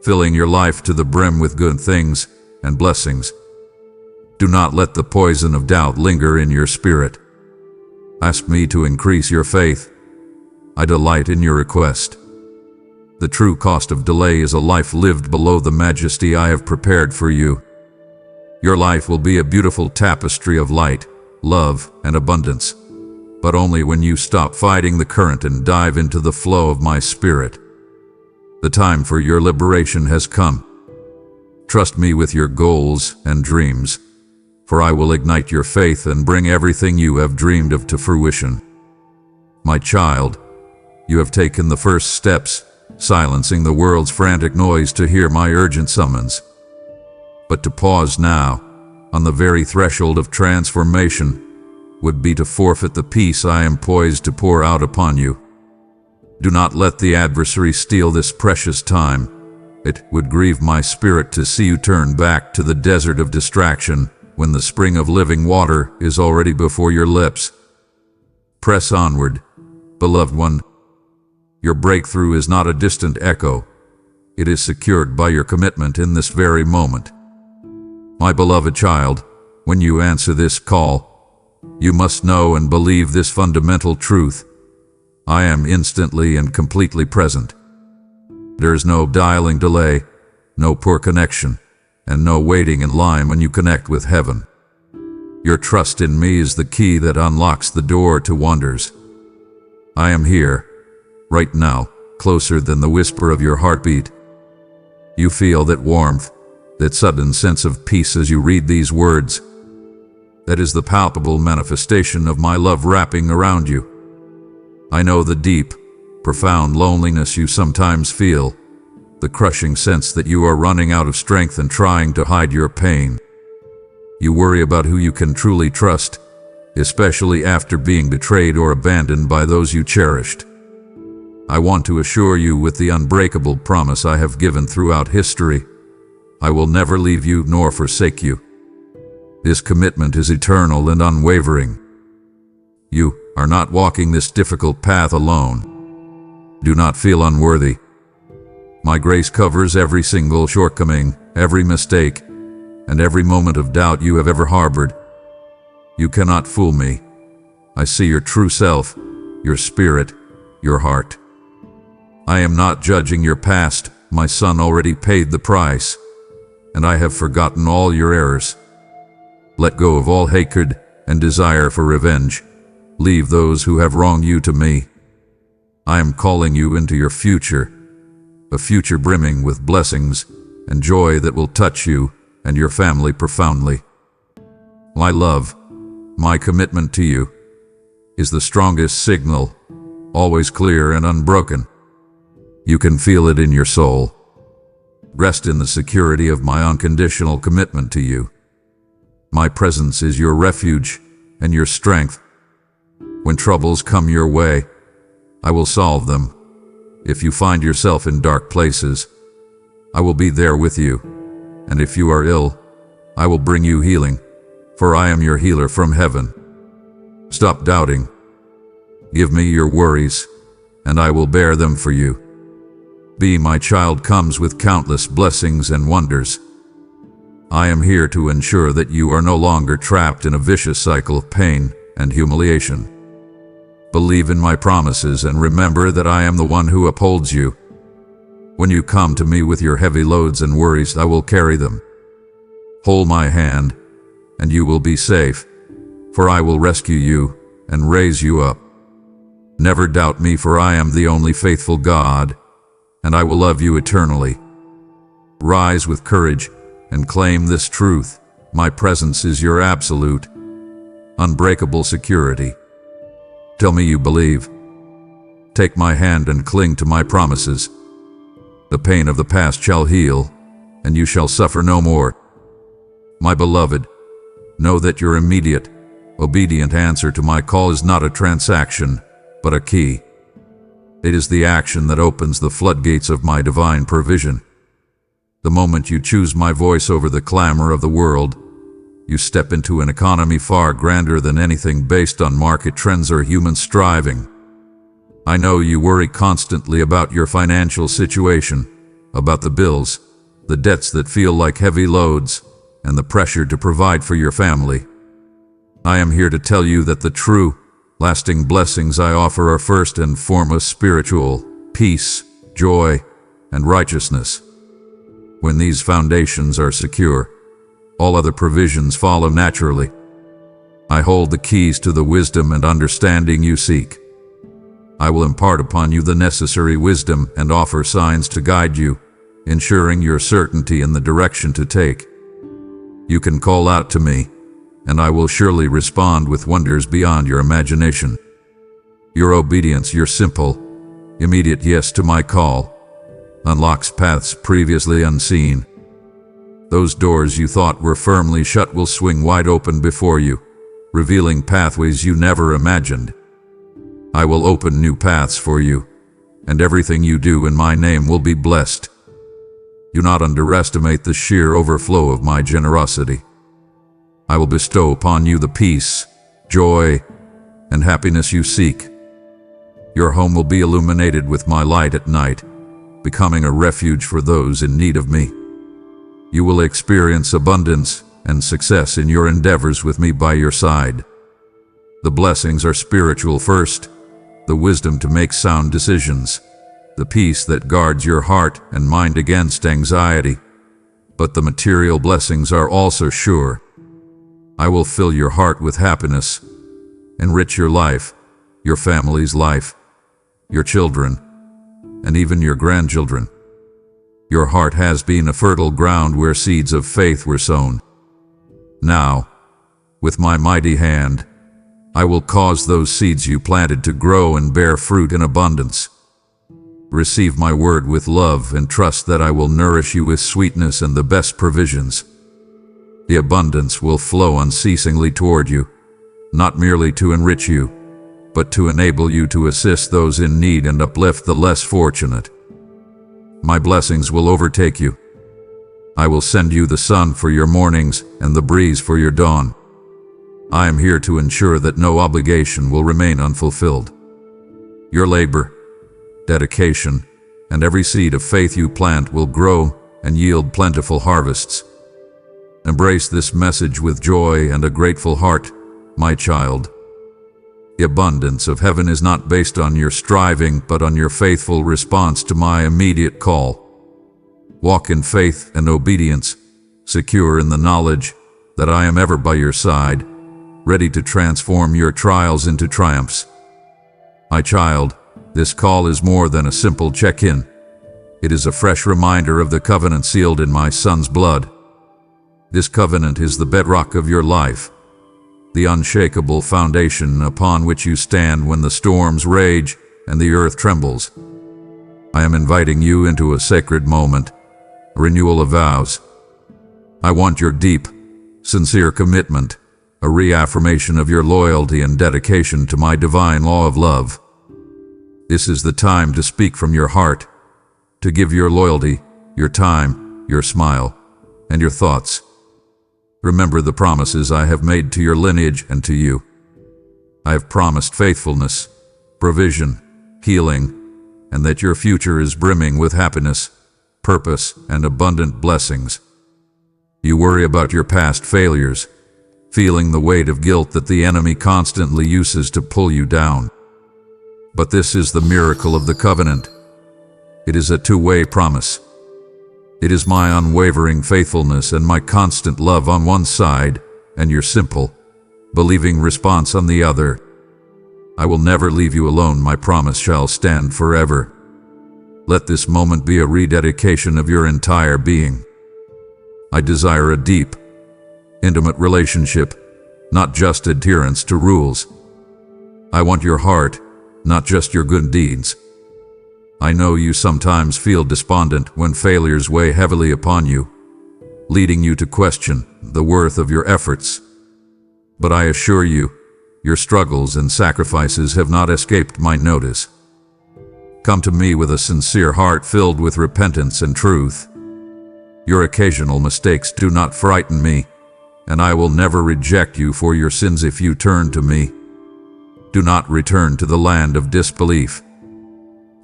S1: filling your life to the brim with good things and blessings. Do not let the poison of doubt linger in your spirit. Ask me to increase your faith. I delight in your request. The true cost of delay is a life lived below the majesty I have prepared for you. Your life will be a beautiful tapestry of light, love, and abundance, but only when you stop fighting the current and dive into the flow of my spirit. The time for your liberation has come. Trust me with your goals and dreams, for I will ignite your faith and bring everything you have dreamed of to fruition. My child, you have taken the first steps, silencing the world's frantic noise to hear my urgent summons. But to pause now, on the very threshold of transformation, would be to forfeit the peace I am poised to pour out upon you. Do not let the adversary steal this precious time. It would grieve my spirit to see you turn back to the desert of distraction when the spring of living water is already before your lips. Press onward, beloved one. Your breakthrough is not a distant echo. It is secured by your commitment in this very moment. My beloved child, when you answer this call, you must know and believe this fundamental truth. I am instantly and completely present. There is no dialing delay, no poor connection, and no waiting in line when you connect with heaven. Your trust in me is the key that unlocks the door to wonders. I am here, right now, closer than the whisper of your heartbeat. You feel that warmth, that sudden sense of peace as you read these words. That is the palpable manifestation of my love wrapping around you. I know the deep, profound loneliness you sometimes feel, the crushing sense that you are running out of strength and trying to hide your pain. You worry about who you can truly trust, especially after being betrayed or abandoned by those you cherished. I want to assure you with the unbreakable promise I have given throughout history, I will never leave you nor forsake you. This commitment is eternal and unwavering. You are not walking this difficult path alone. Do not feel unworthy. My grace covers every single shortcoming, every mistake, and every moment of doubt you have ever harbored. You cannot fool me. I see your true self, your spirit, your heart. I am not judging your past. My son already paid the price, and I have forgotten all your errors. Let go of all hatred and desire for revenge. Leave those who have wronged you to me. I am calling you into your future, a future brimming with blessings and joy that will touch you and your family profoundly. My love, my commitment to you, is the strongest signal, always clear and unbroken. You can feel it in your soul. Rest in the security of my unconditional commitment to you. My presence is your refuge and your strength. When troubles come your way, I will solve them. If you find yourself in dark places, I will be there with you. And if you are ill, I will bring you healing, for I am your healer from heaven. Stop doubting. Give me your worries, and I will bear them for you. Be My Child comes with countless blessings and wonders. I am here to ensure that you are no longer trapped in a vicious cycle of pain and humiliation. Believe in my promises and remember that I am the one who upholds you. When you come to me with your heavy loads and worries, I will carry them. Hold my hand, and you will be safe, for I will rescue you and raise you up. Never doubt me, for I am the only faithful God, and I will love you eternally. Rise with courage and claim this truth. My presence is your absolute, unbreakable security. Tell me you believe. Take my hand and cling to my promises. The pain of the past shall heal, and you shall suffer no more. My beloved, know that your immediate, obedient answer to my call is not a transaction, but a key. It is the action that opens the floodgates of my divine provision. The moment you choose my voice over the clamor of the world, you step into an economy far grander than anything based on market trends or human striving. I know you worry constantly about your financial situation, about the bills, the debts that feel like heavy loads, and the pressure to provide for your family. I am here to tell you that the true, lasting blessings I offer are first and foremost spiritual: peace, joy, and righteousness. When these foundations are secure, all other provisions follow naturally. I hold the keys to the wisdom and understanding you seek. I will impart upon you the necessary wisdom and offer signs to guide you, ensuring your certainty in the direction to take. You can call out to me, and I will surely respond with wonders beyond your imagination. Your obedience, your simple, immediate yes to my call, unlocks paths previously unseen. Those doors you thought were firmly shut will swing wide open before you, revealing pathways you never imagined. I will open new paths for you, and everything you do in my name will be blessed. Do not underestimate the sheer overflow of my generosity. I will bestow upon you the peace, joy, and happiness you seek. Your home will be illuminated with my light at night, becoming a refuge for those in need of me. You will experience abundance and success in your endeavors with me by your side. The blessings are spiritual first, the wisdom to make sound decisions, the peace that guards your heart and mind against anxiety. But the material blessings are also sure. I will fill your heart with happiness, enrich your life, your family's life, your children, and even your grandchildren. Your heart has been a fertile ground where seeds of faith were sown. Now, with my mighty hand, I will cause those seeds you planted to grow and bear fruit in abundance. Receive my word with love and trust that I will nourish you with sweetness and the best provisions. The abundance will flow unceasingly toward you, not merely to enrich you, but to enable you to assist those in need and uplift the less fortunate. My blessings will overtake you. I will send you the sun for your mornings and the breeze for your dawn. I am here to ensure that no obligation will remain unfulfilled. Your labor, dedication, and every seed of faith you plant will grow and yield plentiful harvests. Embrace this message with joy and a grateful heart, my child. The abundance of heaven is not based on your striving, but on your faithful response to my immediate call. Walk in faith and obedience, secure in the knowledge that I am ever by your side, ready to transform your trials into triumphs. My child, this call is more than a simple check-in. It is a fresh reminder of the covenant sealed in my Son's blood. This covenant is the bedrock of your life, the unshakable foundation upon which you stand when the storms rage and the earth trembles. I am inviting you into a sacred moment, a renewal of vows. I want your deep, sincere commitment, a reaffirmation of your loyalty and dedication to my divine law of love. This is the time to speak from your heart, to give your loyalty, your time, your smile, and your thoughts. Remember the promises I have made to your lineage and to you. I have promised faithfulness, provision, healing, and that your future is brimming with happiness, purpose, and abundant blessings. You worry about your past failures, feeling the weight of guilt that the enemy constantly uses to pull you down. But this is the miracle of the covenant. It is a two-way promise. It is my unwavering faithfulness and my constant love on one side, and your simple, believing response on the other. I will never leave you alone. My promise shall stand forever. Let this moment be a rededication of your entire being. I desire a deep, intimate relationship, not just adherence to rules. I want your heart, not just your good deeds. I know you sometimes feel despondent when failures weigh heavily upon you, leading you to question the worth of your efforts. But I assure you, your struggles and sacrifices have not escaped my notice. Come to me with a sincere heart filled with repentance and truth. Your occasional mistakes do not frighten me, and I will never reject you for your sins if you turn to me. Do not return to the land of disbelief.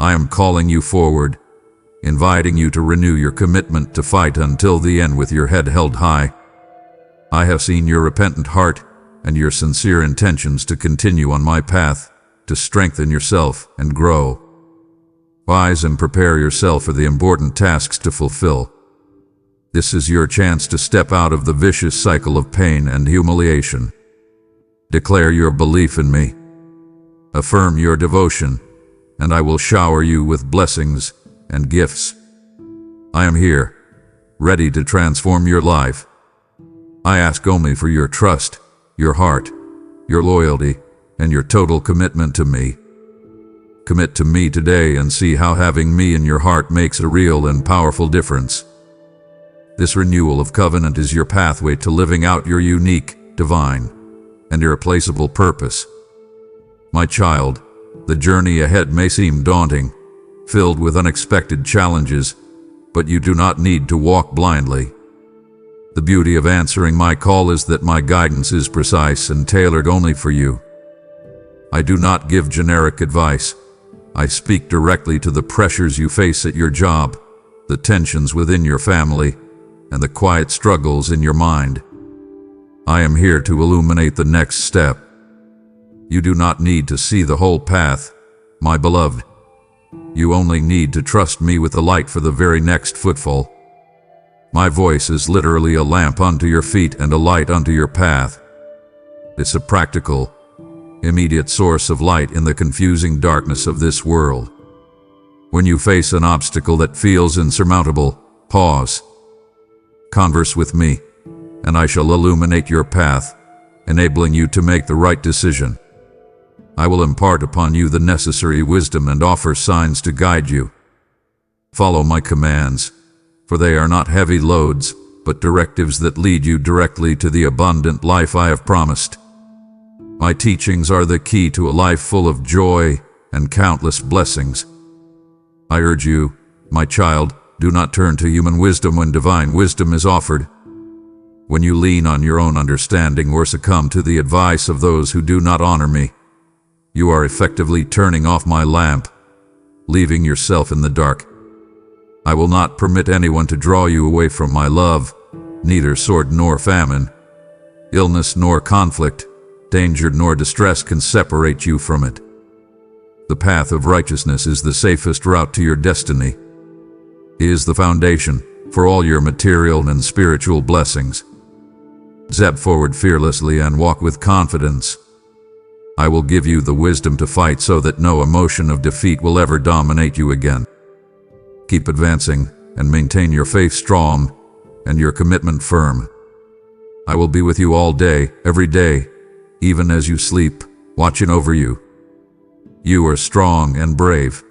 S1: I am calling you forward, inviting you to renew your commitment to fight until the end with your head held high. I have seen your repentant heart and your sincere intentions to continue on my path, to strengthen yourself and grow. Rise and prepare yourself for the important tasks to fulfill. This is your chance to step out of the vicious cycle of pain and humiliation. Declare your belief in me. Affirm your devotion, and I will shower you with blessings and gifts. I am here, ready to transform your life. I ask only for your trust, your heart, your loyalty, and your total commitment to me. Commit to me today and see how having me in your heart makes a real and powerful difference. This renewal of covenant is your pathway to living out your unique, divine, and irreplaceable purpose. My child, the journey ahead may seem daunting, filled with unexpected challenges, but you do not need to walk blindly. The beauty of answering my call is that my guidance is precise and tailored only for you. I do not give generic advice. I speak directly to the pressures you face at your job, the tensions within your family, and the quiet struggles in your mind. I am here to illuminate the next step. You do not need to see the whole path, my beloved. You only need to trust me with the light for the very next footfall. My voice is literally a lamp unto your feet and a light unto your path. It's a practical, immediate source of light in the confusing darkness of this world. When you face an obstacle that feels insurmountable, pause. Converse with me, and I shall illuminate your path, enabling you to make the right decision. I will impart upon you the necessary wisdom and offer signs to guide you. Follow my commands, for they are not heavy loads, but directives that lead you directly to the abundant life I have promised. My teachings are the key to a life full of joy and countless blessings. I urge you, my child, do not turn to human wisdom when divine wisdom is offered. When you lean on your own understanding or succumb to the advice of those who do not honor me, you are effectively turning off my lamp, leaving yourself in the dark. I will not permit anyone to draw you away from my love, neither sword nor famine, illness nor conflict, danger nor distress can separate you from it. The path of righteousness is the safest route to your destiny. It is the foundation for all your material and spiritual blessings. Step forward fearlessly and walk with confidence. I will give you the wisdom to fight so that no emotion of defeat will ever dominate you again. Keep advancing and maintain your faith strong and your commitment firm. I will be with you all day, every day, even as you sleep, watching over you. You are strong and brave,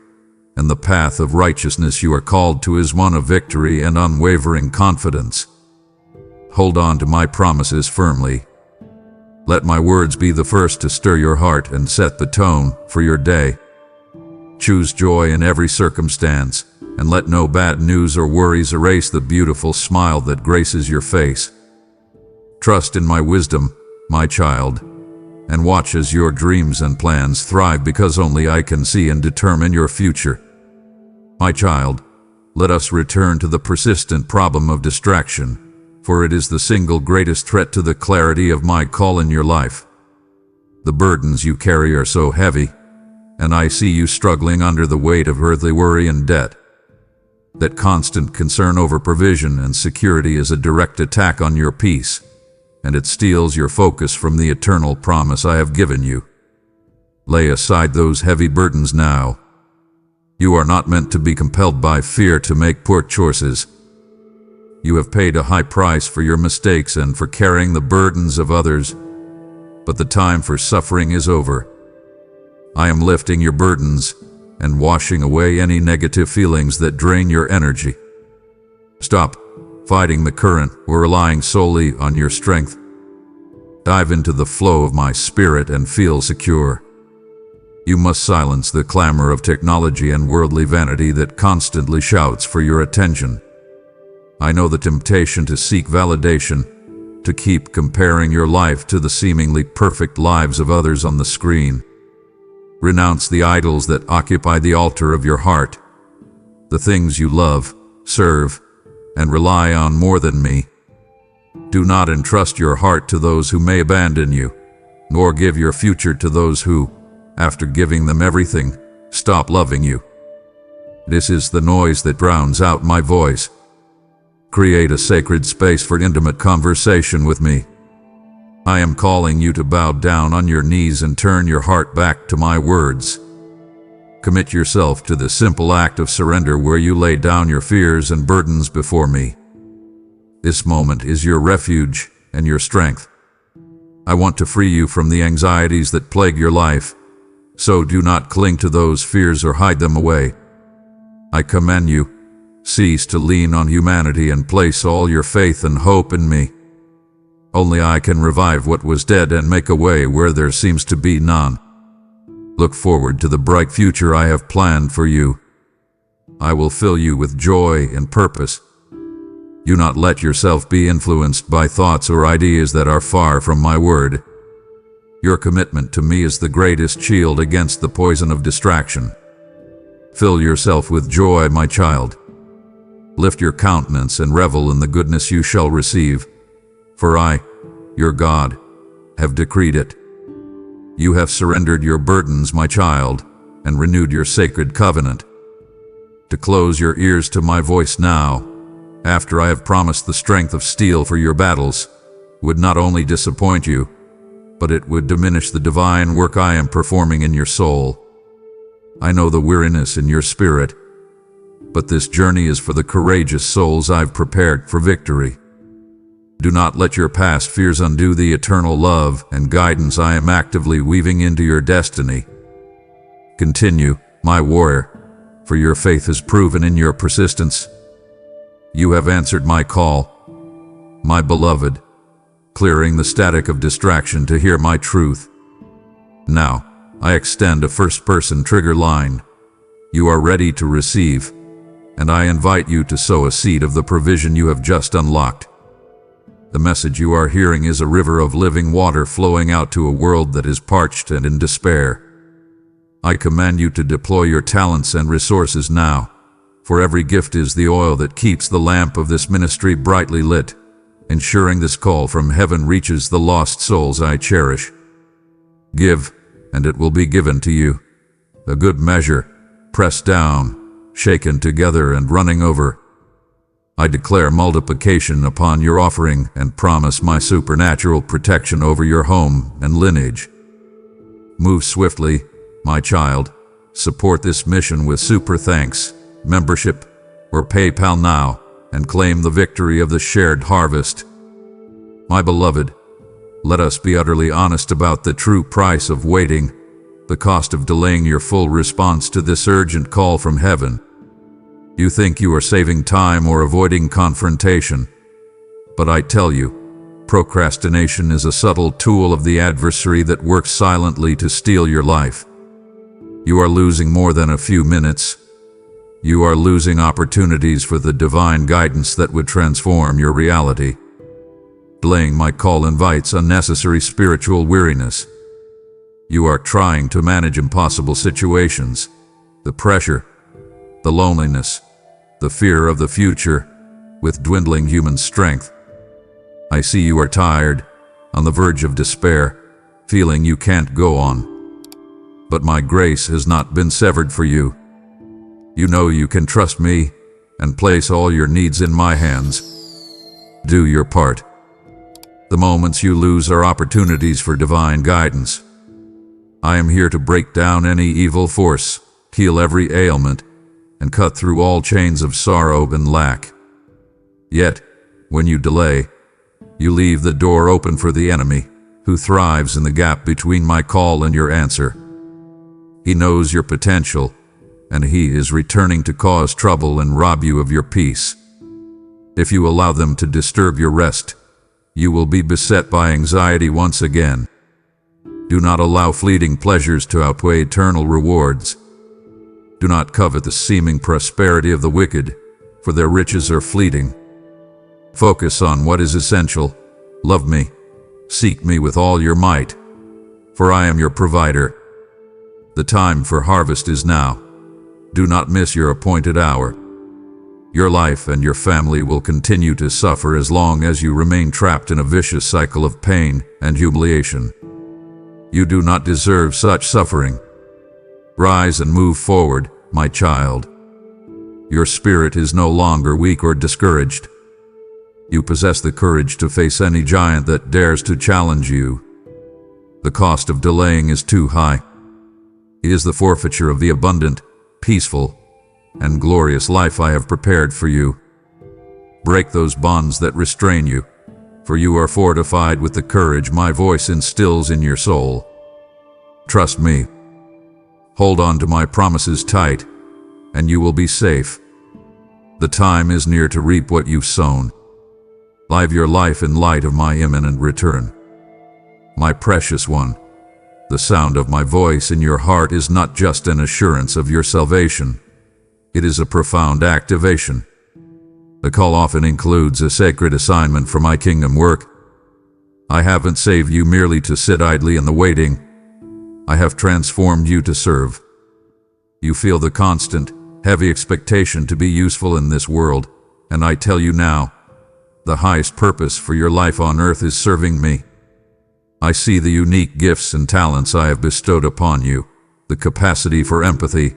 S1: and the path of righteousness you are called to is one of victory and unwavering confidence. Hold on to my promises firmly. Let my words be the first to stir your heart and set the tone for your day. Choose joy in every circumstance, and let no bad news or worries erase the beautiful smile that graces your face. Trust in my wisdom, my child, and watch as your dreams and plans thrive, because only I can see and determine your future. My child, let us return to the persistent problem of distraction, for it is the single greatest threat to the clarity of my call in your life. The burdens you carry are so heavy, and I see you struggling under the weight of earthly worry and debt. That constant concern over provision and security is a direct attack on your peace, and it steals your focus from the eternal promise I have given you. Lay aside those heavy burdens now. You are not meant to be compelled by fear to make poor choices. You have paid a high price for your mistakes and for carrying the burdens of others, but the time for suffering is over. I am lifting your burdens and washing away any negative feelings that drain your energy. Stop fighting the current or relying solely on your strength. Dive into the flow of my spirit and feel secure. You must silence the clamor of technology and worldly vanity that constantly shouts for your attention. I know the temptation to seek validation, to keep comparing your life to the seemingly perfect lives of others on the screen. Renounce the idols that occupy the altar of your heart, the things you love, serve, and rely on more than me. Do not entrust your heart to those who may abandon you, nor give your future to those who, after giving them everything, stop loving you. This is the noise that drowns out my voice. Create a sacred space for intimate conversation with me. I am calling you to bow down on your knees and turn your heart back to my words. Commit yourself to the simple act of surrender where you lay down your fears and burdens before me. This moment is your refuge and your strength. I want to free you from the anxieties that plague your life, so do not cling to those fears or hide them away. I command you, cease to lean on humanity and place all your faith and hope in me. Only I can revive what was dead and make a way where there seems to be none. Look forward to the bright future I have planned for you. I will fill you with joy and purpose. Do not let yourself be influenced by thoughts or ideas that are far from my word. Your commitment to me is the greatest shield against the poison of distraction. Fill yourself with joy, my child. Lift your countenance and revel in the goodness you shall receive. For I, your God, have decreed it. You have surrendered your burdens, my child, and renewed your sacred covenant. To close your ears to my voice now, after I have promised the strength of steel for your battles, would not only disappoint you, but it would diminish the divine work I am performing in your soul. I know the weariness in your spirit, but this journey is for the courageous souls I've prepared for victory. Do not let your past fears undo the eternal love and guidance I am actively weaving into your destiny. Continue, my warrior, for your faith is proven in your persistence. You have answered my call, my beloved, clearing the static of distraction to hear my truth. Now, I extend a first-person trigger line. You are ready to receive, and I invite you to sow a seed of the provision you have just unlocked. The message you are hearing is a river of living water flowing out to a world that is parched and in despair. I command you to deploy your talents and resources now, for every gift is the oil that keeps the lamp of this ministry brightly lit, ensuring this call from heaven reaches the lost souls I cherish. Give, and it will be given to you. A good measure, pressed down, shaken together and running over. I declare multiplication upon your offering and promise my supernatural protection over your home and lineage. Move swiftly, my child. Support this mission with super thanks, membership, or PayPal now, and claim the victory of the shared harvest. My beloved, let us be utterly honest about the true price of waiting, the cost of delaying your full response to this urgent call from heaven. You think you are saving time or avoiding confrontation, but I tell you, procrastination is a subtle tool of the adversary that works silently to steal your life. You are losing more than a few minutes. You are losing opportunities for the divine guidance that would transform your reality. Delaying my call invites unnecessary spiritual weariness. You are trying to manage impossible situations, the pressure, the loneliness, the fear of the future, with dwindling human strength. I see you are tired, on the verge of despair, feeling you can't go on. But my grace has not been severed for you. You know you can trust me and place all your needs in my hands. Do your part. The moments you lose are opportunities for divine guidance. I am here to break down any evil force, heal every ailment, and cut through all chains of sorrow and lack. Yet, when you delay, you leave the door open for the enemy, who thrives in the gap between my call and your answer. He knows your potential, and he is returning to cause trouble and rob you of your peace. If you allow them to disturb your rest, you will be beset by anxiety once again. Do not allow fleeting pleasures to outweigh eternal rewards. Do not covet the seeming prosperity of the wicked, for their riches are fleeting. Focus on what is essential. Love me. Seek me with all your might, for I am your provider. The time for harvest is now. Do not miss your appointed hour. Your life and your family will continue to suffer as long as you remain trapped in a vicious cycle of pain and humiliation. You do not deserve such suffering. Rise and move forward, my child. Your spirit is no longer weak or discouraged. You possess the courage to face any giant that dares to challenge you. The cost of delaying is too high. It is the forfeiture of the abundant, peaceful, and glorious life I have prepared for you. Break those bonds that restrain you, for you are fortified with the courage my voice instills in your soul. Trust me. Hold on to my promises tight, and you will be safe. The time is near to reap what you've sown. Live your life in light of my imminent return. My precious one, the sound of my voice in your heart is not just an assurance of your salvation. It is a profound activation. The call often includes a sacred assignment for my kingdom work. I haven't saved you merely to sit idly in the waiting. I have transformed you to serve. You feel the constant, heavy expectation to be useful in this world, and I tell you now, the highest purpose for your life on earth is serving me. I see the unique gifts and talents I have bestowed upon you, the capacity for empathy,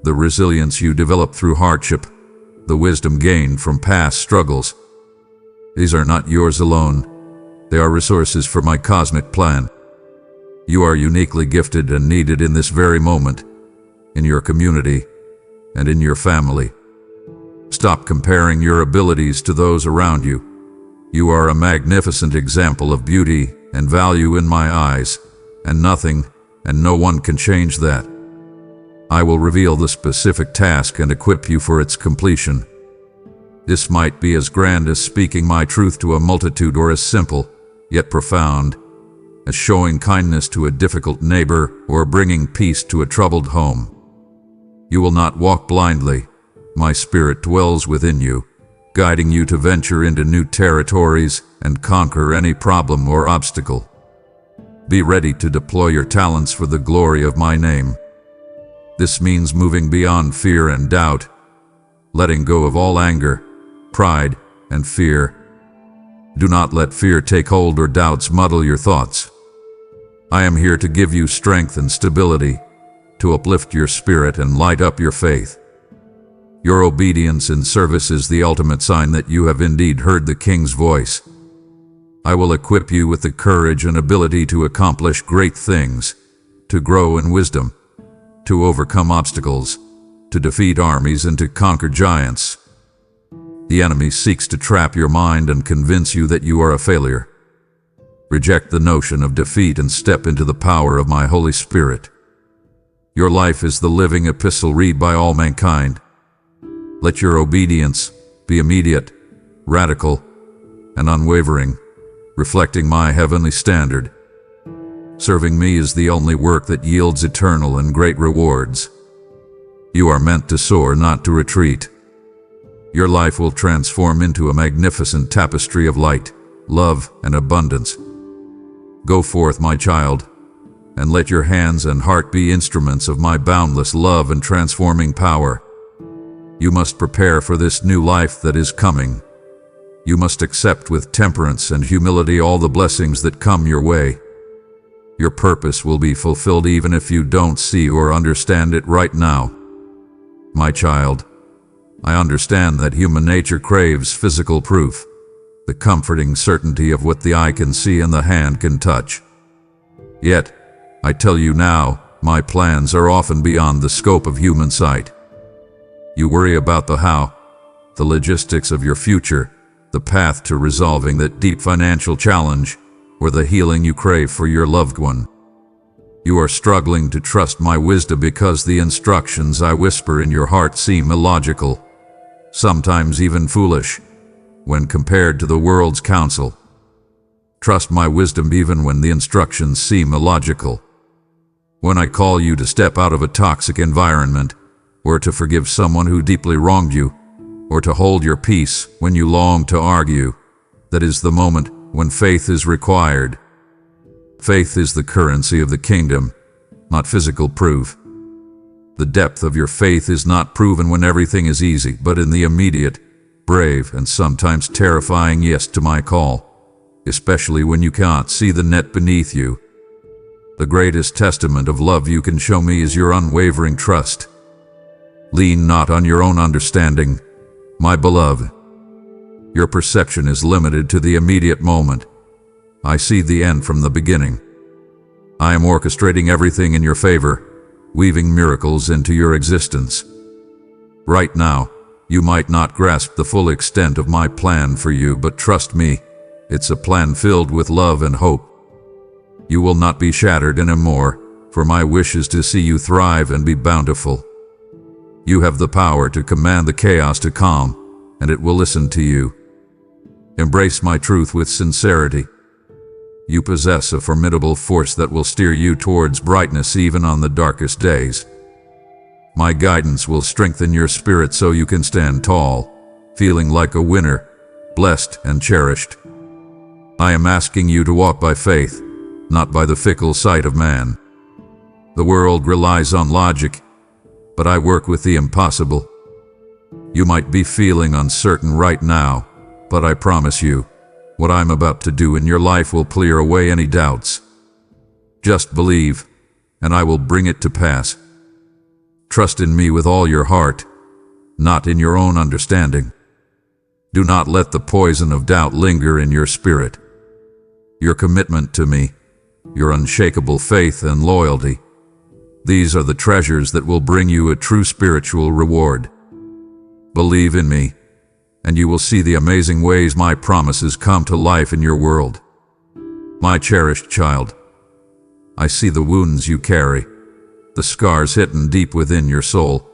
S1: the resilience you develop through hardship, the wisdom gained from past struggles. These are not yours alone. They are resources for my cosmic plan. You are uniquely gifted and needed in this very moment, in your community, and in your family. Stop comparing your abilities to those around you. You are a magnificent example of beauty and value in my eyes, and nothing and no one can change that. I will reveal the specific task and equip you for its completion. This might be as grand as speaking my truth to a multitude, or as simple, yet profound, as showing kindness to a difficult neighbor or bringing peace to a troubled home. You will not walk blindly. My spirit dwells within you, guiding you to venture into new territories and conquer any problem or obstacle. Be ready to deploy your talents for the glory of my name. This means moving beyond fear and doubt, letting go of all anger, pride, and fear. Do not let fear take hold or doubts muddle your thoughts. I am here to give you strength and stability, to uplift your spirit and light up your faith. Your obedience and service is the ultimate sign that you have indeed heard the King's voice. I will equip you with the courage and ability to accomplish great things, to grow in wisdom, to overcome obstacles, to defeat armies, and to conquer giants. The enemy seeks to trap your mind and convince you that you are a failure. Reject the notion of defeat and step into the power of my Holy Spirit. Your life is the living epistle read by all mankind. Let your obedience be immediate, radical, and unwavering, reflecting my heavenly standard. Serving me is the only work that yields eternal and great rewards. You are meant to soar, not to retreat. Your life will transform into a magnificent tapestry of light, love, and abundance. Go forth, my child, and let your hands and heart be instruments of my boundless love and transforming power. You must prepare for this new life that is coming. You must accept with temperance and humility all the blessings that come your way. Your purpose will be fulfilled even if you don't see or understand it right now. My child, I understand that human nature craves physical proof, the comforting certainty of what the eye can see and the hand can touch. Yet, I tell you now, my plans are often beyond the scope of human sight. You worry about the how, the logistics of your future, the path to resolving that deep financial challenge, or the healing you crave for your loved one. You are struggling to trust my wisdom because the instructions I whisper in your heart seem illogical, sometimes even foolish, when compared to the world's counsel. Trust my wisdom even when the instructions seem illogical. When I call you to step out of a toxic environment, or to forgive someone who deeply wronged you, or to hold your peace when you long to argue, that is the moment when faith is required. Faith is the currency of the kingdom, not physical proof. The depth of your faith is not proven when everything is easy, but in the immediate, brave, and sometimes terrifying yes to my call, especially when you can't see the net beneath you. The greatest testament of love you can show me is your unwavering trust. Lean not on your own understanding, my beloved. Your perception is limited to the immediate moment. I see the end from the beginning. I am orchestrating everything in your favor, weaving miracles into your existence. Right now, you might not grasp the full extent of my plan for you, but trust me, it's a plan filled with love and hope. You will not be shattered anymore, for my wish is to see you thrive and be bountiful. You have the power to command the chaos to calm, and it will listen to you. Embrace my truth with sincerity. You possess a formidable force that will steer you towards brightness even on the darkest days. My guidance will strengthen your spirit so you can stand tall, feeling like a winner, blessed and cherished. I am asking you to walk by faith, not by the fickle sight of man. The world relies on logic, but I work with the impossible. You might be feeling uncertain right now, but I promise you, what I'm about to do in your life will clear away any doubts. Just believe, and I will bring it to pass. Trust in me with all your heart, not in your own understanding. Do not let the poison of doubt linger in your spirit. Your commitment to me, your unshakable faith and loyalty, these are the treasures that will bring you a true spiritual reward. Believe in me, and you will see the amazing ways my promises come to life in your world. My cherished child, I see the wounds you carry, the scars hidden deep within your soul,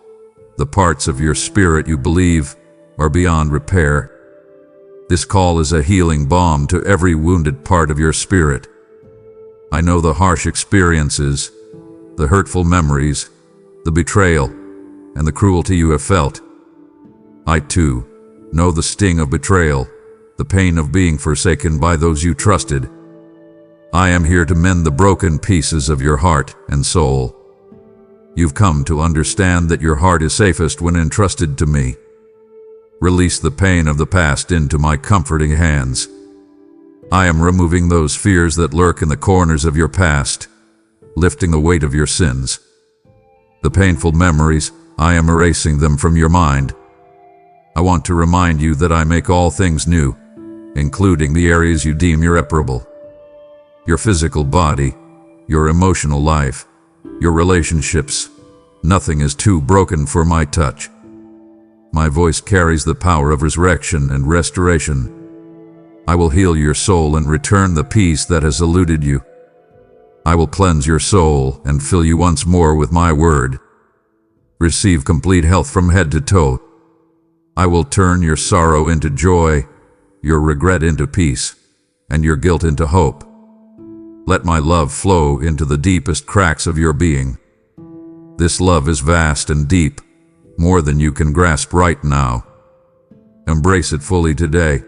S1: the parts of your spirit you believe are beyond repair. This call is a healing balm to every wounded part of your spirit. I know the harsh experiences, the hurtful memories, the betrayal, and the cruelty you have felt. I too know the sting of betrayal, the pain of being forsaken by those you trusted. I am here to mend the broken pieces of your heart and soul. You've come to understand that your heart is safest when entrusted to me. Release the pain of the past into my comforting hands. I am removing those fears that lurk in the corners of your past, lifting the weight of your sins. The painful memories, I am erasing them from your mind. I want to remind you that I make all things new, including the areas you deem irreparable. Your physical body, your emotional life, your relationships, nothing is too broken for my touch. My voice carries the power of resurrection and restoration. I will heal your soul and return the peace that has eluded you. I will cleanse your soul and fill you once more with my word. Receive complete health from head to toe. I will turn your sorrow into joy, your regret into peace, and your guilt into hope. Let my love flow into the deepest cracks of your being. This love is vast and deep, more than you can grasp right now. Embrace it fully today.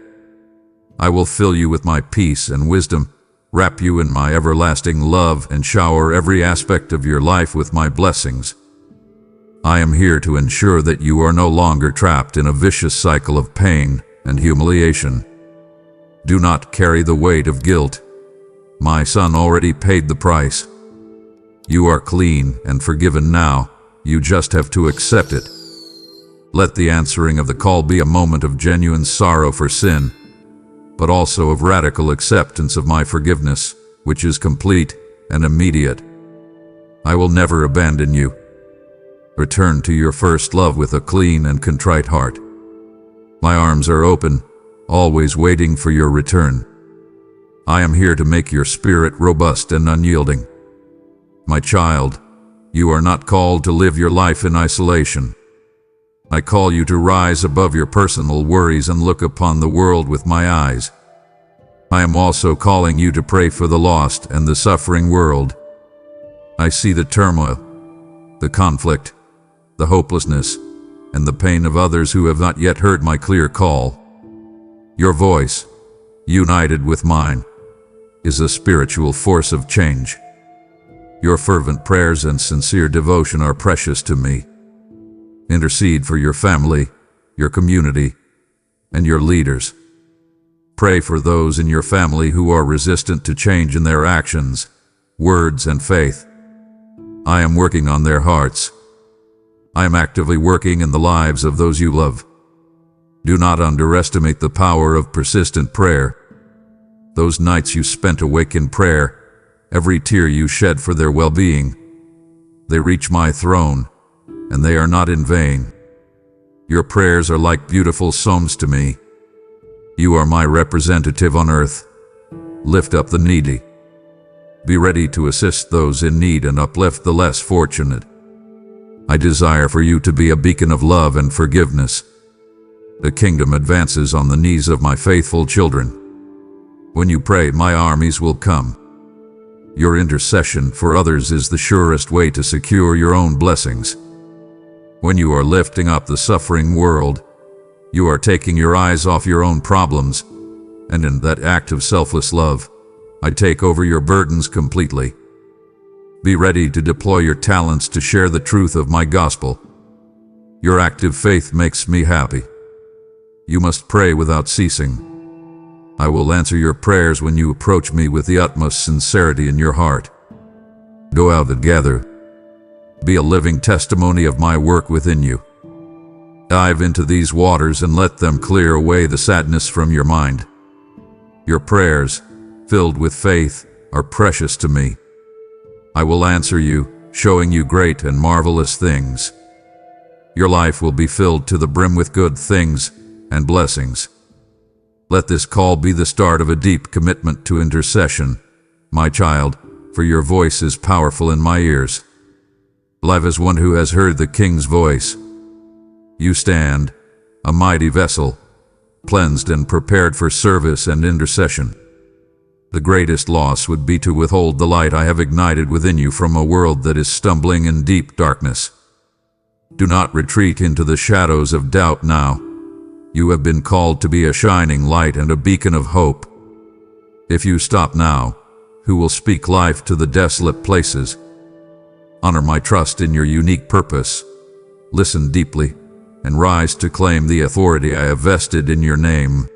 S1: I will fill you with my peace and wisdom, wrap you in my everlasting love, and shower every aspect of your life with my blessings. I am here to ensure that you are no longer trapped in a vicious cycle of pain and humiliation. Do not carry the weight of guilt. My son already paid the price. You are clean and forgiven now. You just have to accept it. Let the answering of the call be a moment of genuine sorrow for sin, but also of radical acceptance of my forgiveness, which is complete and immediate. I will never abandon you. Return to your first love with a clean and contrite heart. My arms are open, always waiting for your return. I am here to make your spirit robust and unyielding. My child, you are not called to live your life in isolation. I call you to rise above your personal worries and look upon the world with my eyes. I am also calling you to pray for the lost and the suffering world. I see the turmoil, the conflict, the hopelessness, and the pain of others who have not yet heard my clear call. Your voice, united with mine, is a spiritual force of change. Your fervent prayers and sincere devotion are precious to me. Intercede for your family, your community, and your leaders. Pray for those in your family who are resistant to change in their actions, words, and faith. I am working on their hearts. I am actively working in the lives of those you love. Do not underestimate the power of persistent prayer. Those nights you spent awake in prayer, every tear you shed for their well-being, they reach my throne, and they are not in vain. Your prayers are like beautiful psalms to me. You are my representative on earth. Lift up the needy. Be ready to assist those in need and uplift the less fortunate. I desire for you to be a beacon of love and forgiveness. The kingdom advances on the knees of my faithful children. When you pray, my armies will come. Your intercession for others is the surest way to secure your own blessings. When you are lifting up the suffering world, you are taking your eyes off your own problems, and in that act of selfless love, I take over your burdens completely. Be ready to deploy your talents to share the truth of my gospel. Your active faith makes me happy. You must pray without ceasing. I will answer your prayers when you approach me with the utmost sincerity in your heart. Go out and gather. Be a living testimony of my work within you. Dive into these waters and let them clear away the sadness from your mind. Your prayers, filled with faith, are precious to me. I will answer you, showing you great and marvelous things. Your life will be filled to the brim with good things and blessings. Let this call be the start of a deep commitment to intercession, my child, for your voice is powerful in my ears. Live as one who has heard the King's voice. You stand, a mighty vessel, cleansed and prepared for service and intercession. The greatest loss would be to withhold the light I have ignited within you from a world that is stumbling in deep darkness. Do not retreat into the shadows of doubt now. You have been called to be a shining light and a beacon of hope. If you stop now, who will speak life to the desolate places? Honor my trust in your unique purpose. Listen deeply, and rise to claim the authority I have vested in your name.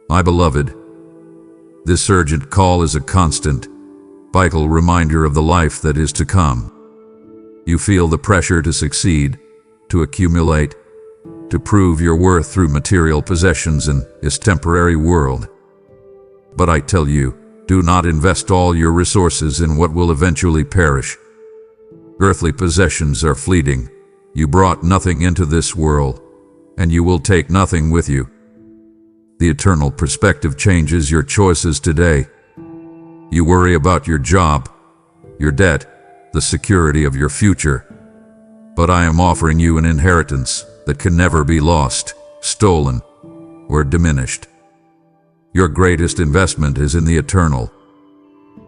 S1: My beloved, this urgent call is a constant, vital reminder of the life that is to come. You feel the pressure to succeed, to accumulate, to prove your worth through material possessions in this temporary world. But I tell you, do not invest all your resources in what will eventually perish. Earthly possessions are fleeting. You brought nothing into this world, and you will take nothing with you. The eternal perspective changes your choices today. You worry about your job, your debt, the security of your future. But I am offering you an inheritance that can never be lost, stolen, or diminished. Your greatest investment is in the eternal.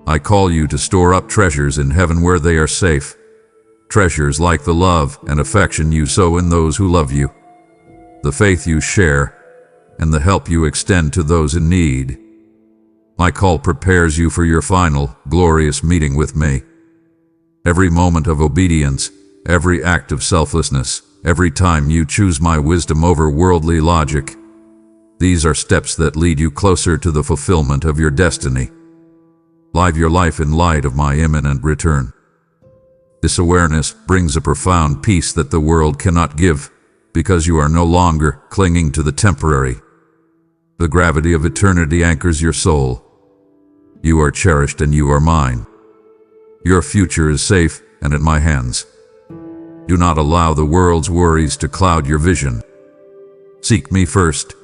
S1: I call you to store up treasures in heaven where they are safe. Treasures like the love and affection you sow in those who love you, the faith you share, and the help you extend to those in need. My call prepares you for your final, glorious meeting with me. Every moment of obedience, every act of selflessness, every time you choose my wisdom over worldly logic, these are steps that lead you closer to the fulfillment of your destiny. Live your life in light of my imminent return. This awareness brings a profound peace that the world cannot give, because you are no longer clinging to the temporary. The gravity of eternity anchors your soul. You are cherished and you are mine. Your future is safe and in my hands. Do not allow the world's worries to cloud your vision. Seek me first,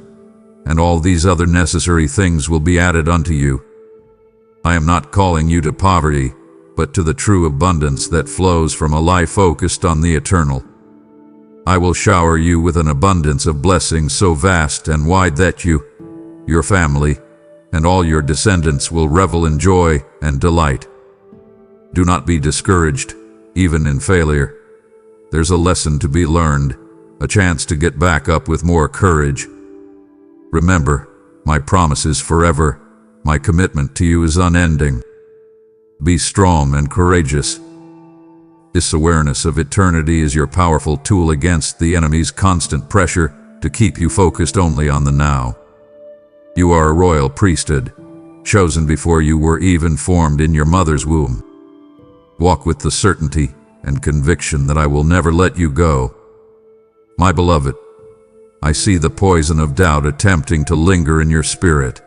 S1: and all these other necessary things will be added unto you. I am not calling you to poverty, but to the true abundance that flows from a life focused on the eternal. I will shower you with an abundance of blessings so vast and wide that you, your family, and all your descendants will revel in joy and delight. Do not be discouraged, even in failure. There's a lesson to be learned, a chance to get back up with more courage. Remember, my promise is forever. My commitment to you is unending. Be strong and courageous. This awareness of eternity is your powerful tool against the enemy's constant pressure to keep you focused only on the now. You are a royal priesthood, chosen before you were even formed in your mother's womb. Walk with the certainty and conviction that I will never let you go. My beloved, I see the poison of doubt attempting to linger in your spirit.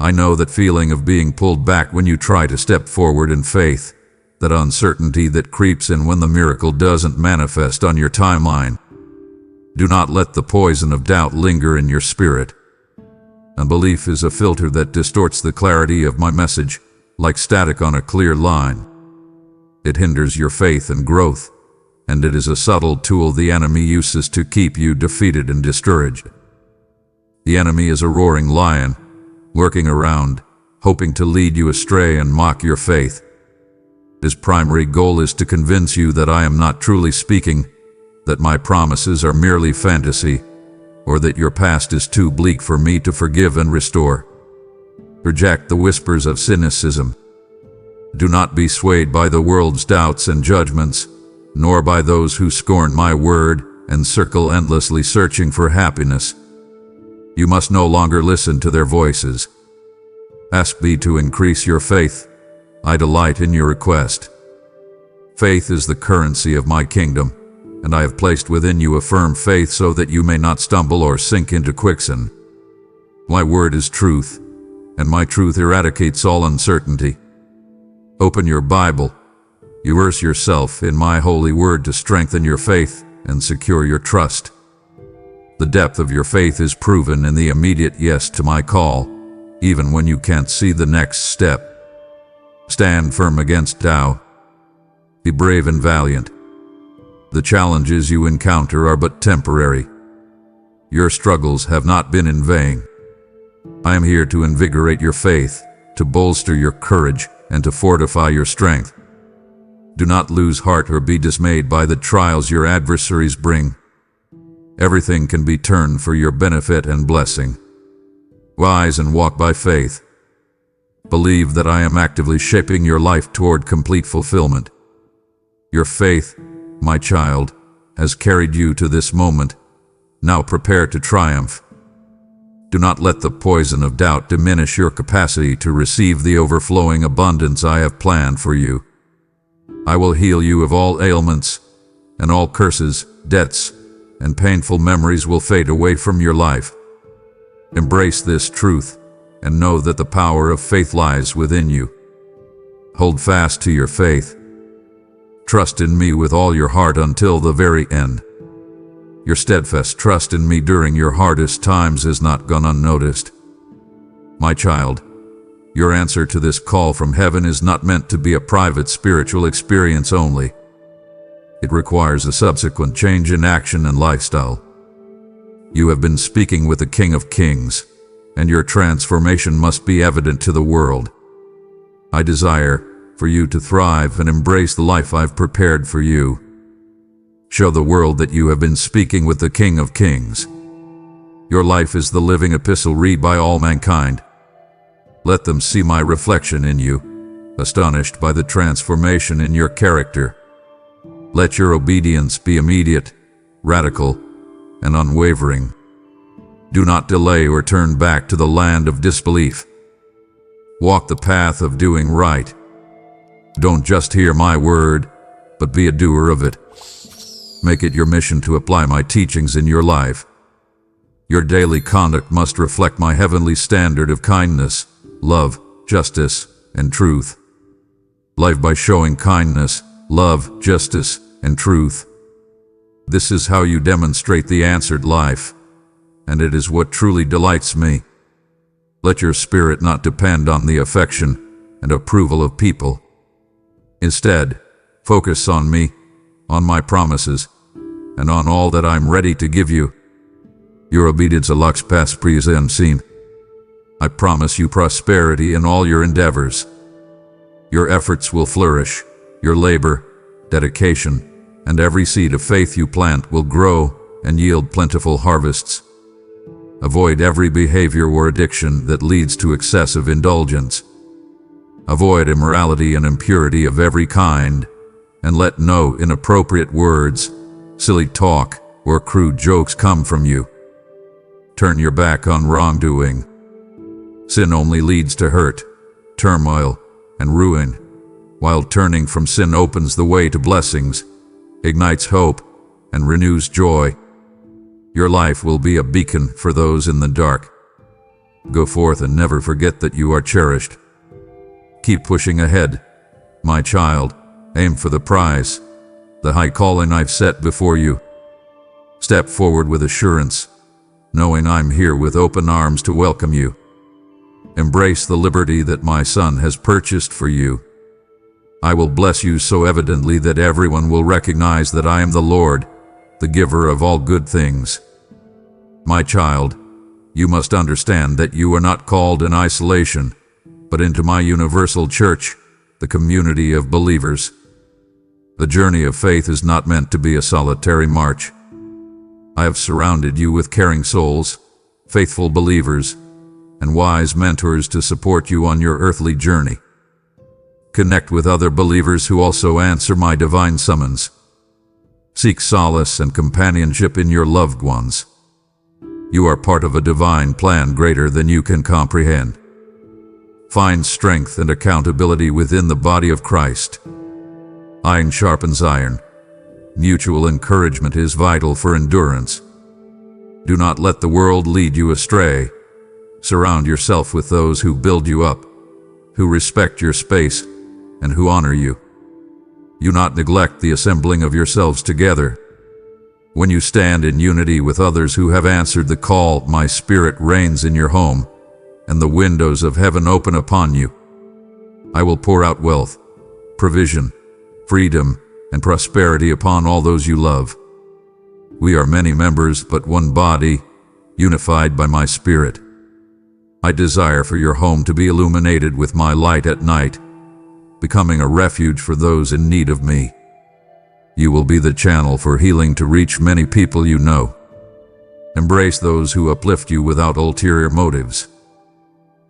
S1: I know that feeling of being pulled back when you try to step forward in faith, that uncertainty that creeps in when the miracle doesn't manifest on your timeline. Do not let the poison of doubt linger in your spirit. Unbelief is a filter that distorts the clarity of my message, like static on a clear line. It hinders your faith and growth, and it is a subtle tool the enemy uses to keep you defeated and discouraged. The enemy is a roaring lion, lurking around, hoping to lead you astray and mock your faith. His primary goal is to convince you that I am not truly speaking, that my promises are merely fantasy, or that your past is too bleak for me to forgive and restore. Reject the whispers of cynicism. Do not be swayed by the world's doubts and judgments, nor by those who scorn my word and circle endlessly searching for happiness. You must no longer listen to their voices. Ask me to increase your faith. I delight in your request. Faith is the currency of my kingdom, and I have placed within you a firm faith so that you may not stumble or sink into quicksand. My word is truth, and my truth eradicates all uncertainty. Open your Bible. Immerse yourself in my holy word to strengthen your faith and secure your trust. The depth of your faith is proven in the immediate yes to my call, even when you can't see the next step. Stand firm against doubt. Be brave and valiant. The challenges you encounter are but temporary. Your struggles have not been in vain. I am here to invigorate your faith, to bolster your courage, and to fortify your strength. Do not lose heart or be dismayed by the trials your adversaries bring. Everything can be turned for your benefit and blessing. Rise and walk by faith. Believe that I am actively shaping your life toward complete fulfillment. Your faith, my child, has carried you to this moment. Now prepare to triumph. Do not let the poison of doubt diminish your capacity to receive the overflowing abundance I have planned for you. I will heal you of all ailments, and all curses, debts, and painful memories will fade away from your life. Embrace this truth, and know that the power of faith lies within you. Hold fast to your faith. Trust in me with all your heart until the very end. Your steadfast trust in me during your hardest times has not gone unnoticed. My child, your answer to this call from heaven is not meant to be a private spiritual experience only. It requires a subsequent change in action and lifestyle. You have been speaking with the King of Kings, and your transformation must be evident to the world. I desire for you to thrive and embrace the life I've prepared for you. Show the world that you have been speaking with the King of Kings. Your life is the living epistle read by all mankind. Let them see my reflection in you, astonished by the transformation in your character. Let your obedience be immediate, radical, and unwavering. Do not delay or turn back to the land of disbelief. Walk the path of doing right. Don't just hear my word, but be a doer of it. Make it your mission to apply my teachings in your life. Your daily conduct must reflect my heavenly standard of kindness, love, justice, and truth. Live by showing kindness, love, justice, and truth. This is how you demonstrate the answered life, and it is what truly delights me. Let your spirit not depend on the affection and approval of people. Instead, focus on me, on my promises, and on all that I'm ready to give you. Your obedience lux pas unseen. I promise you prosperity in all your endeavors. Your efforts will flourish, your labor, dedication, and every seed of faith you plant will grow and yield plentiful harvests. Avoid every behavior or addiction that leads to excessive indulgence. Avoid immorality and impurity of every kind, and let no inappropriate words, silly talk, or crude jokes come from you. Turn your back on wrongdoing. Sin only leads to hurt, turmoil, and ruin, while turning from sin opens the way to blessings, ignites hope, and renews joy. Your life will be a beacon for those in the dark. Go forth and never forget that you are cherished. Keep pushing ahead, my child. Aim for the prize, the high calling I've set before you. Step forward with assurance, knowing I'm here with open arms to welcome you. Embrace the liberty that my Son has purchased for you. I will bless you so evidently that everyone will recognize that I am the Lord, the giver of all good things. My child, you must understand that you are not called in isolation, but into my universal church, the community of believers. The journey of faith is not meant to be a solitary march. I have surrounded you with caring souls, faithful believers, and wise mentors to support you on your earthly journey. Connect with other believers who also answer my divine summons. Seek solace and companionship in your loved ones. You are part of a divine plan greater than you can comprehend. Find strength and accountability within the body of Christ. Iron sharpens iron. Mutual encouragement is vital for endurance. Do not let the world lead you astray. Surround yourself with those who build you up, who respect your space, and who honor you. Do not neglect the assembling of yourselves together. When you stand in unity with others who have answered the call, my Spirit reigns in your home, and the windows of heaven open upon you. I will pour out wealth, provision, freedom, and prosperity upon all those you love. We are many members, but one body, unified by my Spirit. I desire for your home to be illuminated with my light at night, becoming a refuge for those in need of me. You will be the channel for healing to reach many people you know. Embrace those who uplift you without ulterior motives.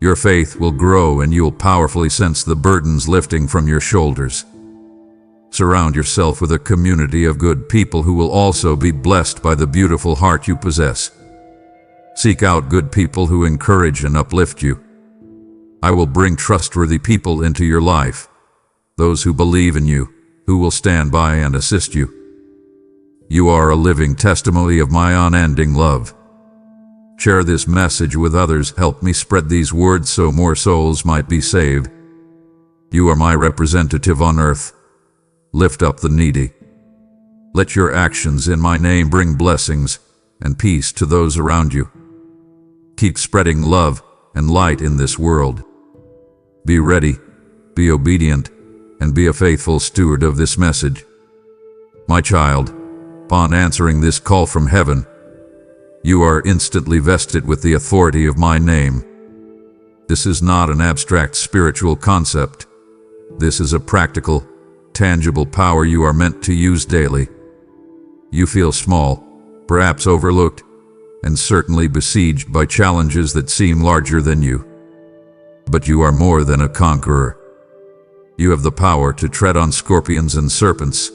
S1: Your faith will grow and you'll powerfully sense the burdens lifting from your shoulders. Surround yourself with a community of good people who will also be blessed by the beautiful heart you possess. Seek out good people who encourage and uplift you. I will bring trustworthy people into your life, those who believe in you, who will stand by and assist you. You are a living testimony of my unending love. Share this message with others. Help me spread these words so more souls might be saved. You are my representative on earth. Lift up the needy. Let your actions in my name bring blessings and peace to those around you. Keep spreading love and light in this world. Be ready, be obedient, and be a faithful steward of this message. My child, upon answering this call from heaven, you are instantly vested with the authority of my name. This is not an abstract spiritual concept. This is a practical, tangible power you are meant to use daily. You feel small, perhaps overlooked, and certainly besieged by challenges that seem larger than you. But you are more than a conqueror. You have the power to tread on scorpions and serpents,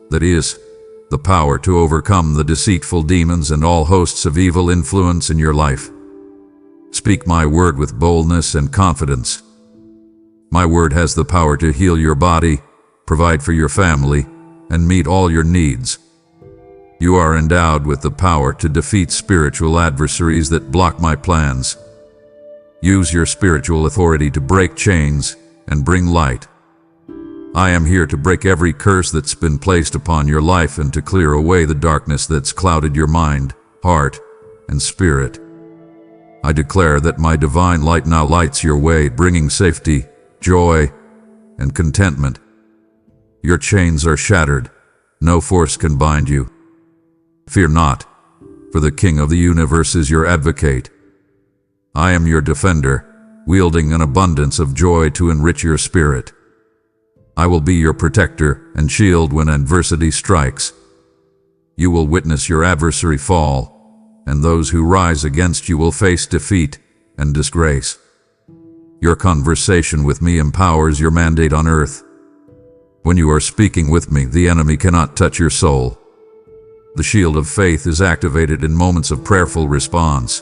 S1: that is, the power to overcome the deceitful demons and all hosts of evil influence in your life. Speak my word with boldness and confidence. My word has the power to heal your body, provide for your family, and meet all your needs. You are endowed with the power to defeat spiritual adversaries that block my plans. Use your spiritual authority to break chains and bring light. I am here to break every curse that's been placed upon your life and to clear away the darkness that's clouded your mind, heart, and spirit. I declare that my divine light now lights your way, bringing safety, joy, and contentment. Your chains are shattered. No force can bind you. Fear not, for the King of the universe is your advocate. I am your defender, wielding an abundance of joy to enrich your spirit. I will be your protector and shield when adversity strikes. You will witness your adversary fall, and those who rise against you will face defeat and disgrace. Your conversation with me empowers your mandate on earth. When you are speaking with me, the enemy cannot touch your soul. The shield of faith is activated in moments of prayerful response.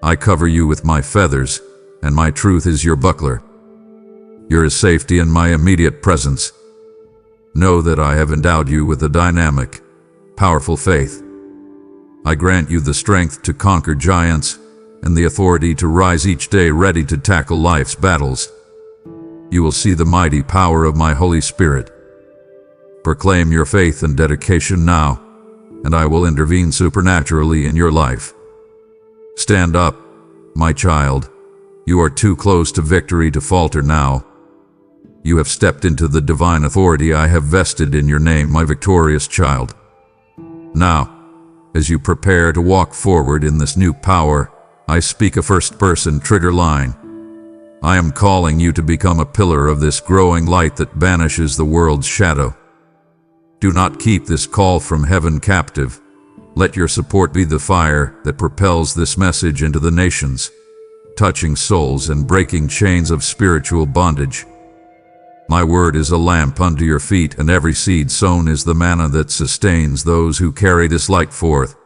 S1: I cover you with my feathers, and my truth is your buckler. There is safety in my immediate presence. Know that I have endowed you with a dynamic, powerful faith. I grant you the strength to conquer giants and the authority to rise each day ready to tackle life's battles. You will see the mighty power of my Holy Spirit. Proclaim your faith and dedication now, and I will intervene supernaturally in your life. Stand up, my child. You are too close to victory to falter now. You have stepped into the divine authority I have vested in your name, my victorious child. Now, as you prepare to walk forward in this new power, I speak a first-person trigger line. I am calling you to become a pillar of this growing light that banishes the world's shadow. Do not keep this call from heaven captive. Let your support be the fire that propels this message into the nations, touching souls and breaking chains of spiritual bondage. My word is a lamp unto your feet, and every seed sown is the manna that sustains those who carry this light forth.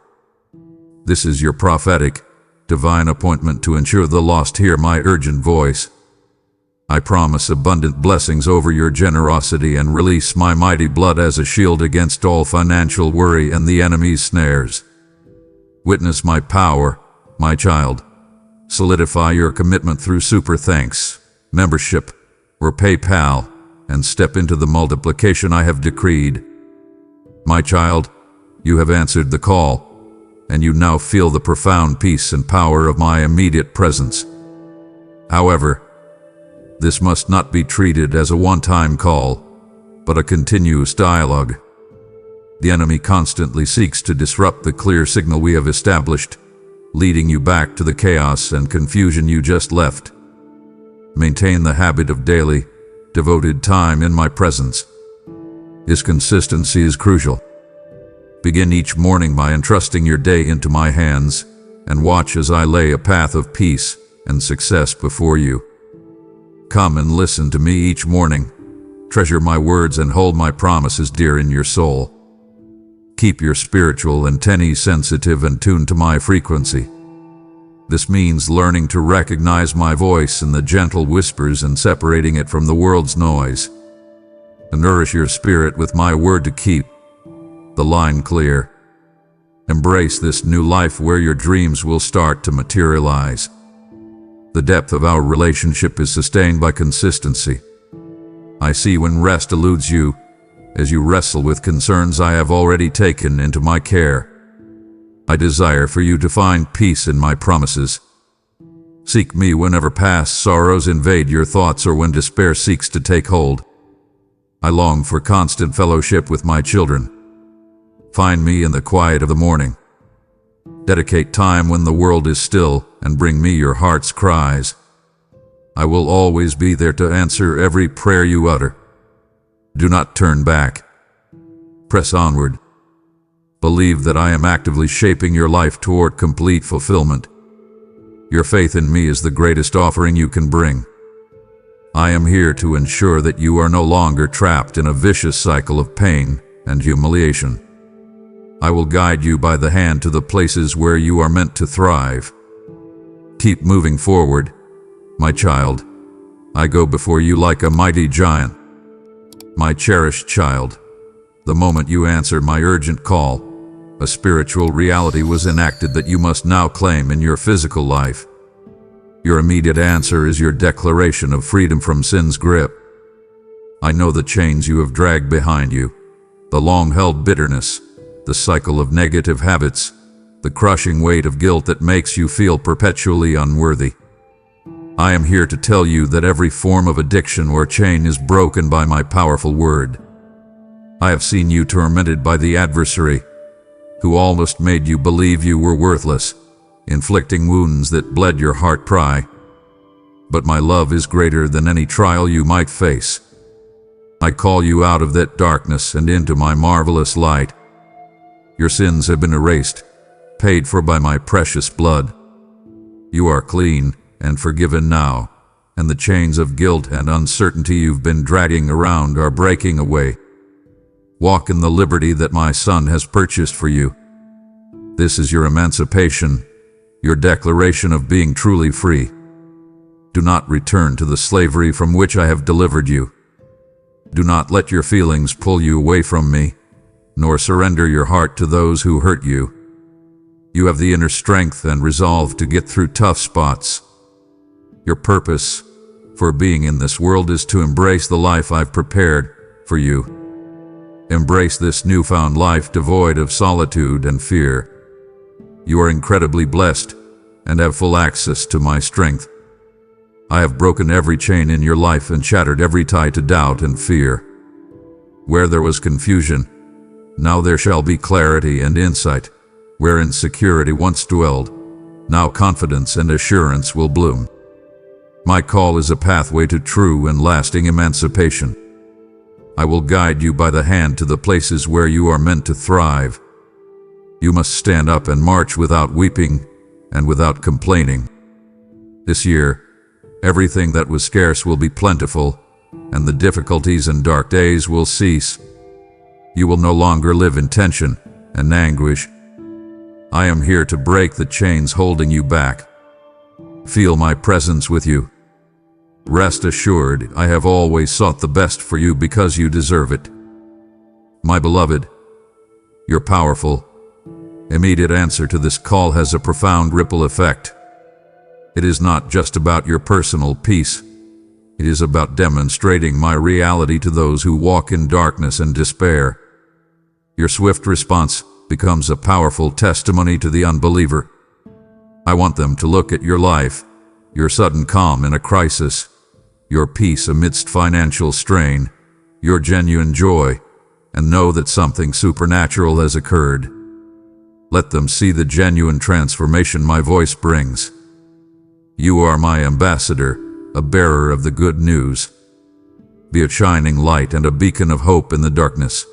S1: This is your prophetic, divine appointment to ensure the lost hear my urgent voice. I promise abundant blessings over your generosity and release my mighty blood as a shield against all financial worry and the enemy's snares. Witness my power, my child. Solidify your commitment through super thanks, membership, or PayPal, and step into the multiplication I have decreed. My child, you have answered the call, and you now feel the profound peace and power of my immediate presence. However, this must not be treated as a one-time call, but a continuous dialogue. The enemy constantly seeks to disrupt the clear signal we have established, leading you back to the chaos and confusion you just left. Maintain the habit of daily, devoted time in my presence. This consistency is crucial. Begin each morning by entrusting your day into my hands, and watch as I lay a path of peace and success before you. Come and listen to me each morning. Treasure my words and hold my promises dear in your soul. Keep your spiritual antennae sensitive and tuned to my frequency. This means learning to recognize my voice in the gentle whispers and separating it from the world's noise. And nourish your spirit with my word to keep the line clear. Embrace this new life where your dreams will start to materialize. The depth of our relationship is sustained by consistency. I see when rest eludes you, as you wrestle with concerns I have already taken into my care. I desire for you to find peace in my promises. Seek me whenever past sorrows invade your thoughts or when despair seeks to take hold. I long for constant fellowship with my children. Find me in the quiet of the morning. Dedicate time when the world is still and bring me your heart's cries. I will always be there to answer every prayer you utter. Do not turn back. Press onward. Believe that I am actively shaping your life toward complete fulfillment. Your faith in me is the greatest offering you can bring. I am here to ensure that you are no longer trapped in a vicious cycle of pain and humiliation. I will guide you by the hand to the places where you are meant to thrive. Keep moving forward, my child. I go before you like a mighty giant. My cherished child, the moment you answer my urgent call, a spiritual reality was enacted that you must now claim in your physical life. Your immediate answer is your declaration of freedom from sin's grip. I know the chains you have dragged behind you, the long-held bitterness, the cycle of negative habits, the crushing weight of guilt that makes you feel perpetually unworthy. I am here to tell you that every form of addiction or chain is broken by my powerful word. I have seen you tormented by the adversary, who almost made you believe you were worthless, inflicting wounds that bled your heart dry. But my love is greater than any trial you might face. I call you out of that darkness and into my marvelous light. Your sins have been erased, paid for by my precious blood. You are clean and forgiven now, and the chains of guilt and uncertainty you've been dragging around are breaking away. Walk in the liberty that my Son has purchased for you. This is your emancipation, your declaration of being truly free. Do not return to the slavery from which I have delivered you. Do not let your feelings pull you away from me, nor surrender your heart to those who hurt you. You have the inner strength and resolve to get through tough spots. Your purpose for being in this world is to embrace the life I've prepared for you. Embrace this newfound life devoid of solitude and fear. You are incredibly blessed and have full access to my strength. I have broken every chain in your life and shattered every tie to doubt and fear. Where there was confusion, now there shall be clarity and insight. Where insecurity once dwelled, now confidence and assurance will bloom. My call is a pathway to true and lasting emancipation. I will guide you by the hand to the places where you are meant to thrive. You must stand up and march without weeping and without complaining. This year, everything that was scarce will be plentiful, and the difficulties and dark days will cease. You will no longer live in tension and anguish. I am here to break the chains holding you back. Feel my presence with you. Rest assured, I have always sought the best for you because you deserve it. My beloved, your powerful, immediate answer to this call has a profound ripple effect. It is not just about your personal peace. It is about demonstrating my reality to those who walk in darkness and despair. Your swift response becomes a powerful testimony to the unbeliever. I want them to look at your life, your sudden calm in a crisis, your peace amidst financial strain, your genuine joy, and know that something supernatural has occurred. Let them see the genuine transformation my voice brings. You are my ambassador, a bearer of the good news. Be a shining light and a beacon of hope in the darkness.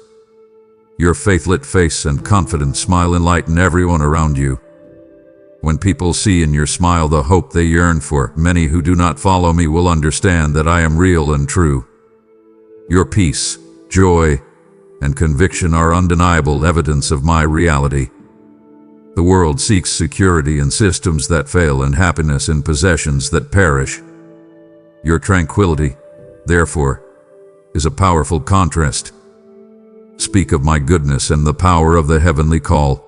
S1: Your faith-lit face and confident smile enlighten everyone around you. When people see in your smile the hope they yearn for, many who do not follow me will understand that I am real and true. Your peace, joy, and conviction are undeniable evidence of my reality. The world seeks security in systems that fail and happiness in possessions that perish. Your tranquility, therefore, is a powerful contrast. Speak of my goodness and the power of the heavenly call.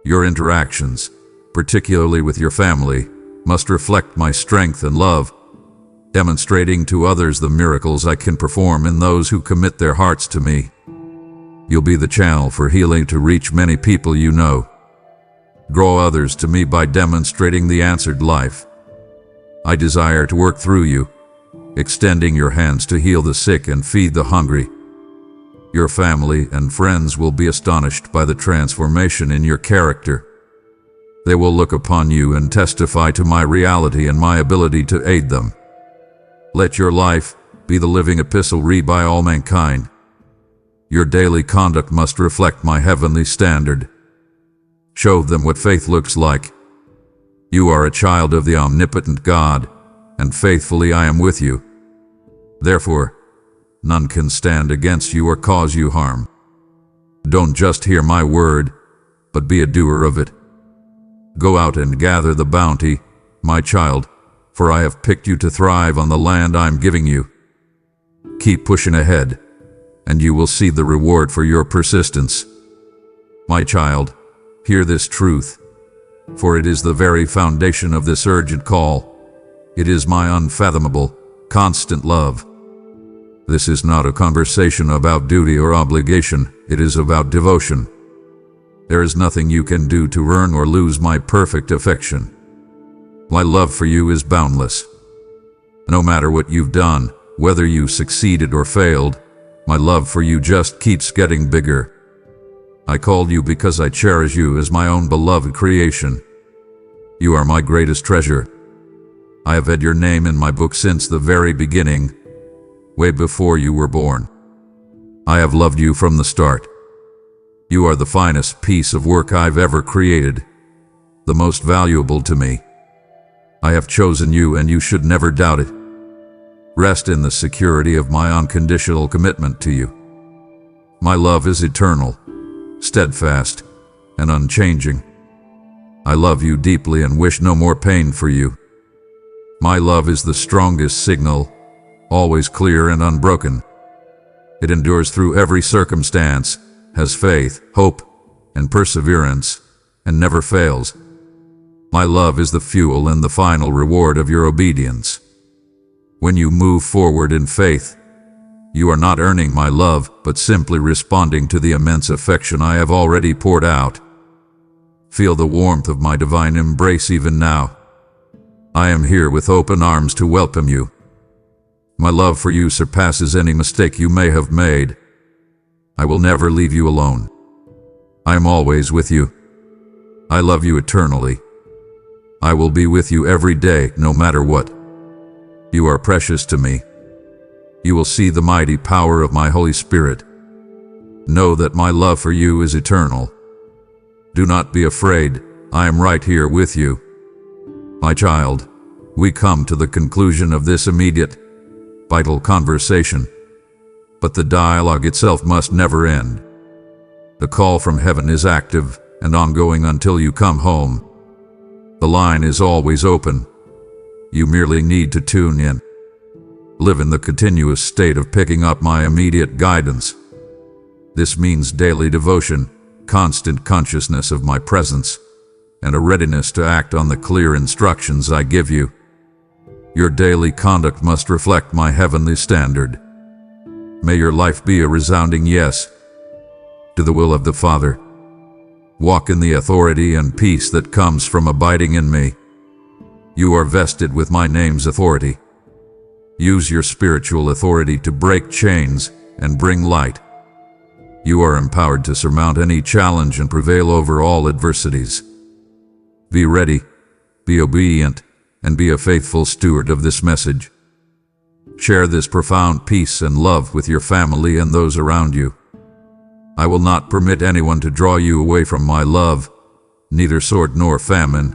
S1: Your interactions, particularly with your family, must reflect my strength and love, demonstrating to others the miracles I can perform in those who commit their hearts to me. You'll be the channel for healing to reach many people you know. Draw others to me by demonstrating the answered life. I desire to work through you, extending your hands to heal the sick and feed the hungry. Your family and friends will be astonished by the transformation in your character. They will look upon you and testify to my reality and my ability to aid them. Let your life be the living epistle read by all mankind. Your daily conduct must reflect my heavenly standard. Show them what faith looks like. You are a child of the omnipotent God, and faithfully I am with you. Therefore, none can stand against you or cause you harm. Don't just hear my word, but be a doer of it. Go out and gather the bounty, my child, for I have picked you to thrive on the land I am giving you. Keep pushing ahead, and you will see the reward for your persistence. My child, hear this truth, for it is the very foundation of this urgent call. It is my unfathomable, constant love. This is not a conversation about duty or obligation, it is about devotion. There is nothing you can do to earn or lose my perfect affection. My love for you is boundless. No matter what you've done, whether you succeeded or failed, my love for you just keeps getting bigger. I called you because I cherish you as my own beloved creation. You are my greatest treasure. I have had your name in my book since the very beginning, way before you were born. I have loved you from the start. You are the finest piece of work I've ever created, the most valuable to me. I have chosen you, and you should never doubt it. Rest in the security of my unconditional commitment to you. My love is eternal, steadfast, and unchanging. I love you deeply and wish no more pain for you. My love is the strongest signal, always clear and unbroken. It endures through every circumstance, has faith, hope, and perseverance, and never fails. My love is the fuel and the final reward of your obedience. When you move forward in faith, you are not earning my love, but simply responding to the immense affection I have already poured out. Feel the warmth of my divine embrace even now. I am here with open arms to welcome you. My love for you surpasses any mistake you may have made. I will never leave you alone. I am always with you. I love you eternally. I will be with you every day, no matter what. You are precious to me. You will see the mighty power of my Holy Spirit. Know that my love for you is eternal. Do not be afraid, I am right here with you. My child, we come to the conclusion of this immediate, vital conversation. But the dialogue itself must never end. The call from heaven is active and ongoing until you come home. The line is always open. You merely need to tune in. Live in the continuous state of picking up my immediate guidance. This means daily devotion, constant consciousness of my presence, and a readiness to act on the clear instructions I give you. Your daily conduct must reflect my heavenly standard. May your life be a resounding yes to the will of the Father. Walk in the authority and peace that comes from abiding in me. You are vested with my name's authority. Use your spiritual authority to break chains and bring light. You are empowered to surmount any challenge and prevail over all adversities. Be ready, be obedient, and be a faithful steward of this message. Share this profound peace and love with your family and those around you. I will not permit anyone to draw you away from my love, neither sword nor famine,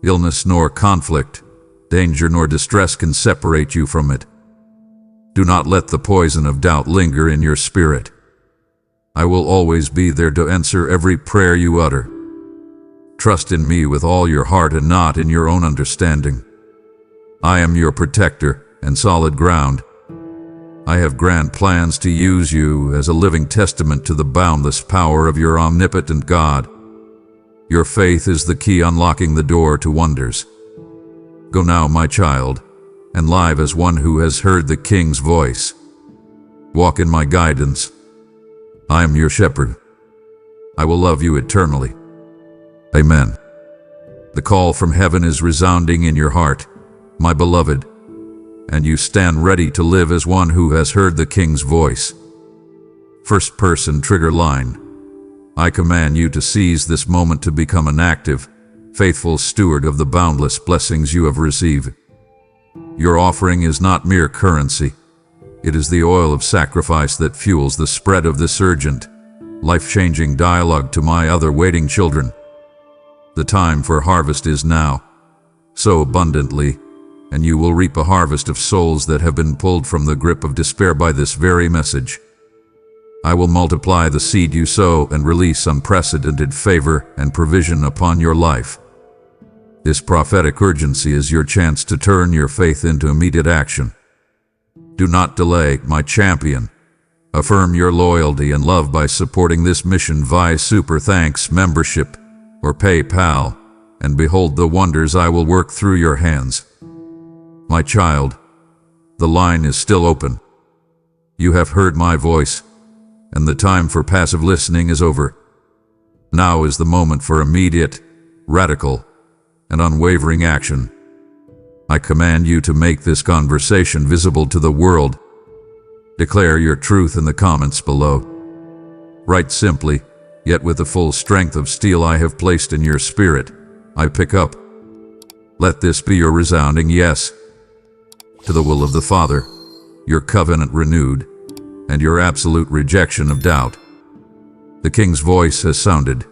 S1: illness nor conflict, danger nor distress can separate you from it. Do not let the poison of doubt linger in your spirit. I will always be there to answer every prayer you utter. Trust in me with all your heart and not in your own understanding. I am your protector and solid ground. I have grand plans to use you as a living testament to the boundless power of your omnipotent God. Your faith is the key unlocking the door to wonders. Go now, my child, and live as one who has heard the King's voice. Walk in my guidance. I am your shepherd. I will love you eternally. Amen. The call from heaven is resounding in your heart, my beloved, and you stand ready to live as one who has heard the King's voice. First person trigger line. I command you to seize this moment to become an active, faithful steward of the boundless blessings you have received. Your offering is not mere currency. It is the oil of sacrifice that fuels the spread of this urgent, life-changing dialogue to my other waiting children. The time for harvest is now, so abundantly, and you will reap a harvest of souls that have been pulled from the grip of despair by this very message. I will multiply the seed you sow and release unprecedented favor and provision upon your life. This prophetic urgency is your chance to turn your faith into immediate action. Do not delay, my champion. Affirm your loyalty and love by supporting this mission via Super Thanks membership or PayPal, and behold the wonders I will work through your hands. My child, the line is still open. You have heard my voice, and the time for passive listening is over. Now is the moment for immediate, radical, and unwavering action. I command you to make this conversation visible to the world. Declare your truth in the comments below. Write simply, yet with the full strength of steel I have placed in your spirit, I pick up. Let this be your resounding yes to the will of the Father, your covenant renewed, and your absolute rejection of doubt. The King's voice has sounded.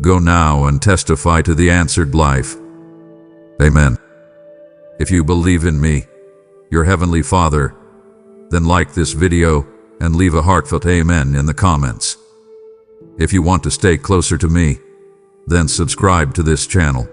S1: Go now and testify to the answered life. Amen. If you believe in me, your Heavenly Father, then like this video and leave a heartfelt amen in the comments. If you want to stay closer to me, then subscribe to this channel.